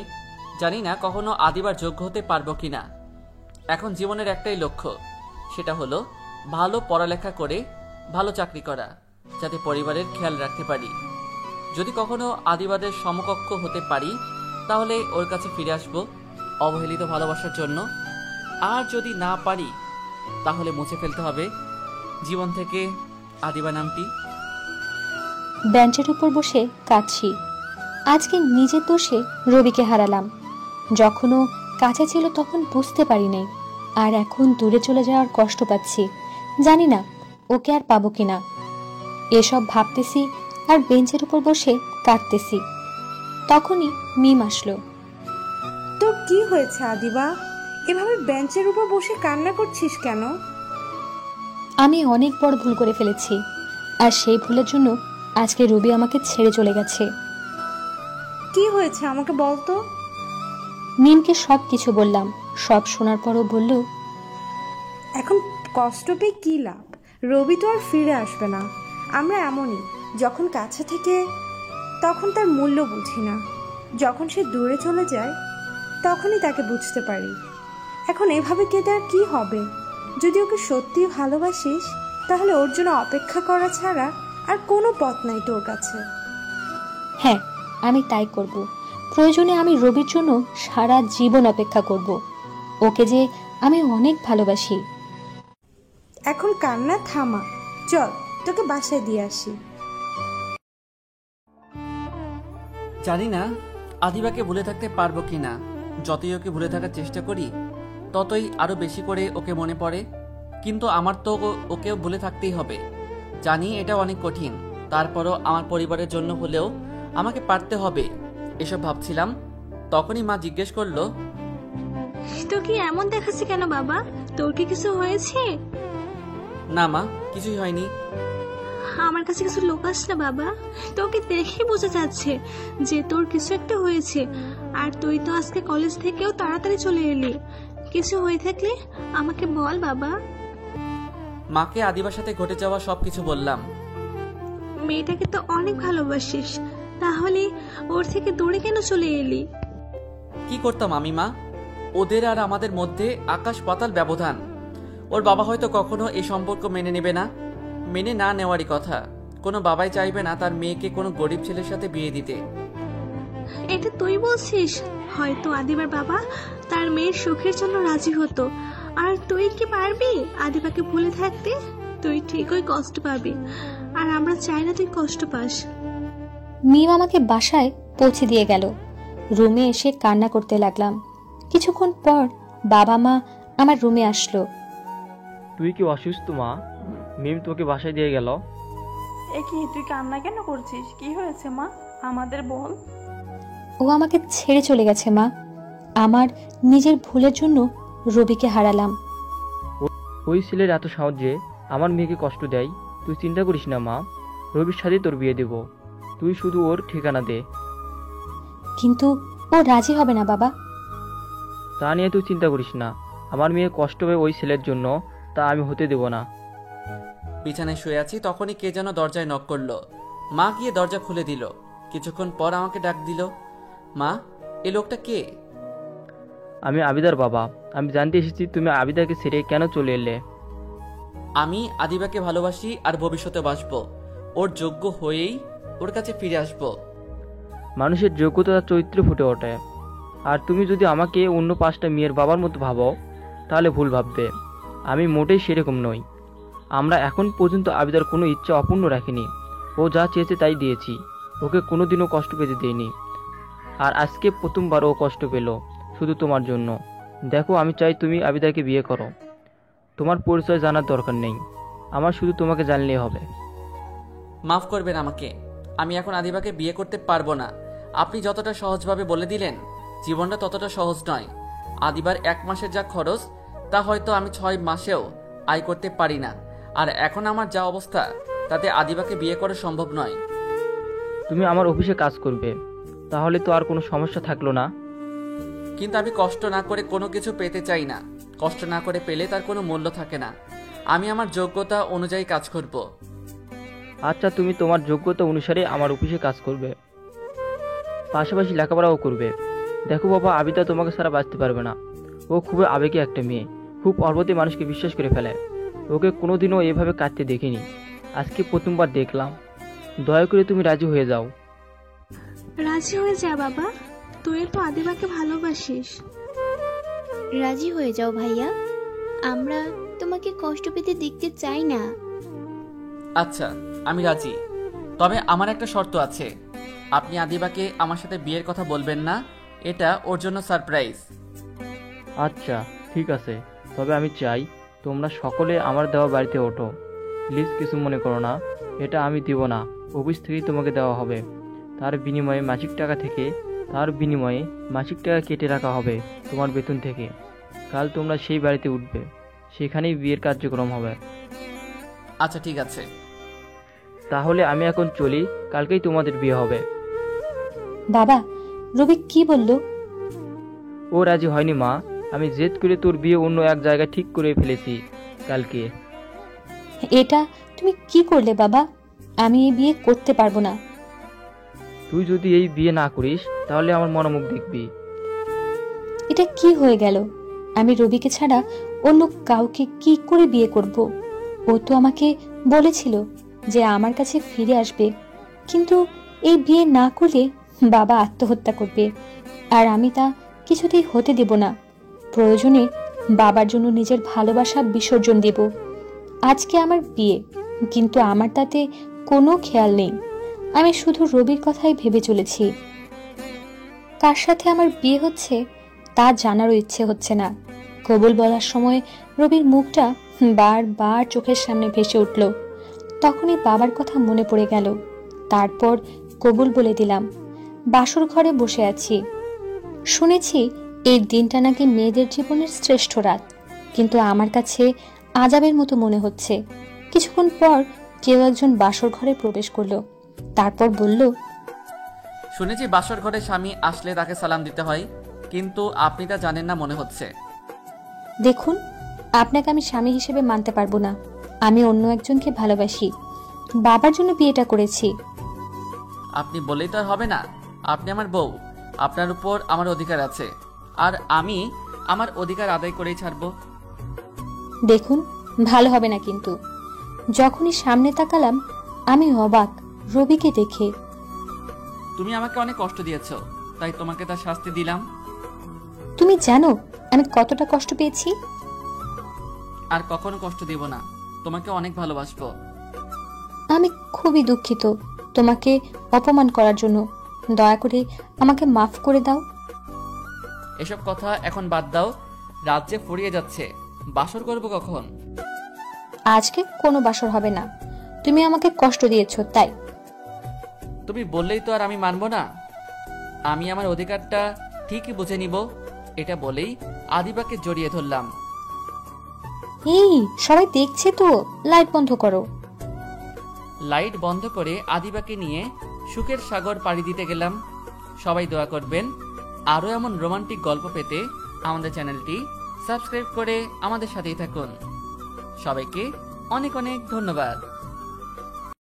জানি না কখনো আদিবার যোগ্য হতে পারবো কিনা। এখন জীবনের একটাই লক্ষ্য, সেটা হলো ভালো পড়ালেখা করে ভালো চাকরি করা, যাতে পরিবারের খেয়াল রাখতে পারি। যদি কখনো আদিবাদের সমকক্ষ হতে পারি তাহলে ওর কাছে ফিরে আসবো অবহেলিত ভালোবাসার জন্য। আর যদি না পারি তাহলে মুছে ফেলতে হবে জীবন থেকে আদিবা নামটি। বেঞ্চের উপর বসে কাঁদছি। আজকে নিজের দোষে রবিকে হারালাম। যখনও কাছে ছিল তখন বুঝতে পারি নাই, আর এখন দূরে চলে যাওয়ার কষ্ট পাচ্ছি। জানি না ওকে আর পাবো কিনা। এসব ভাবতেছি আর বেঞ্চের উপর বসে কাঁদতেছি। তখনই মিম আসলো। তোর কি হয়েছে আদিবা? এভাবে বেঞ্চের উপর বসে কান্না করছিস কেন? আমি অনেক বড় ভুল করে ফেলেছি, আর সেই ভুলের জন্য আজকে রবি আমাকে ছেড়ে চলে গেছে। কি হয়েছে আমাকে বলতো। মিমকে সব কিছু বললাম। সব শোনার পরও বলল, এখন কষ্ট পেয়ে কি লাভ? রবি তো আর ফিরে আসবে না। আমরা এমনই, যখন কাছে থেকে তখন তার মূল্য বুঝি না, যখন সে দূরে চলে যায় তখনই তাকে বুঝতে পারি। এখন এভাবে কেঁদে আর কি হবে? যদি ওকে সত্যি ভালোবাসিস তাহলে ওর জন্য অপেক্ষা করা ছাড়া আর কোনো পথ নাই তোর কাছে। হ্যাঁ, আমি তাই করব। প্রয়োজনে আমি রবির জন্য সারা জীবন অপেক্ষা করব। ওকে যে আমি অনেক ভালোবাসি। এখন কান্না থামা, চল তোকে বাসায় দিয়ে আসি। জানি না আদিবাকে ভুলে থাকতে পারবো কিনা। যতই ওকে ভুলে থাকার চেষ্টা করি ততই আরো বেশি করে ওকে মনে পড়ে। কিন্তু আমার তো ওকেও ভুলে থাকতেই হবে। জানি এটা অনেক কঠিন, তারপরও আমার পরিবারের জন্য হলেও আমাকে পারতে হবে। এসব ভাবছিলাম, তখনই মা জিজ্ঞেস করলো, তো কি এমন দেখাচ্ছে কেন বাবা? তোর কি কিছু হয়েছে? না মা, কিছুই হয়নি। আমার কাছে কিছু লোক আস না বাবা, তোকে দেখে বোঝা যাচ্ছে যে তোর কিছু একটা হয়েছে। আর তুই তো আজকে কলেজ থেকেও তাড়াতাড়ি চলে এলি। কিছু হয়ে থাকলে আমাকে বল বাবা। মাকে আদিবার সাথে ঘটে যাওয়া সবকিছু বললাম। মেয়েটাকে তো অনেক ভালোবাসিস, তাহলে ওর থেকে দূরে কেন চলে এলি? কি করতাম আমি মা? ওদের আর আমাদের মধ্যে আকাশ পাতাল ব্যবধান। ওর বাবা হয়তো কখনো এই সম্পর্ক মেনে নেবে না। মেনে না নেওয়ারই কথা। কোনো বাবাই চাইবে না তার মেয়েকে কোনো গরিব ছেলের সাথে বিয়ে দিতে। এটা তুই বলছিস? হয়তো আদিবার বাবা তার মেয়ের সুখের জন্য রাজি হতো, আর তুই কি পারবি আদিবাকে ভুলে থাকতে? তুই ঠিকই কষ্ট পাবি, আর আমরা চাই না তুই কষ্ট পাস। মিম আমাকে বাসায় পৌঁছে দিয়ে গেল। রুমে এসে কান্না করতে লাগলাম। কিছুক্ষণ পর বাবা মা আমার রুমে আসলো। তুই কি অসুস্থ মা? মিম তোকে বাসায় দিয়ে গেল। এ কি, তুই কান্না কেন করছিস? কি হয়েছে মা, আমাদের বল। ও আমাকে ছেড়ে চলে গেছে মা। আমার নিজের ভুলের জন্য রবিকে হারালাম। ওই ছেলের এত সহজে আমার মেয়েকে কষ্ট দেয়। তুই চিন্তা করিস না মা, রবির সাথে তোর বিয়ে দেব। তুই শুধু ওর ঠিকানা দে। কিন্তু ও রাজি হবে না বাবা। তা নিয়ে তুই চিন্তা করিস না। আমার মেয়ে কষ্ট পায় ওই ছেলের জন্য, তা আমি হতে দেব না। বিছানায় শুয়ে আছি, তখনই কে যেন দরজায় নক করলো। মা গিয়ে দরজা খুলে দিল। কিছুক্ষণ পর আমাকে ডাক দিল, মা এই লোকটা কে? আমি আবিদার বাবা। আমি জানতে এসেছি তুমি আবিদাকে ছেড়ে কেন চলে এলে। আমি আদিবাকে ভালোবাসি আর ভবিষ্যতে বাসবো। ওর যোগ্য হয়েই ওর কাছে ফিরে আসবো। মানুষের যোগ্যতা তার চরিত্রে ফুটে ওঠে। আর তুমি যদি আমাকে অন্য 5টা মেয়ের বাবার মতো ভাবো তাহলে ভুল ভাববে। আমি মোটেই সেরকম নই। আমরা এখন পর্যন্ত আবিদার কোনো ইচ্ছা অপূর্ণ রাখিনি। ও যা চেয়েছে তাই দিয়েছি। ওকে কোনোদিনও কষ্ট পেতে দেইনি। আর আজকে প্রথমবার ও কষ্ট পেল, শুধু তোমার জন্য। দেখো, আমি চাই তুমি আবিদাকে বিয়ে করো। তোমার পরিচয় জানার দরকার নেই, আমার শুধু তোমাকে জানলেই হবে। মাফ করবেন আমাকে, আমি এখন আদিবাকে বিয়ে করতে পারবো না। আপনি যতটা সহজভাবে বলে দিলেন, জীবনটা ততটা সহজ নয়। আদিবার 1 মাসের যা খরচ তা হয়তো আমি 6 মাসেও আয় করতে পারি না। আর এখন আমার যা অবস্থা তাতে আদিবাকে বিয়ে করা সম্ভব নয়। তুমি আমার অফিসে কাজ করবে, তাহলে তো আর কোনো সমস্যা থাকলো না। কিন্তু আমি কষ্ট না করে কোনো কিছু পেতে চাই না। কষ্ট না করে পেলে তার কোনো মূল্য থাকে না। আমি আমার যোগ্যতা অনুযায়ী কাজ করব। আচ্ছা, তুমি তোমার যোগ্যতা অনুসারে আমার অফিসে কাজ করবে, পাশাপাশি লেখাপড়াও করবে। দেখো বাবা, আবিদা তোমাকে ছাড়া বাঁচতে পারবে না। ও খুবই আবেগী একটা মেয়ে, খুব অল্পতেই মানুষকে বিশ্বাস করে ফেলে। ওকে কোনোদিনও এভাবে কাঁদতে দেখিনি, আজকে প্রথমবার দেখলাম। দয়া করে তুমি রাজি হয়ে যাও। রাজি হয়ে যা বাবা, তুই তো আদিবাকে ভালোবাসিস। রাজি হয়ে যাও ভাইয়া, আমরা তোমাকে কষ্ট পেতে দেখতে চাই না। আচ্ছা, আমি রাজি। তবে আমার একটা শর্ত আছে। আপনি আদিবাকে আমার সাথে বিয়ের কথা বলবেন না, এটা ওর জন্য সারপ্রাইজ। আচ্ছা ঠিক আছে, তবে আমি চাই তোমরা সকলে আমার দেওয়া বাড়িতে ওঠো। প্লিজ কিছু মনে করো না, এটা আমি দিব না, অফিস থেকেই তোমাকে দেওয়া হবে। তার বিনিময়ে মাসিক টাকা কেটে রাখা হবে তোমার বেতন থেকে। কাল তোমরা সেই বাড়িতে উঠবে, সেখানেই বিয়ের কার্যক্রম হবে। আচ্ছা ঠিক আছে। তাহলে আমি এখন চলি, কালকেই তোমাদের বিয়ে হবে। বাবা, রবি কি বলল? ও রাজি হয়নি মা, আমি জেদ করে তোর বিয়ে অন্য এক জায়গায় ঠিক করে ফেলেছি কালকে। এটা তুমি কি করলে বাবা? আমি এই বিয়ে করতে পারবো না। তুই যদি এই বিয়ে না করিস তাহলে আমার মনোমুখ দেখবি। এটা কি হয়ে গেল? আমি রবিকে ছাড়া অন্য কাউকে কি করে বিয়ে করব? ও তো আমাকে বলেছিল যে আমার কাছে ফিরে আসবে, কিন্তু এই বিয়ে না করলে বাবা আত্মহত্যা করবে, আর আমি তা কিছুতেই হতে দেব না। প্রয়োজনে বাবার জন্য নিজের ভালোবাসা বিসর্জন দেব। আজকে আমার বিয়ে, কিন্তু আমার তাতে কোনো খেয়াল নেই। আমি শুধু রবির কথাই ভেবে চলেছি। কার সাথে আমার বিয়ে হচ্ছে তা জানারও ইচ্ছে হচ্ছে না। কবুল বলার সময় রবির মুখটা বারবার চোখের সামনে ভেসে উঠল। তখনই বাবার কথা মনে পড়ে গেল। তারপর কবুল বলে দিলাম। বাসর ঘরে বসে আছি। শুনেছি এই দিনটা নাকি মেয়েদের জীবনের শ্রেষ্ঠ রাত, কিন্তু আমার কাছে আজাবের মতো মনে হচ্ছে। কিছুক্ষণ পর কেউ একজন বাসর ঘরে প্রবেশ করলো, তারপর বলল, শুনেছি বাসর ঘরে স্বামী আসলে তাকে সালাম দিতে হয়, কিন্তু আপনি তা জানেন না মনে হচ্ছে। দেখুন, আপনাকে আমি স্বামী হিসেবে মানতে পারবো না। আমি অন্য একজনকে ভালোবাসি, বাবার জন্য বিয়েটা করেছি। আপনি বললেই তো আর হবে না। আপনি আমার বউ, আপনার উপর আমার অধিকার আছে, আর আমি আমার অধিকার আদায় করেই ছাড়বো। দেখুন, ভালো হবে না কিন্তু। যখনই সামনে তাকালাম আমি অবাক রবিকে দেখে। তুমি আমাকে অনেক কষ্ট দিয়েছ, তাই তোমাকে তার শাস্তি দিলাম। তুমি জানো আমি কতটা কষ্ট পেয়েছি? আর কখনো কষ্ট দেব না, তোমাকে অনেক ভালোবাসবো। আমি খুবই দুঃখিত তোমাকে অপমান করার জন্য। দয়া করে আমাকে মাফ করে দাও। এসব কথা এখন বাদ দাও, রাত যে ফুরিয়ে যাচ্ছে, বাসর করবো কখন? আজকে কোনো বাসর হবে না, তুমি আমাকে কষ্ট দিয়েছো তাই। তুমি বললেই তো আর আমি মানবো না। আমি আমার অধিকারটা ঠিকই বুঝে নিব, এটা বলেই আদিবাকে জড়িয়ে ধরলাম। এই সবাই দেখছে তো, লাইট বন্ধ করো। লাইট বন্ধ করে আদিবাকে নিয়ে সুখের সাগর পাড়ি দিতে গেলাম। সবাই দোয়া করবেন আরও এমন রোমান্টিক গল্প পেতে আমাদের চ্যানেলটি সাবস্ক্রাইব করে আমাদের সাথেই থাকুন। সবাইকে অনেক অনেক ধন্যবাদ।